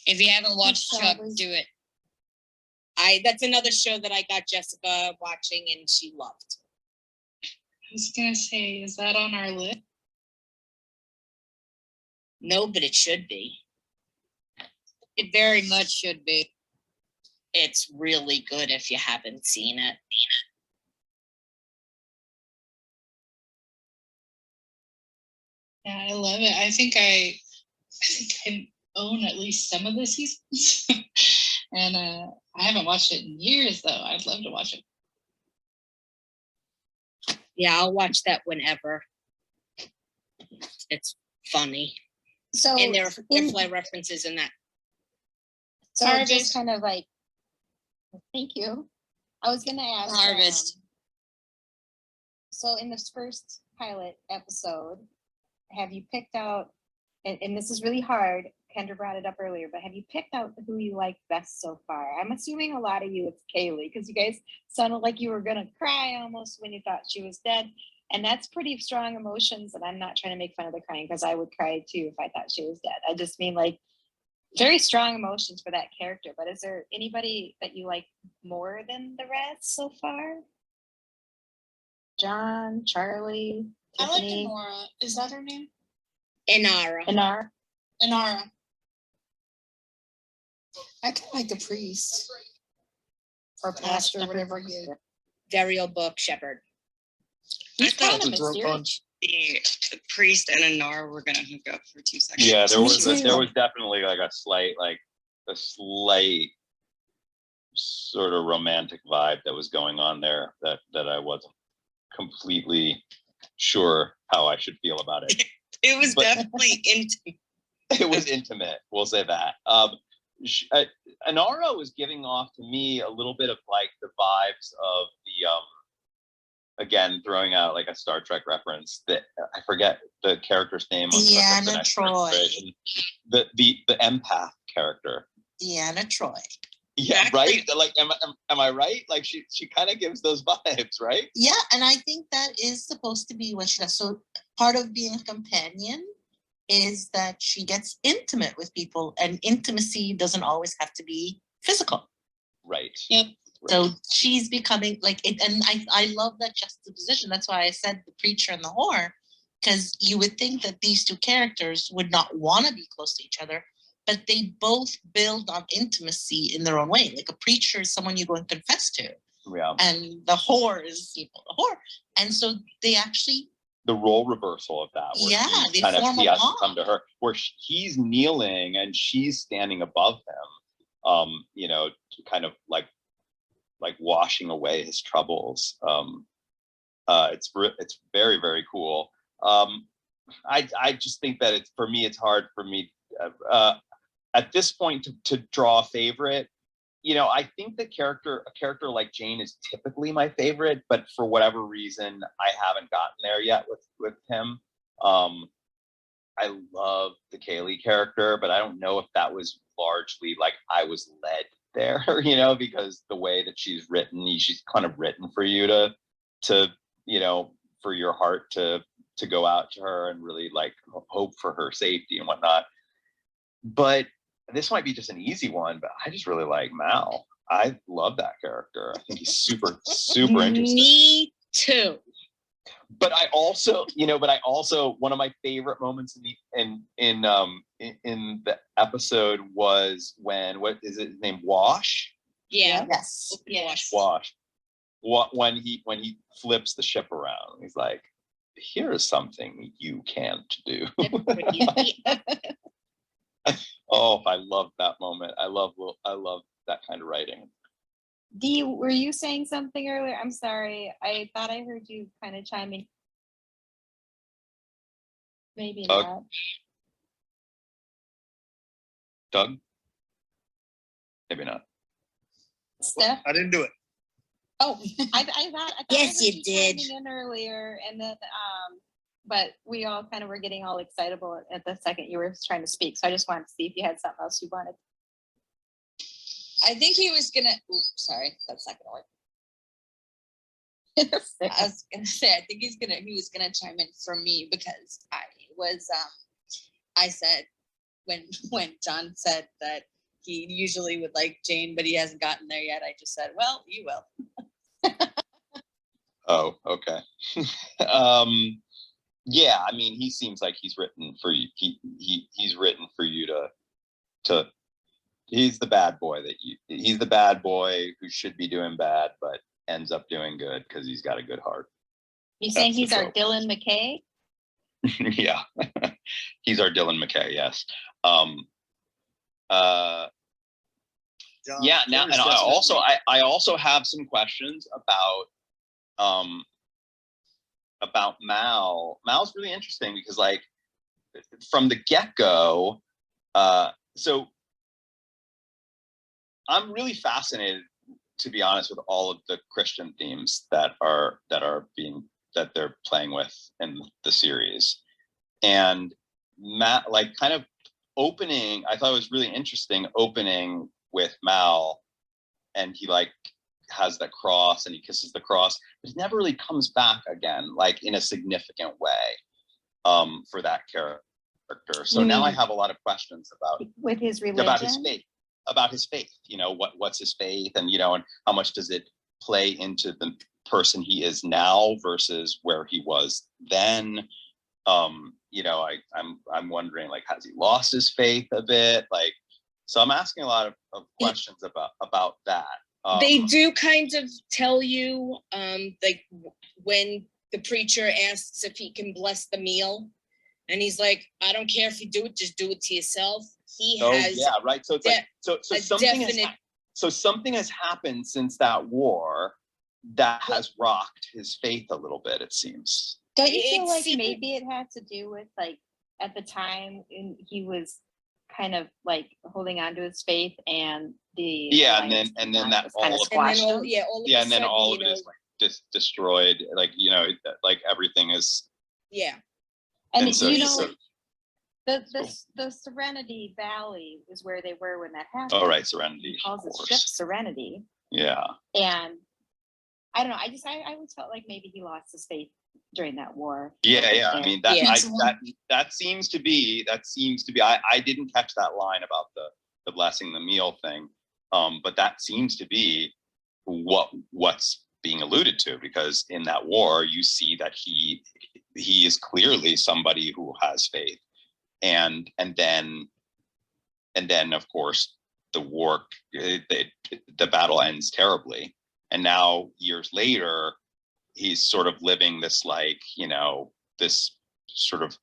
If you haven't watched Chuck, do it. That's another show that I got Jessica watching and she loved. I was gonna say, is that on our list? No, but it should be. It very much should be. It's really good if you haven't seen it. Yeah, I love it. I think I own at least some of the seasons. And I haven't watched it in years though. I'd love to watch it. Yeah, I'll watch that whenever. It's funny. So And there are Firefly references in that. So Harvest. just kind of like, thank you. I was gonna ask. Harvest. So in this first pilot episode, have you picked out, and this is really hard, Kendra brought it up earlier, but have you picked out who you like best so far? I'm assuming a lot of you it's Kaylee, because you guys sounded like you were gonna cry almost when you thought she was dead. And that's pretty strong emotions, and I'm not trying to make fun of the crying because I would cry too if I thought she was dead. I just mean like very strong emotions for that character. But is there anybody that you like more than the rest so far? John, Charlie, I like Tiffany, Inara. Is that her name? Inara. Inara. Inara. I kind of like the priest or pastor, whatever he is. Dario Book Shepherd. I He's kind thought of The throat mysterious. punch. the priest and Anar were gonna hook up for 2 seconds. Yeah, there Me was too. definitely like a slight sort of romantic vibe that was going on there that I wasn't completely sure how I should feel about it. It was But- definitely intimate. It was intimate, we'll say that. Anara was giving off to me a little bit of like the vibes of the again throwing out like a Star Trek reference that I forget the character's name on Deanna the next Troi. version. The empath character. Deanna Troi. Yeah, Exactly. right. Like, am I right? Like, she kind of gives those vibes, right? Yeah, and I think that is supposed to be what she does. So part of being a companion is that she gets intimate with people, and intimacy doesn't always have to be physical. Right. Yep. So she's becoming like it, and I love that juxtaposition. That's why I said the preacher and the whore, because you would think that these two characters would not want to be close to each other, but they both build on intimacy in their own way. Like a preacher is someone you go and confess to, Yeah. and the whore is the whore, and so they actually. The role reversal of that, where Yeah, he they kind of form he a has to bond. come to her, where he's kneeling and she's standing above him, you know, kind of like washing away his troubles. It's very, very cool. I just think that it's, for me, it's hard for me at this point to draw a favorite. You know, I think a character like Jane is typically my favorite, but for whatever reason, I haven't gotten there yet with him. I love the Kaylee character, but I don't know if that was largely like I was led there, you know, because the way that she's written, she's kind of written for you to you know, for your heart to go out to her and really like hope for her safety and whatnot. But this might be just an easy one, but I just really like Mal. I love that character. I think he's super, super interesting. Me too. but I also, one of my favorite moments in the episode was when, what is it named, Wash? Yeah. Yes. Wash. When he flips the ship around, he's like, here is something you can't do. Oh, I love that moment. I love that kind of writing. Dee, were you saying something earlier? I'm sorry. I thought I heard you kind of chiming. Maybe not. Doug? Maybe not. Steph? I didn't do it. Oh, I thought Yes, I heard you did. chiming in earlier, and then but we all kind of were getting all excitable at the second you were trying to speak. So I just wanted to see if you had something else you wanted. I think he was gonna. Oops, sorry, that's not gonna work. I was gonna say, I think he was gonna chime in for me because I said when John said that he usually would like Jane, but he hasn't gotten there yet. I just said, well, you will. Oh, okay. Yeah, I mean, he seems like he's written for you. He's written for you to. He's the bad boy he's the bad boy who should be doing bad, but ends up doing good because he's got a good heart. You saying he's our Dylan McKay? Yeah, he's our Dylan McKay. Yes. Yeah. Now, and I also have some questions about Mal. Mal's really interesting because, like, from the get-go, so I'm really fascinated, to be honest, with all of the Christian themes that they're playing with in the series. And Matt, like, kind of opening, I thought it was really interesting opening with Mal, and he like has that cross and he kisses the cross, but it never really comes back again, like in a significant way, for that character. So now I have a lot of questions about with his religion, about his faith, what's his faith, and and how much does it play into the person he is now versus where he was then. I'm wondering, like, has he lost his faith a bit? Like, so I'm asking a lot of questions about that. They do kind of tell you, like, when the preacher asks if he can bless the meal, and he's like, I don't care if you do it, just do it to yourself. He has, yeah, right. So it's like, so something has happened since that war that has rocked his faith a little bit, it seems. Don't you feel like maybe it had to do with, like, at the time he was kind of like holding on to his faith, and and then that all of it is like destroyed, like, like everything is and so, the Serenity Valley is where they were when that happened. Oh, right, Serenity. He calls his ship Serenity. Yeah. And I don't know, I always felt like maybe he lost his faith during that war. Yeah. I mean, that seems to be. I didn't catch that line about the blessing the meal thing, but that seems to be what's being alluded to, because in that war you see that he is clearly somebody who has faith, and then of course the war, the battle ends terribly, and now years later he's sort of living this, like, this sort of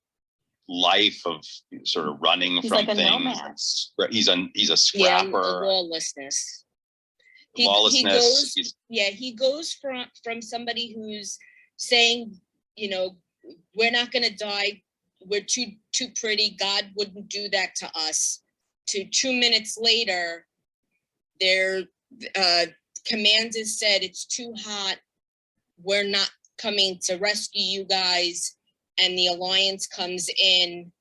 life of sort of running from like things. He's a scrapper. Lawlessness. He goes from somebody who's saying, we're not going to die, we're too pretty, God wouldn't do that to us, to 2 minutes later, their commanders said it's too hot, we're not coming to rescue you guys, and the Alliance comes in,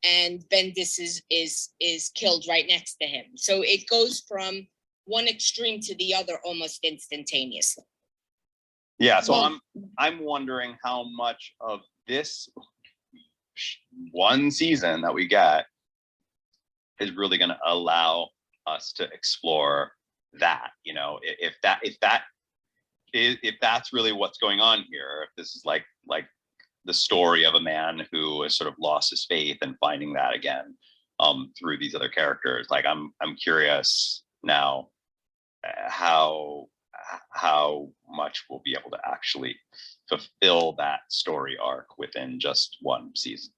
and Bendis is killed right next to him. So it goes from one extreme to the other almost instantaneously. Yeah, so I'm wondering how much of this one season that we get is really going to allow us to explore that. if that's really what's going on here, if this is like the story of a man who has sort of lost his faith and finding that again through these other characters, like I'm curious now how much we'll be able to actually fulfill that story arc within just one season.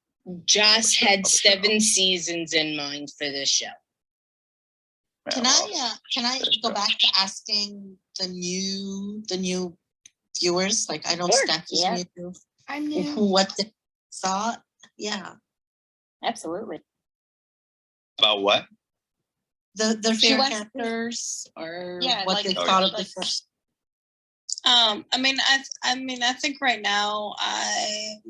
Joss had 7 seasons in mind for this show. Can I go back to asking the new viewers? Like, I know Sure, Steph is yeah. new. I'm new. What they saw? Yeah, Absolutely. About what? their She favorite wants to- characters or Yeah, what like- they Oh, thought yeah. of the first. I think right now I'm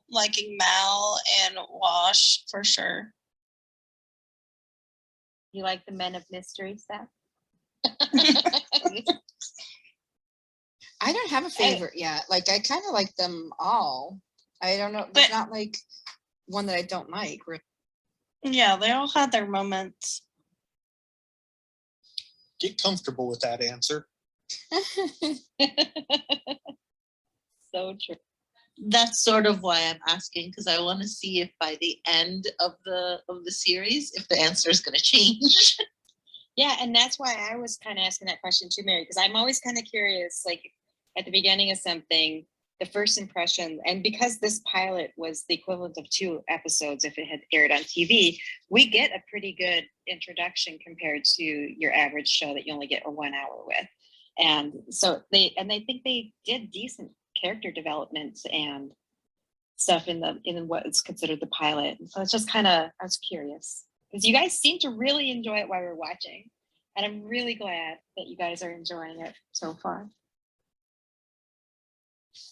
liking Mal and Wash for sure. You like the Men of Mystery stuff? I don't have a favorite yet. Like, I kind of like them all. I don't know. There's not like one that I don't like. Really. Yeah, they all had their moments. Get comfortable with that answer. So true. That's sort of why I'm asking, because I want to see if by the end of the series, if the answer is going to change. Yeah, and that's why I was kind of asking that question too, Mary, because I'm always kind of curious, like at the beginning of something, the first impression, and because this pilot was the equivalent of 2 episodes if it had aired on TV, we get a pretty good introduction compared to your average show that you only get a 1 hour with. And so they think they did decent character development and stuff in what is considered the pilot. And so it's just kind of, I was curious because you guys seem to really enjoy it while we're watching. And I'm really glad that you guys are enjoying it so far.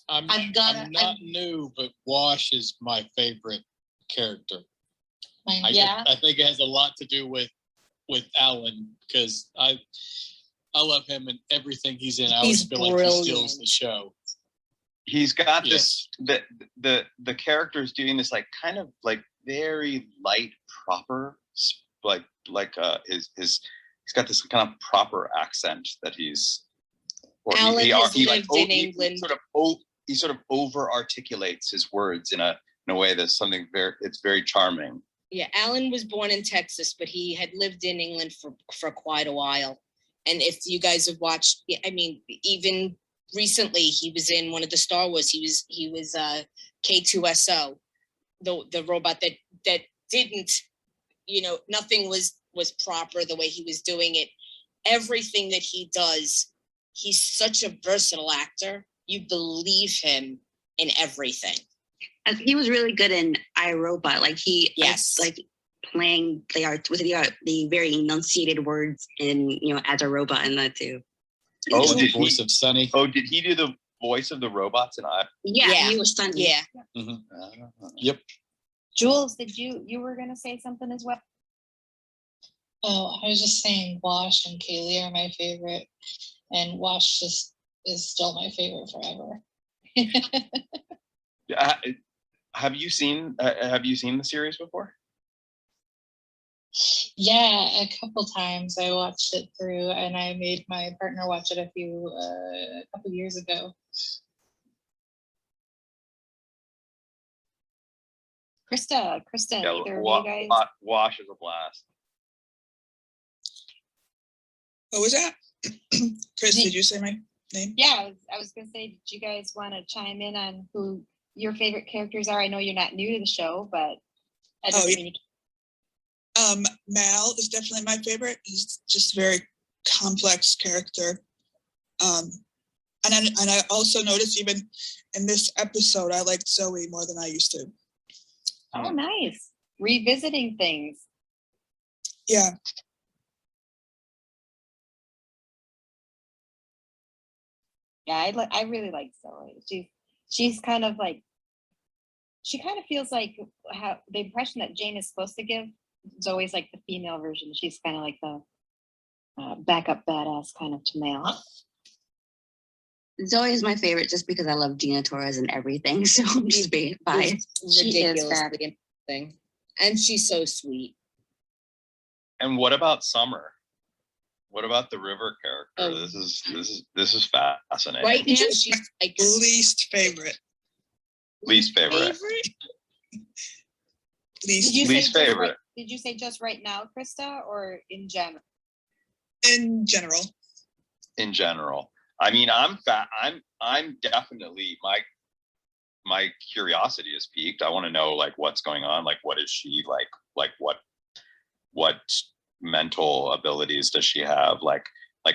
I'm not new, but Wash is my favorite character. I think it has a lot to do with Alan, because I love him and everything he's in. I always feel like he steals the show. He's got this the character's doing this like kind of like very light proper he's got this kind of proper accent that he's Alan has lived in England. He sort of over articulates his words in a way that's something it's very charming. Yeah, Alan was born in Texas, but he had lived in England for quite a while. And if you guys have watched, I mean, even recently he was in one of the Star Wars. He was K2SO, the robot that didn't, nothing was proper the way he was doing it. Everything that he does, he's such a versatile actor. You believe him in everything. He was really good in iRobot. Like like playing the art with the very enunciated words in as a robot in that too. Oh, the voice of Sunny. Oh, did he do the voice of the robots in I? Yeah, he was Sunny. Yeah. Mm-hmm. Yep. Jules, you were gonna say something as well? Oh, I was just saying Wash and Kaylee are my favorite, and Wash just is still my favorite forever. Have you seen the series before? Yeah, a couple times I watched it through, and I made my partner watch it a couple years ago. Krista, Yeah, either of you guys? Wash is a blast. What was that? Chris, did you say my name? Yeah, I was gonna say, did you guys want to chime in on who your favorite characters are? I know you're not new to the show, but Mal is definitely my favorite. He's just a very complex character. And I also noticed even in this episode, I liked Zoe more than I used to. Oh, nice. Revisiting things. Yeah. Yeah, I really like Zoe. She's kind of like, she kind of feels like how the impression that Jane is supposed to give. Zoe's like the female version. She's kind of like the backup badass kind of to Mal. Zoe is my favorite just because I love Gina Torres and everything. So I'm just biased. She is fab. Ridiculously amazing. And she's so sweet. And what about Summer? What about the river character? This is fascinating. Right now, she's like Least favorite. Least favorite. Least favorite. Did you say just right now, Krista, or in general? In general. In general. I mean, I'm definitely my curiosity is piqued. I want to know like what's going on. Like, what is she like what mental abilities does she have? Like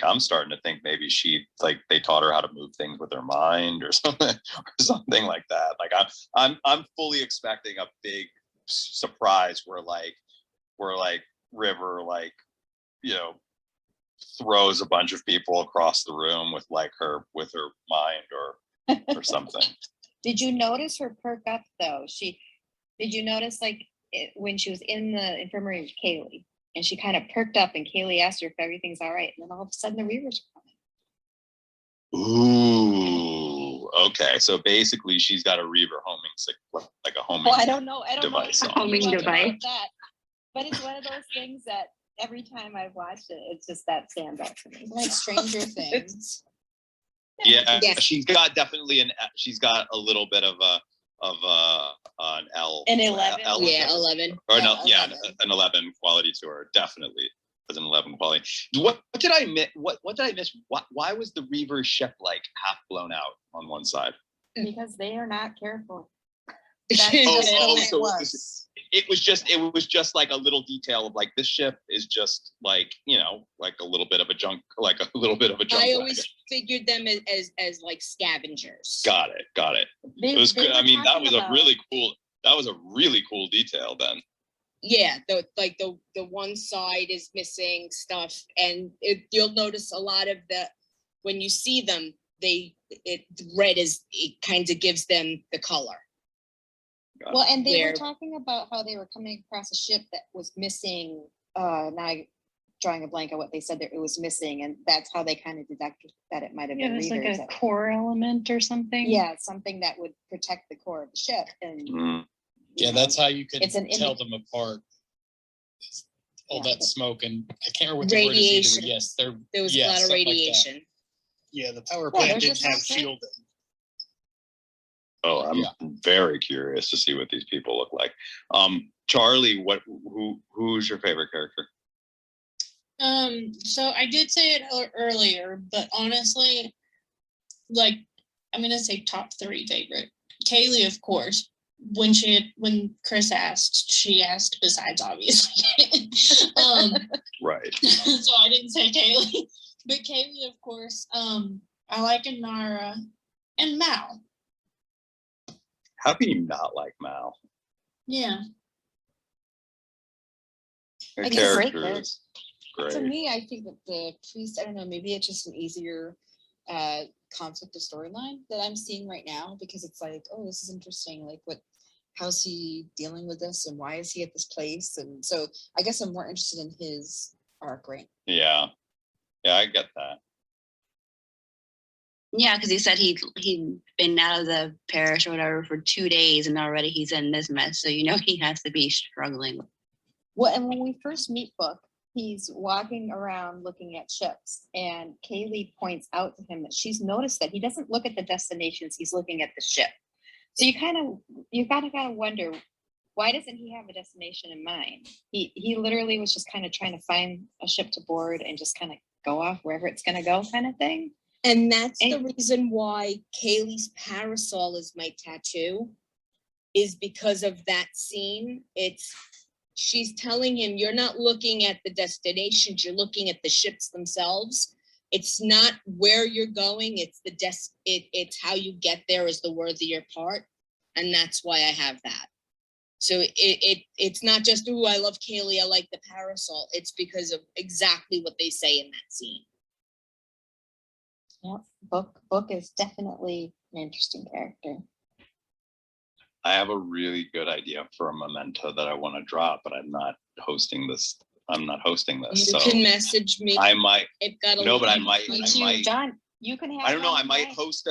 I'm starting to think maybe she like they taught her how to move things with her mind or something like that. Like I'm fully expecting a big surprise where River throws a bunch of people across the room with her mind or something. Did you notice her perk up though? Did you notice when she was in the infirmary with Kaylee and she kind of perked up and Kaylee asked her if everything's all right, and then all of a sudden the Reavers are coming. Ooh, okay. So basically she's got a Reaver homing like a homing. Well, I don't know device. Homing device. That, but it's one of those things that every time I've watched it, it's just that stands out to me. Like Stranger Things. Yeah, Yes. she's got a little bit of an L. An 11. Yeah, 11. Or Yeah, no, yeah, 11. an 11 quality to her. Definitely was an 11 quality. What did I miss? What did I miss? Why was the Reaver ship like half blown out on one side? Because they are not careful. It was just like a little detail of like this ship is just like like a little bit of a junk I always figured them as like scavengers. Got it. It was good. I mean, that was a really cool detail then. Yeah, the one side is missing stuff, and you'll notice a lot of when you see them, red it kind of gives them the color. Well, and they were talking about how they were coming across a ship that was missing. Now I'm drawing a blank on what they said that it was missing, and that's how they kind of deducted that it might have been It was like Reavers. a core element or something. Yeah, something that would protect the core of the ship. And Yeah, that's how you can It's an tell them apart. All that smoke and I can't remember what the word is Radiation. either. Yes, There was a lot of something like that. radiation. Yeah, the power Yeah, plant they're didn't just have not safe. shielding. Oh, I'm very curious to see what these people look like. Charlie, who's your favorite character? So I did say it earlier, but honestly, like I'm gonna say top 3 favorite. Kaylee, of course. When Chris asked, she asked besides obviously. Right. So I didn't say Kaylee, but Kaylee, of course. I like Inara and Mal. How can you not like Mal? Yeah. Her I think it's great character is To great. me, I think that the priest, I don't know, maybe it's just an easier concept of storyline that I'm seeing right now, because it's like, oh, this is interesting. Like, how's he dealing with this, and why is he at this place? And so I guess I'm more interested in his arc, right? Yeah, I get that. Yeah, because he said he'd been out of the parish or whatever for 2 days, and already he's in this mess. So he has to be struggling. Well, and when we first meet Book, he's walking around looking at ships, and Kaylee points out to him that she's noticed that he doesn't look at the destinations; he's looking at the ship. So you gotta wonder, why doesn't he have a destination in mind? He literally was just kind of trying to find a ship to board and just kind of go off wherever it's gonna go, kind of thing. And that's the reason why Kaylee's parasol is my tattoo, is because of that scene. She's telling him, you're not looking at the destinations, you're looking at the ships themselves. It's not where you're going, it's it's how you get there is the worthier part. And that's why I have that. So it's not just, ooh, I love Kaylee, I like the parasol. It's because of exactly what they say in that scene. Yeah, Book is definitely an interesting character. I have a really good idea for a memento that I want to drop, but I'm not hosting this. You So can message me. I might. It got a No, but I link. might. John, you can have. I don't know. I might host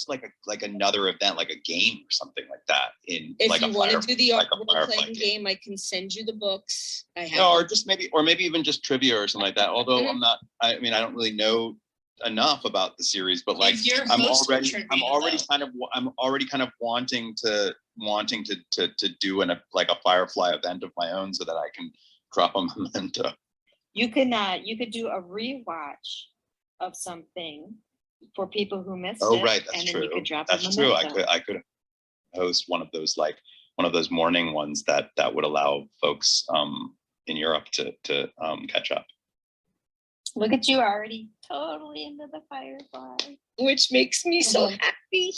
like another event, like a game or something like that in If like you a want fire, to do the like a role Firefly playing game. game, I can send you the books. I have. No, or them. just maybe even just trivia or something like that. Although Mhm. I mean, I don't really know enough about the series, but like If you're I'm hosting already trivia, I'm already kind of wanting to do like a Firefly event of my own so that I can drop a memento. You could do a rewatch of something for people who missed Oh it. right, that's and then true. you could drop That's a true. memento. I could host one of those morning ones that would allow folks in Europe to catch up. Look at you already totally into the Firefly. Which makes me so happy.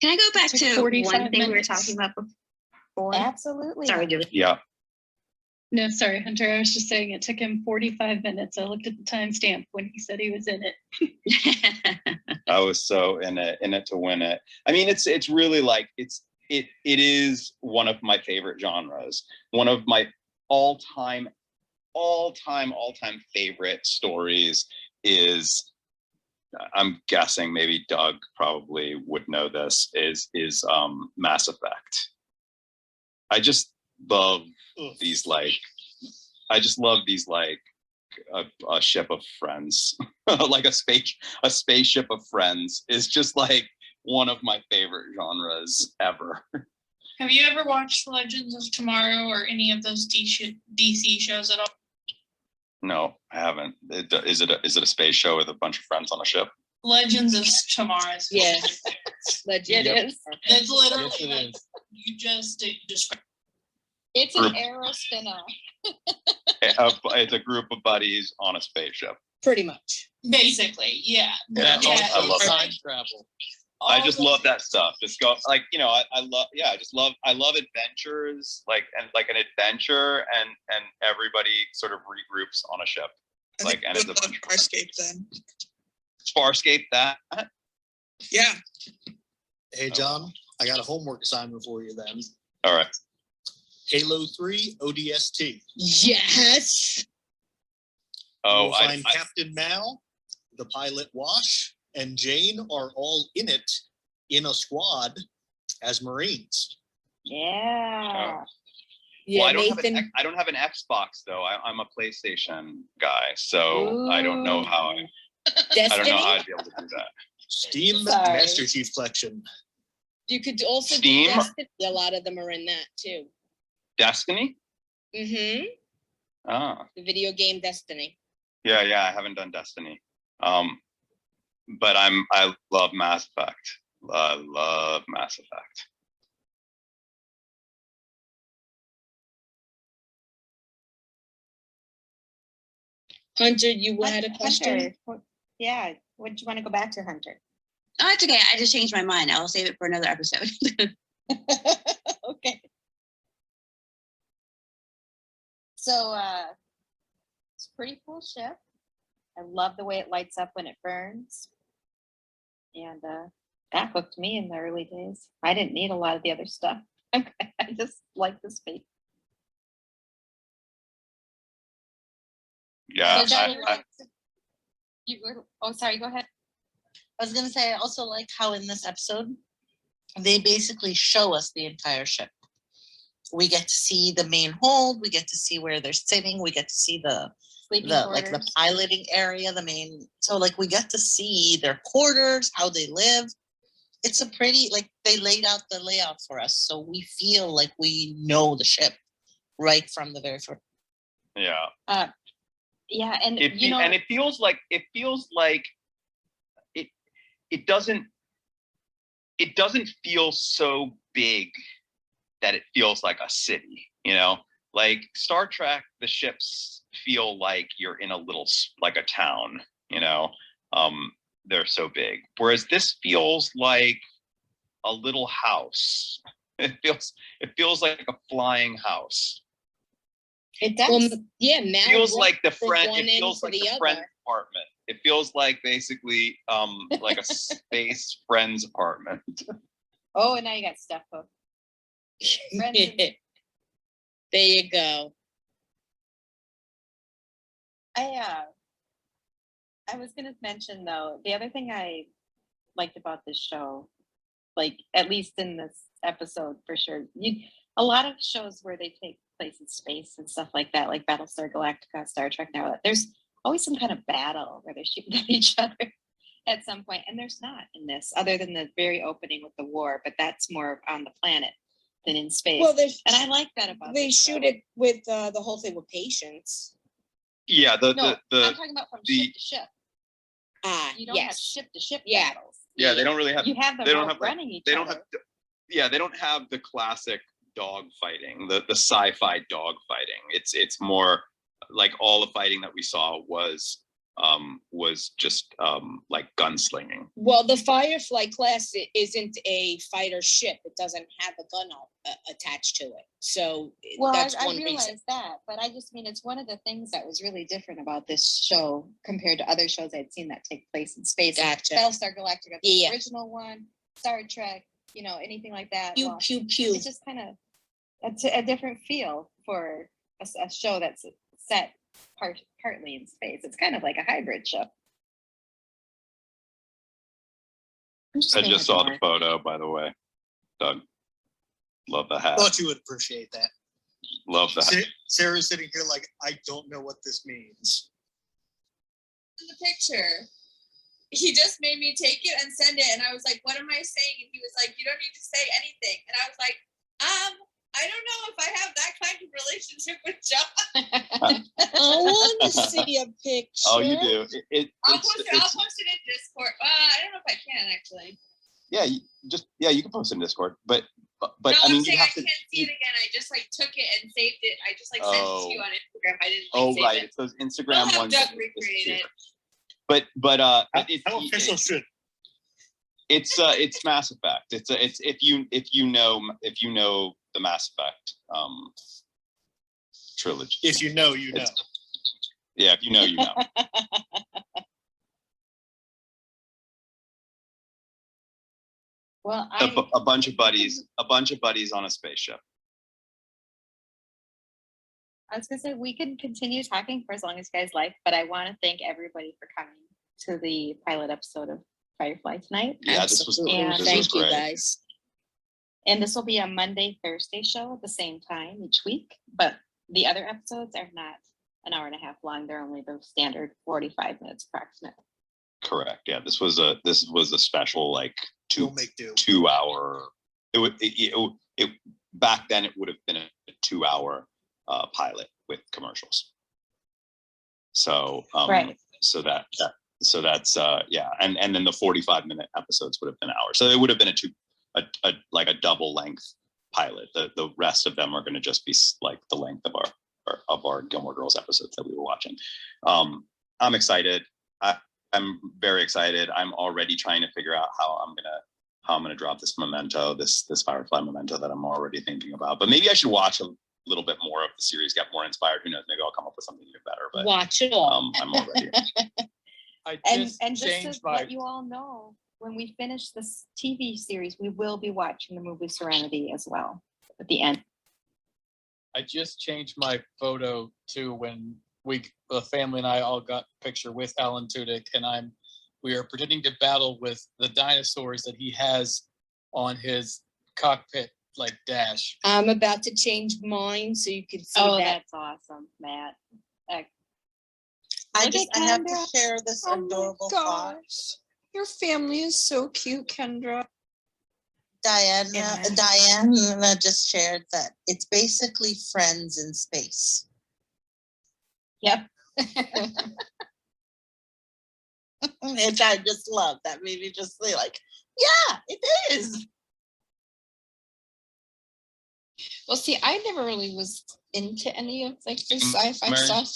Can I go back Took to 45 one thing we were minutes. talking about before? Absolutely. Sorry, Julie. Yeah. No, sorry, Hunter. I was just saying it took him 45 minutes. I looked at the timestamp when he said he was in it. I was so in it to win it. I mean, it's really like it is one of my favorite genres. One of my all-time favorite stories is, I'm guessing maybe Doug probably would know this, is Mass Effect. I just love these a ship of friends. Like a spaceship of friends is just like one of my favorite genres ever. have you ever watched Legends of Tomorrow or any of those DC shows at all? No, I haven't. Is it a space show with a bunch of friends on a ship? Legends of Tomorrow. Yeah. Legend Yep. is. It's literally Yes, it like, is. you just described. It's Group. an Arrow spinoff. It's a group of buddies on a spaceship. Pretty much. Basically, yeah. Yeah, I love time that. travel. I just love that stuff. Just go like, I love adventures, like an adventure and everybody sort of regroups on a ship. I Like, think and you it's a would love Farscape then. Farscape that. Yeah. Hey, John, I got a homework assignment for you then. All right. Halo 3 ODST. Yes. Oh, You'll find Captain Mal, the pilot Wash, and Jane are all in it in a squad as Marines. Yeah. Well, I don't have an Xbox though. I'm a PlayStation guy, so I don't know how I don't know how I'd be able to do that. Steam Sorry. Master Chief Collection. You could also Steam? do Destiny. A lot of them are in that too. Destiny? Mm-hmm. Ah. The video game Destiny. Yeah, I haven't done Destiny. But I love Mass Effect. I love Mass Effect. Hunter, you had a question? Hunter, yeah. What do you want to go back to, Hunter? Oh, it's okay. I just changed my mind. I'll save it for another episode. Okay. So it's a pretty cool ship. I love the way it lights up when it burns. And that hooked me in the early days. I didn't need a lot of the other stuff. I just like the space. Yeah. Oh, sorry, go ahead. I was gonna say, I also like how in this episode, they basically show us the entire ship. We get to see the main hold, we get to see where they're sitting, we get to see the piloting area, so like we get to see their quarters, how they live. It's a pretty, like, they laid out the layout for us, so we feel like we know the ship right from the very first. Yeah. Yeah, and and it feels like it doesn't feel so big that it feels like a city, like Star Trek, the ships feel like you're in a little, like a town, they're so big. Whereas this feels like a little house. It feels like a flying house. It does. Well, yeah, Mal Feels like the from friend. one It feels end to like the the friend other. apartment. It feels like basically like a space friend's apartment. Oh, and now you got stuff hooked. There you go. I was gonna mention though, the other thing I liked about this show like at least in this episode for sure. A lot of shows where they take place in space and stuff like that, like Battlestar Galactica, Star Trek, now there's always some kind of battle where they're shooting at each other at some point, and there's not in this, other than the very opening with the war, but that's more on the planet than in space. Well, and I like that about they this shoot show. it with the whole thing with patience. Yeah, No, I'm talking about from ship to ship. You don't have Yes. ship to ship Yeah. battles. Yeah, they don't really have. You have them they don't out have like, running each they don't other. have. Yeah, they don't have the classic dog fighting, the sci-fi dog fighting. It's more like all the fighting that we saw was just like gunslinging. Well, the Firefly class isn't a fighter ship. It doesn't have a gun attached to it. So Well, that's I one realize reason. that, but I just mean it's one of the things that was really different about this show compared to other shows I'd seen that take place in space. Gotcha. Battlestar Galactica, the Yeah. original one, Star Trek, anything like that. Pew, pew, pew. It's just kind of a different feel for a show that's set partly in space. It's kind of like a hybrid show. I just saw the photo, by the way, Doug. Love the hat. Thought you would appreciate that. Love the hat. Sarah's sitting here like, I don't know what this means. In the picture, he just made me take it and send it, and I was like, "What am I saying?" And he was like, "You don't need to say anything." And I was like, I don't know if I have that kind of relationship with John. I want to see a picture. Oh, you do. I'll post it in Discord. I don't know if I can actually. Yeah, you can post it in Discord, but No, I I'm mean, you saying I have to. can't see it again. I just took it and saved it. I just sent it to you on Instagram. I didn't save Right. it. It's those I'll Instagram have ones. Doug that recreate it. But How official should? It's Mass Effect. It's if you know the Mass Effect trilogy. If you know, you know. Yeah, if you know, you know. Well, a bunch of buddies on a spaceship. I was gonna say we can continue talking for as long as you guys like, but I want to thank everybody for coming to the pilot episode of Firefly tonight. Yeah, this was Thank you, great. guys. And this will be a Monday, Thursday show at the same time each week, but the other episodes are not an hour and a half long. They're only the standard 45 minutes approximate. Correct. Yeah, this was a special like 2 hour. It back then it would have been a 2 hour pilot with commercials. So right. So that's yeah, and then the 45-minute episodes would have been hours. So it would have been a double length pilot. The rest of them are going to just be like the length of our Gilmore Girls episodes that we were watching. I'm excited. I'm very excited. I'm already trying to figure out how I'm gonna drop this memento, this Firefly memento that I'm already thinking about. But maybe I should watch a little bit more of the series, get more inspired. Who knows? Maybe I'll come up with something even better. But watch it all. I'm all ready. And just to let you all know, when we finish this TV series, we will be watching the movie Serenity as well at the end. I just changed my photo to when the family and I all got a picture with Alan Tudyk, and we are pretending to battle with the dinosaurs that he has on his cockpit like dash. I'm about to change mine so you can see Oh, that. that's awesome, Matt. I Look at have to Kendra. share this Oh my adorable thought. gosh. Your family is so cute, Kendra. Diana just shared that it's basically Friends in space. Yep. Which I just love. That made me just say like, yeah, it is. Well, see, I never really was into any of like the sci-fi Mary? stuff.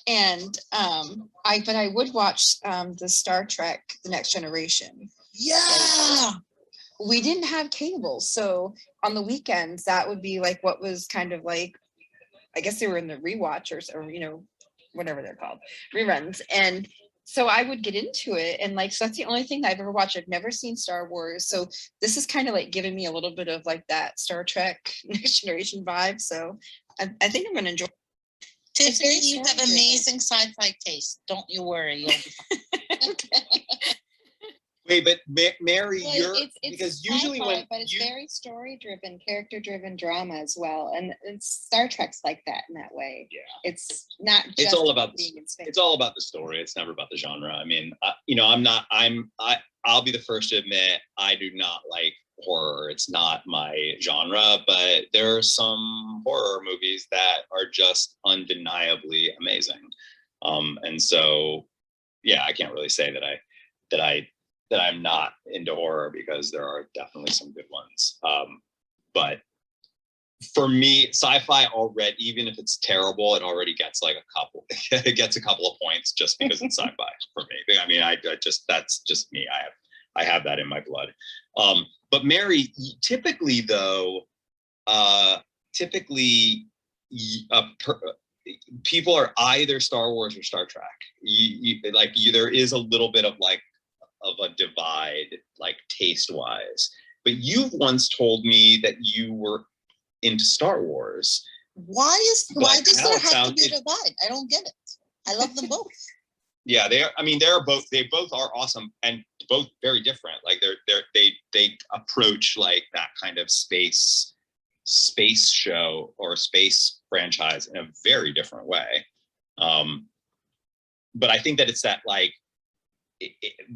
And but I would watch the Star Trek, The Next Generation. Yeah. We didn't have cable, so on the weekends that would be like what was kind of like, I guess they were in the rewatchers or whatever they're called, reruns. And so I would get into it, and like, so that's the only thing that I've ever watched. I've never seen Star Wars, so this is kind of like giving me a little bit of like that Star Trek Next Generation vibe. So I think I'm gonna enjoy. Tiffany, you have amazing sci-fi taste. Don't you worry. You'll be fine. Wait, but Mary, Well, you're it's because usually sci-fi, when but it's you very story driven, character driven drama as well, and Star Trek's like that in that way. Yeah, it's not. Just it's all about being in space. it's all about the story. It's never about the genre. I mean, I'll be the first to admit I do not like horror. It's not my genre, but there are some horror movies that are just undeniably amazing. And so, yeah, I can't really say that I'm not into horror because there are definitely some good ones. But for me, sci-fi already, even if it's terrible, it already gets like it gets a couple of points just because it's sci-fi for me. I mean, I just, that's just me. I have that in my blood. But Mary, typically though, people are either Star Wars or Star Trek. There is a little bit of a divide, like taste wise. But you've once told me that you were into Star Wars. Why does there have to be a divide? I don't get it. I love them both. Yeah, they both are awesome and both very different. Like they approach like that kind of space show or space franchise in a very different way. But I think that it's that like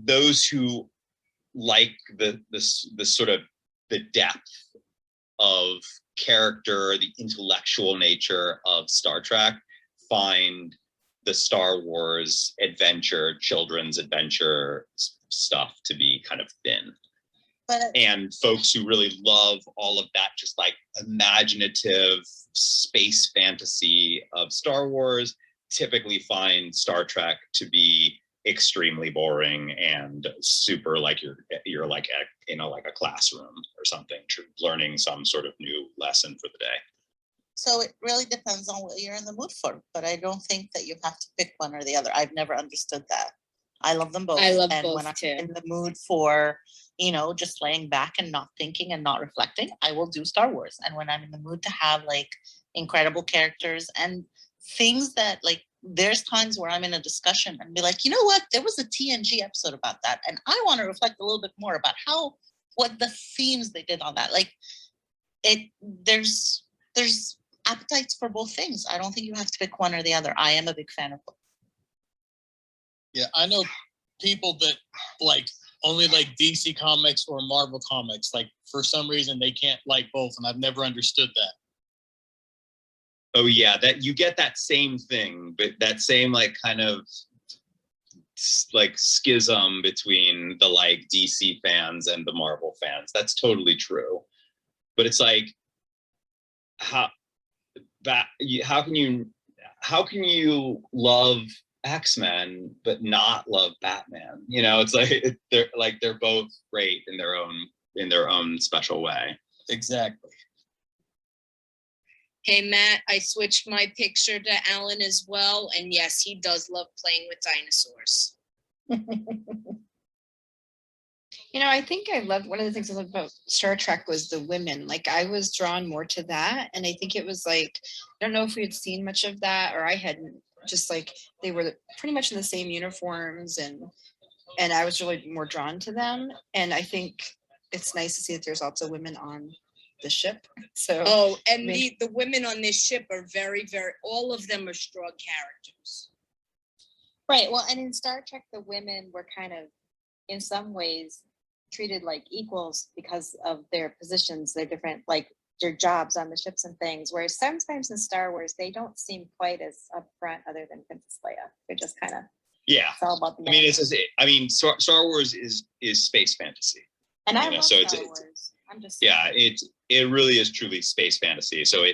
those who like the sort of the depth of character, the intellectual nature of Star Trek, find the Star Wars adventure, children's adventure stuff to be kind of thin. And folks who really love all of that, just like imaginative space fantasy of Star Wars, typically find Star Trek to be extremely boring and super like you're like in a classroom or something, learning some sort of new lesson for the day. So it really depends on what you're in the mood for, but I don't think that you have to pick one or the other. I've never understood that. I love them both. I love and both when I'm too. in the mood for, just laying back and not thinking and not reflecting, I will do Star Wars. And when I'm in the mood to have like incredible characters and things that like, there's times where I'm in a discussion and be like, you know what, there was a TNG episode about that. And I want to reflect a little bit more about what the themes they did on that. Like there's appetites for both things. I don't think you have to pick one or the other. I am a big fan of both. Yeah, I know people that like only like DC comics or Marvel comics. Like for some reason they can't like both, and I've never understood that. Oh yeah, that you get that same thing, but that same like kind of like schism between the like DC fans and the Marvel fans. That's totally true. But it's like how can you love X-Men but not love Batman? It's like they're both great in their own special way. Exactly. Hey, Matt, I switched my picture to Alan as well. And yes, he does love playing with dinosaurs. I think I love one of the things I loved about Star Trek was the women. Like I was drawn more to that. And I think it was like, I don't know if we had seen much of that or I hadn't, just like they were pretty much in the same uniforms and I was really more drawn to them. And I think it's nice to see that there's also women on the ship. So the women on this ship are very, very, all of them are strong characters. Right. Well, and in Star Trek, the women were kind of, in some ways, treated like equals because of their positions, their different, like their jobs on the ships and things. Whereas sometimes in Star Wars, they don't seem quite as upfront, other than Princess Leia. They're just kind of it's all about the. Star Wars is space fantasy, and I love Star Wars. I'm just it really is truly space fantasy. So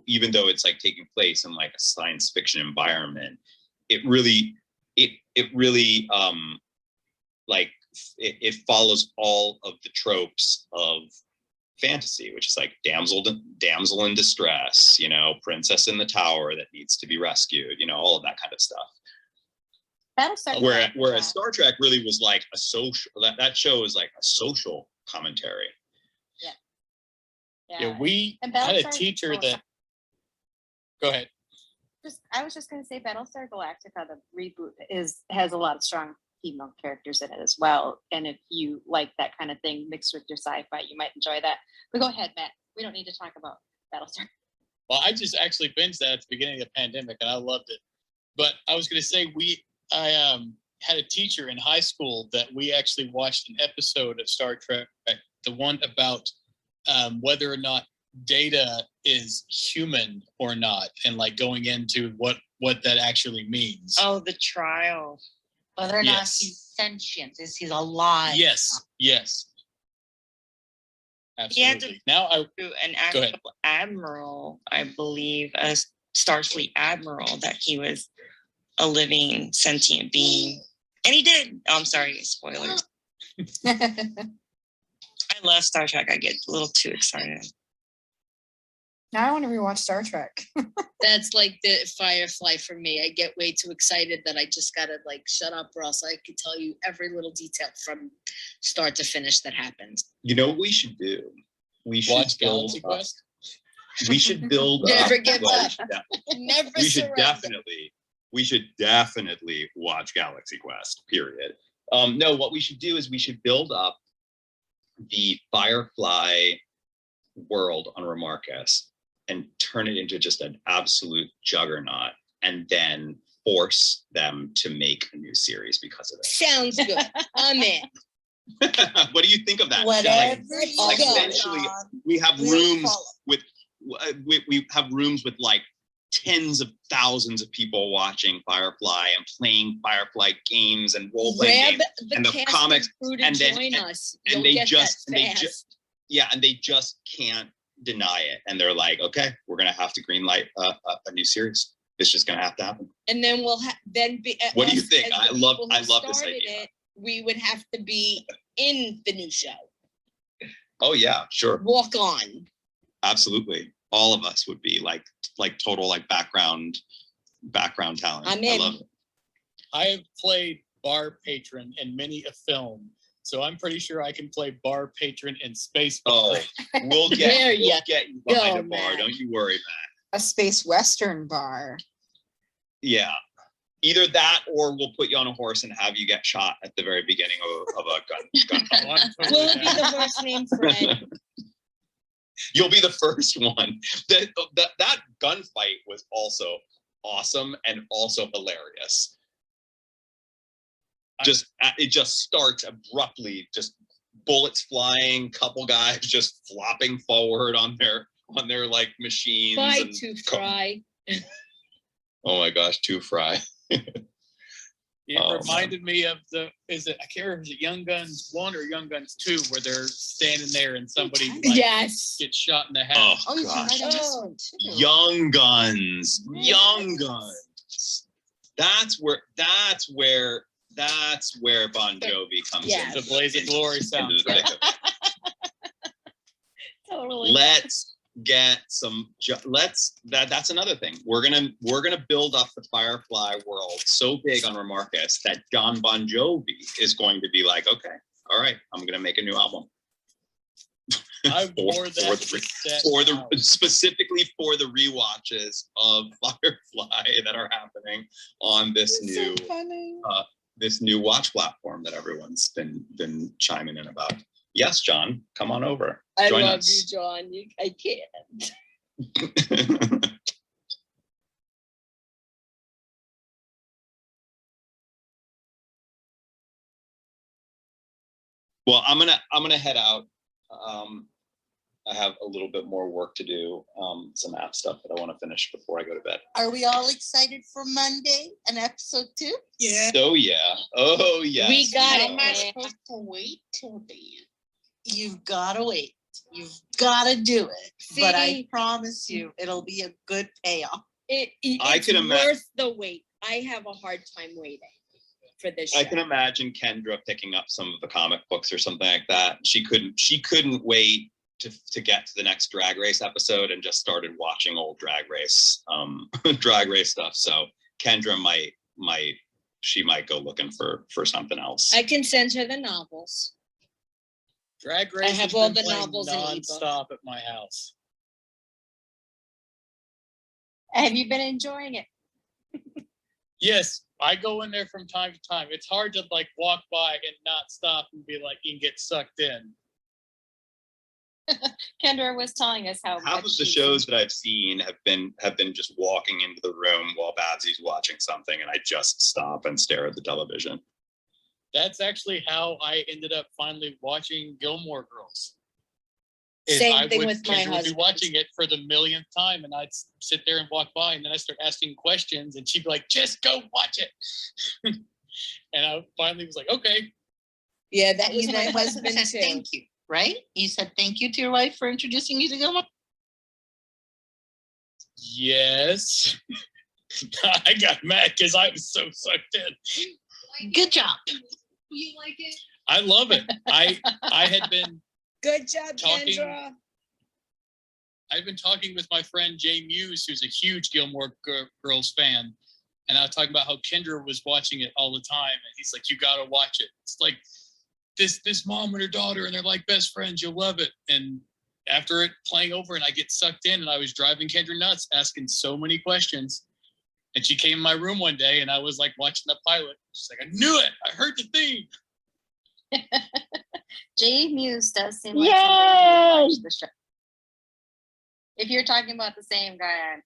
even though it's like taking place in like a science fiction environment, it really it follows all of the tropes of fantasy, which is like damsel in distress, princess in the tower that needs to be rescued, all of that kind of stuff. Whereas Star Trek really was like a social, that show is like a social commentary. Yeah, we had a teacher that. Go ahead. I was just going to say Battlestar Galactica, the reboot, has a lot of strong female characters in it as well. And if you like that kind of thing mixed with your sci-fi, you might enjoy that. But go ahead, Matt. We don't need to talk about Battlestar. Well, I just actually binged that at the beginning of the pandemic, and I loved it. But I was going to say, I had a teacher in high school that we actually watched an episode of Star Trek, the one about whether or not Data is human or not, and like going into what that actually means. Oh, the trial. Whether or not he's sentient, is he's alive? Yes. He had to Absolutely. Now an Go ahead. actual admiral, I believe, a Starfleet admiral, that he was a living sentient being. And he did. Oh, I'm sorry, spoilers. I love Star Trek. I get a little too excited. Now I want to rewatch Star Trek. That's like the Firefly for me. I get way too excited that I just gotta like shut up, or else I could tell you every little detail from start to finish that happens. You know what we should do? We should Watch build Galaxy up. Quest. We should build Never up. give well, up. Never we should surrender. definitely watch Galaxy Quest, period. No, what we should do is we should build up the Firefly world on Remarcus and turn it into just an absolute juggernaut, and then force them to make a new series because of it. Sounds good. I'm in. What do you think of that? Whatever Like you get, eventually John, we have we'll rooms follow. with we have rooms with like tens of thousands of people watching Firefly and playing Firefly games and role-playing Grab games the and the cast comics, and crew to and then join us. and You'll they get just that and they fast. just and they just can't deny it, and they're like, okay, we're gonna have to greenlight a new series. It's just gonna have to happen. And then we'll then be. What do you us think? as the I love people who this started idea. It, we would have to be in the new show. Oh yeah, sure, Walk on. absolutely. All of us would be like total like background talent. I'm I in. love it. I have played bar patron in many a film, so I'm pretty sure I can play bar patron in Space Bar. Oh, we'll get There we'll ya get you behind go, a bar. Matt. Don't you worry, Matt. A space western bar. Yeah. Either that, or we'll put you on a horse and have you get shot at the very beginning of a gun fight. Oh, I'm totally Will it be down. the horse named Fred? You'll be the first one. That gunfight was also awesome and also hilarious. It just starts abruptly, just bullets flying, couple guys just flopping forward on their like machines. Bye and to Fry. Oh my gosh, Two Fry. It Oh, reminded me of I can't remember, is it Young Guns 1 or Young Guns 2, where they're standing there and somebody like, Yes. gets shot in the head. Oh, Oh, you can gosh. write on this one too. Young Guns. Young Guns. That's where Bon Jovi comes Yes. in. The Blaze of Glory soundtrack. Totally. Let's get some that's another thing. We're gonna build up the Firefly world so big on Remarcus that John Bon Jovi is going to be like, okay, all right, I'm gonna make a new album. I wore that Specifically for the rewatches of Firefly that are happening on this new watch platform that everyone's been chiming in about. Yes, John, come on over. I Join love us. you, John. I can't. Well, I'm gonna head out. I have a little bit more work to do, some app stuff that I want to finish before I go to bed. Are we all excited for Monday and episode 2? Yeah. Oh yeah. Oh yes. We got How it, am I man. supposed to wait till then? You've gotta wait. You've gotta do it. But I See? promise you, it'll be a good payoff. It's can worth the wait. I have a hard time waiting for this show. I can imagine Kendra picking up some of the comic books or something like that. She couldn't wait to get to the next Drag Race episode and just started watching old Drag Race stuff. So Kendra might go looking for something else. I can send her the novels. Drag Race I have has all been the playing novels in ebook. nonstop at my house. Have you been enjoying it? Yes, I go in there from time to time. It's hard to like walk by and not stop and be like, you can get sucked in. Kendra was telling us how half of the shows that I've seen have been just walking into the room while Babsy's watching something, and I just stop and stare at the television. That's actually how I ended up finally watching Gilmore Girls. Same thing with my Kendra would be husband. watching it for the millionth time, and I'd sit there and walk by, and then I start asking questions, and she'd be like, "Just go watch it." And I finally was like, "Okay." Yeah, that And was you my then husband said too. thank you, right? You said thank you to your wife for introducing you to Gilmore. Yes. I got mad because I was so sucked in. Good job. You like it? I love it. I had been Good job, talking- Kendra. I've been talking with my friend Jay Muse, who's a huge Gilmore Girls fan, and I was talking about how Kendra was watching it all the time, and he's like, "You gotta watch it. It's like this mom and her daughter, and they're like best friends. You'll love it." And after it playing over, and I get sucked in, and I was driving Kendra nuts, asking so many questions. And she came in my room one day, and I was like watching the pilot. She's like, "I knew it. I heard the theme." Jay Muse does seem like somebody who watched the show. If you're talking about the same guy,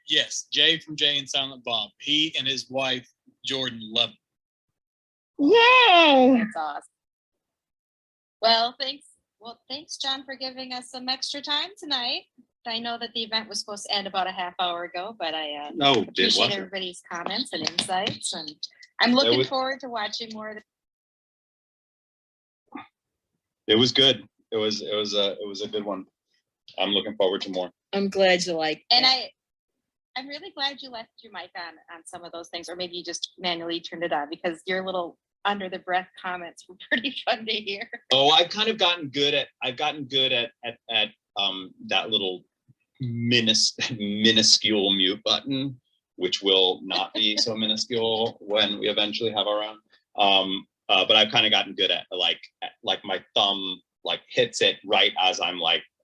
Yes, Jay from Jay and Silent Bob. He and his wife Jordan love it. yay! That's awesome. Well, thanks, John, for giving us some extra time tonight. I know that the event was supposed to end about a half hour ago, but I No, it appreciate wasn't. everybody's comments and insights, and I'm looking forward to watching more of the It was good. It was a good one. I'm looking forward to more. I'm glad you like And it. I'm really glad you left your mic on some of those things, or maybe you just manually turned it on, because your little under the breath comments were pretty fun to hear. Oh, I've kind of gotten good at that little minuscule mute button, which will not be so minuscule when we eventually have our own. But I've kind of gotten good at like my thumb like hits it right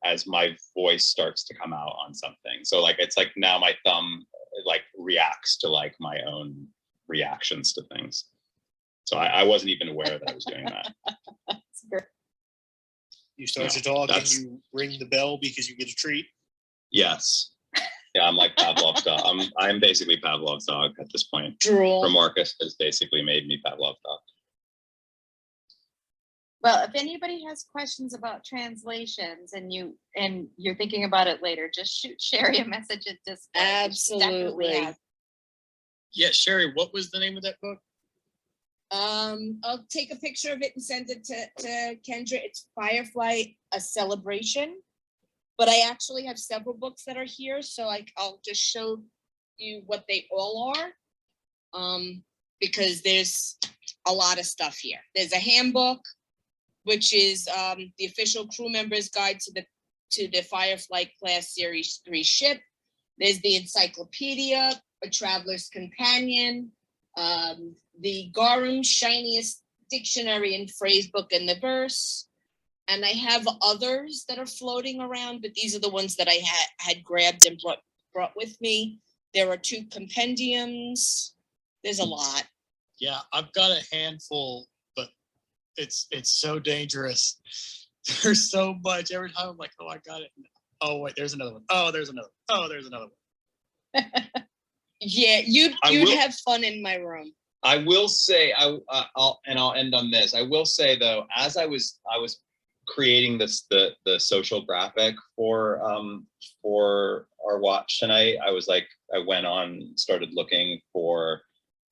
as my voice starts to come out on something. So like it's like now my thumb like reacts to like my own reactions to things. So I wasn't even aware that I was doing that. You start to talk and you ring the bell because you get a treat. Yes. Yeah, I'm like Pavlov's dog. I'm basically Pavlov's dog at this point. Drool. For Marcus has basically made me Pavlov's dog. Well, if anybody has questions about translations and you're thinking about it later, just shoot Sherry a message at Discord. Absolutely. Yeah, Sherry, what was the name of that book? I'll take a picture of it and send it to Kendra. It's Firefly, A Celebration. But I actually have several books that are here, so I'll just show you what they all are. Because there's a lot of stuff here. There's a handbook, which is the official crew member's guide to the Firefly class series 3 ship. There's the encyclopedia, a traveler's companion, the Gorham's shiniest dictionary and phrase book in the verse. And I have others that are floating around, but these are the ones that I had grabbed and brought with me. There are 2 compendiums. There's a lot. Yeah, I've got a handful, but it's so dangerous. There's so much. Every time I'm like, oh, I got it. Oh, wait, there's another one. Oh, there's another one. Oh, there's another one. Yeah, you'd have fun in my room. I will say, I'll end on this. I will say though, as I was creating the social graphic for our watch tonight, I went on, started looking for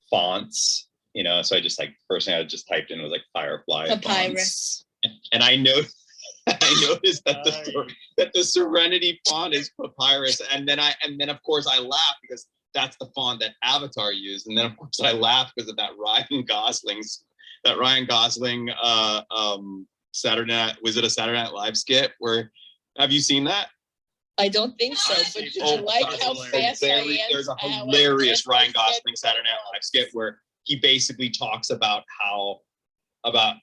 fonts, so I just first thing I just typed in was like Firefly Papyrus. Fonts. And I noticed that the Serenity font is Papyrus, and then of course I laughed because that's the font that Avatar used, and then of course I laughed because of that Ryan Gosling Saturday Night, was it a Saturday Night Live skit? Where, have you seen that? I don't think so, but did you like how fast I am? There's a hilarious Ryan Gosling Saturday Night Live skit where he basically talks about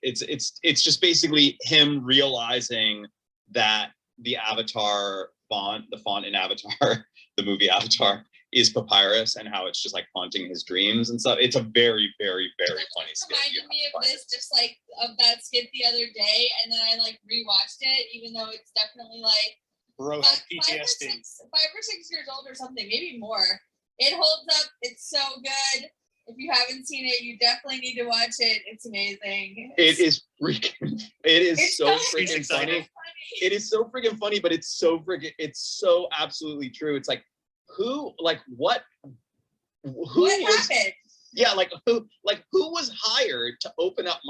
it's just basically him realizing that the Avatar font, the font in Avatar, the movie Avatar, is Papyrus and how it's just like haunting his dreams and stuff. It's a very, very, very funny skit. Reminded me of this, just like of that skit the other day, and then I like rewatched it, even though it's definitely like Bro had PTSD. 5 or 6 years old or something, maybe more. It holds up. It's so good. If you haven't seen it, you definitely need to watch it. It's amazing. It is freaking. It is so freaking funny. It is so freaking funny, but it's so absolutely true. It's like, who was happened? Yeah, who was hired to open up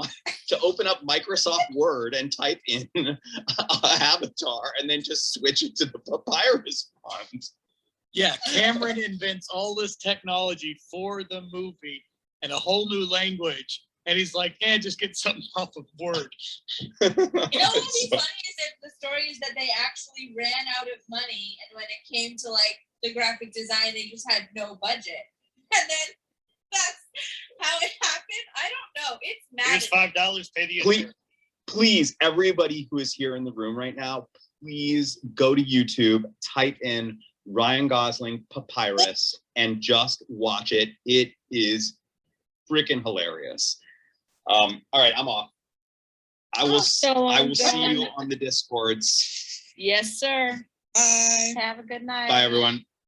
Microsoft Word and type in a avatar and then just switch it to the Papyrus font? Yeah, Cameron invents all this technology for the movie and a whole new language. And he's like, just get something off of Word. You know what would be funny is if the story is that they actually ran out of money, and when it came to like the graphic design, they just had no budget. And then that's how it happened. I don't know. It's mad. Here's $5, pay the intern. Please, everybody who is here in the room right now, please go to YouTube, type in Ryan Gosling Papyrus, and just watch it. It is freaking hilarious. All right, I'm off. I will see you on the Discords. Yes, sir. Bye. Have a good night. Bye, everyone.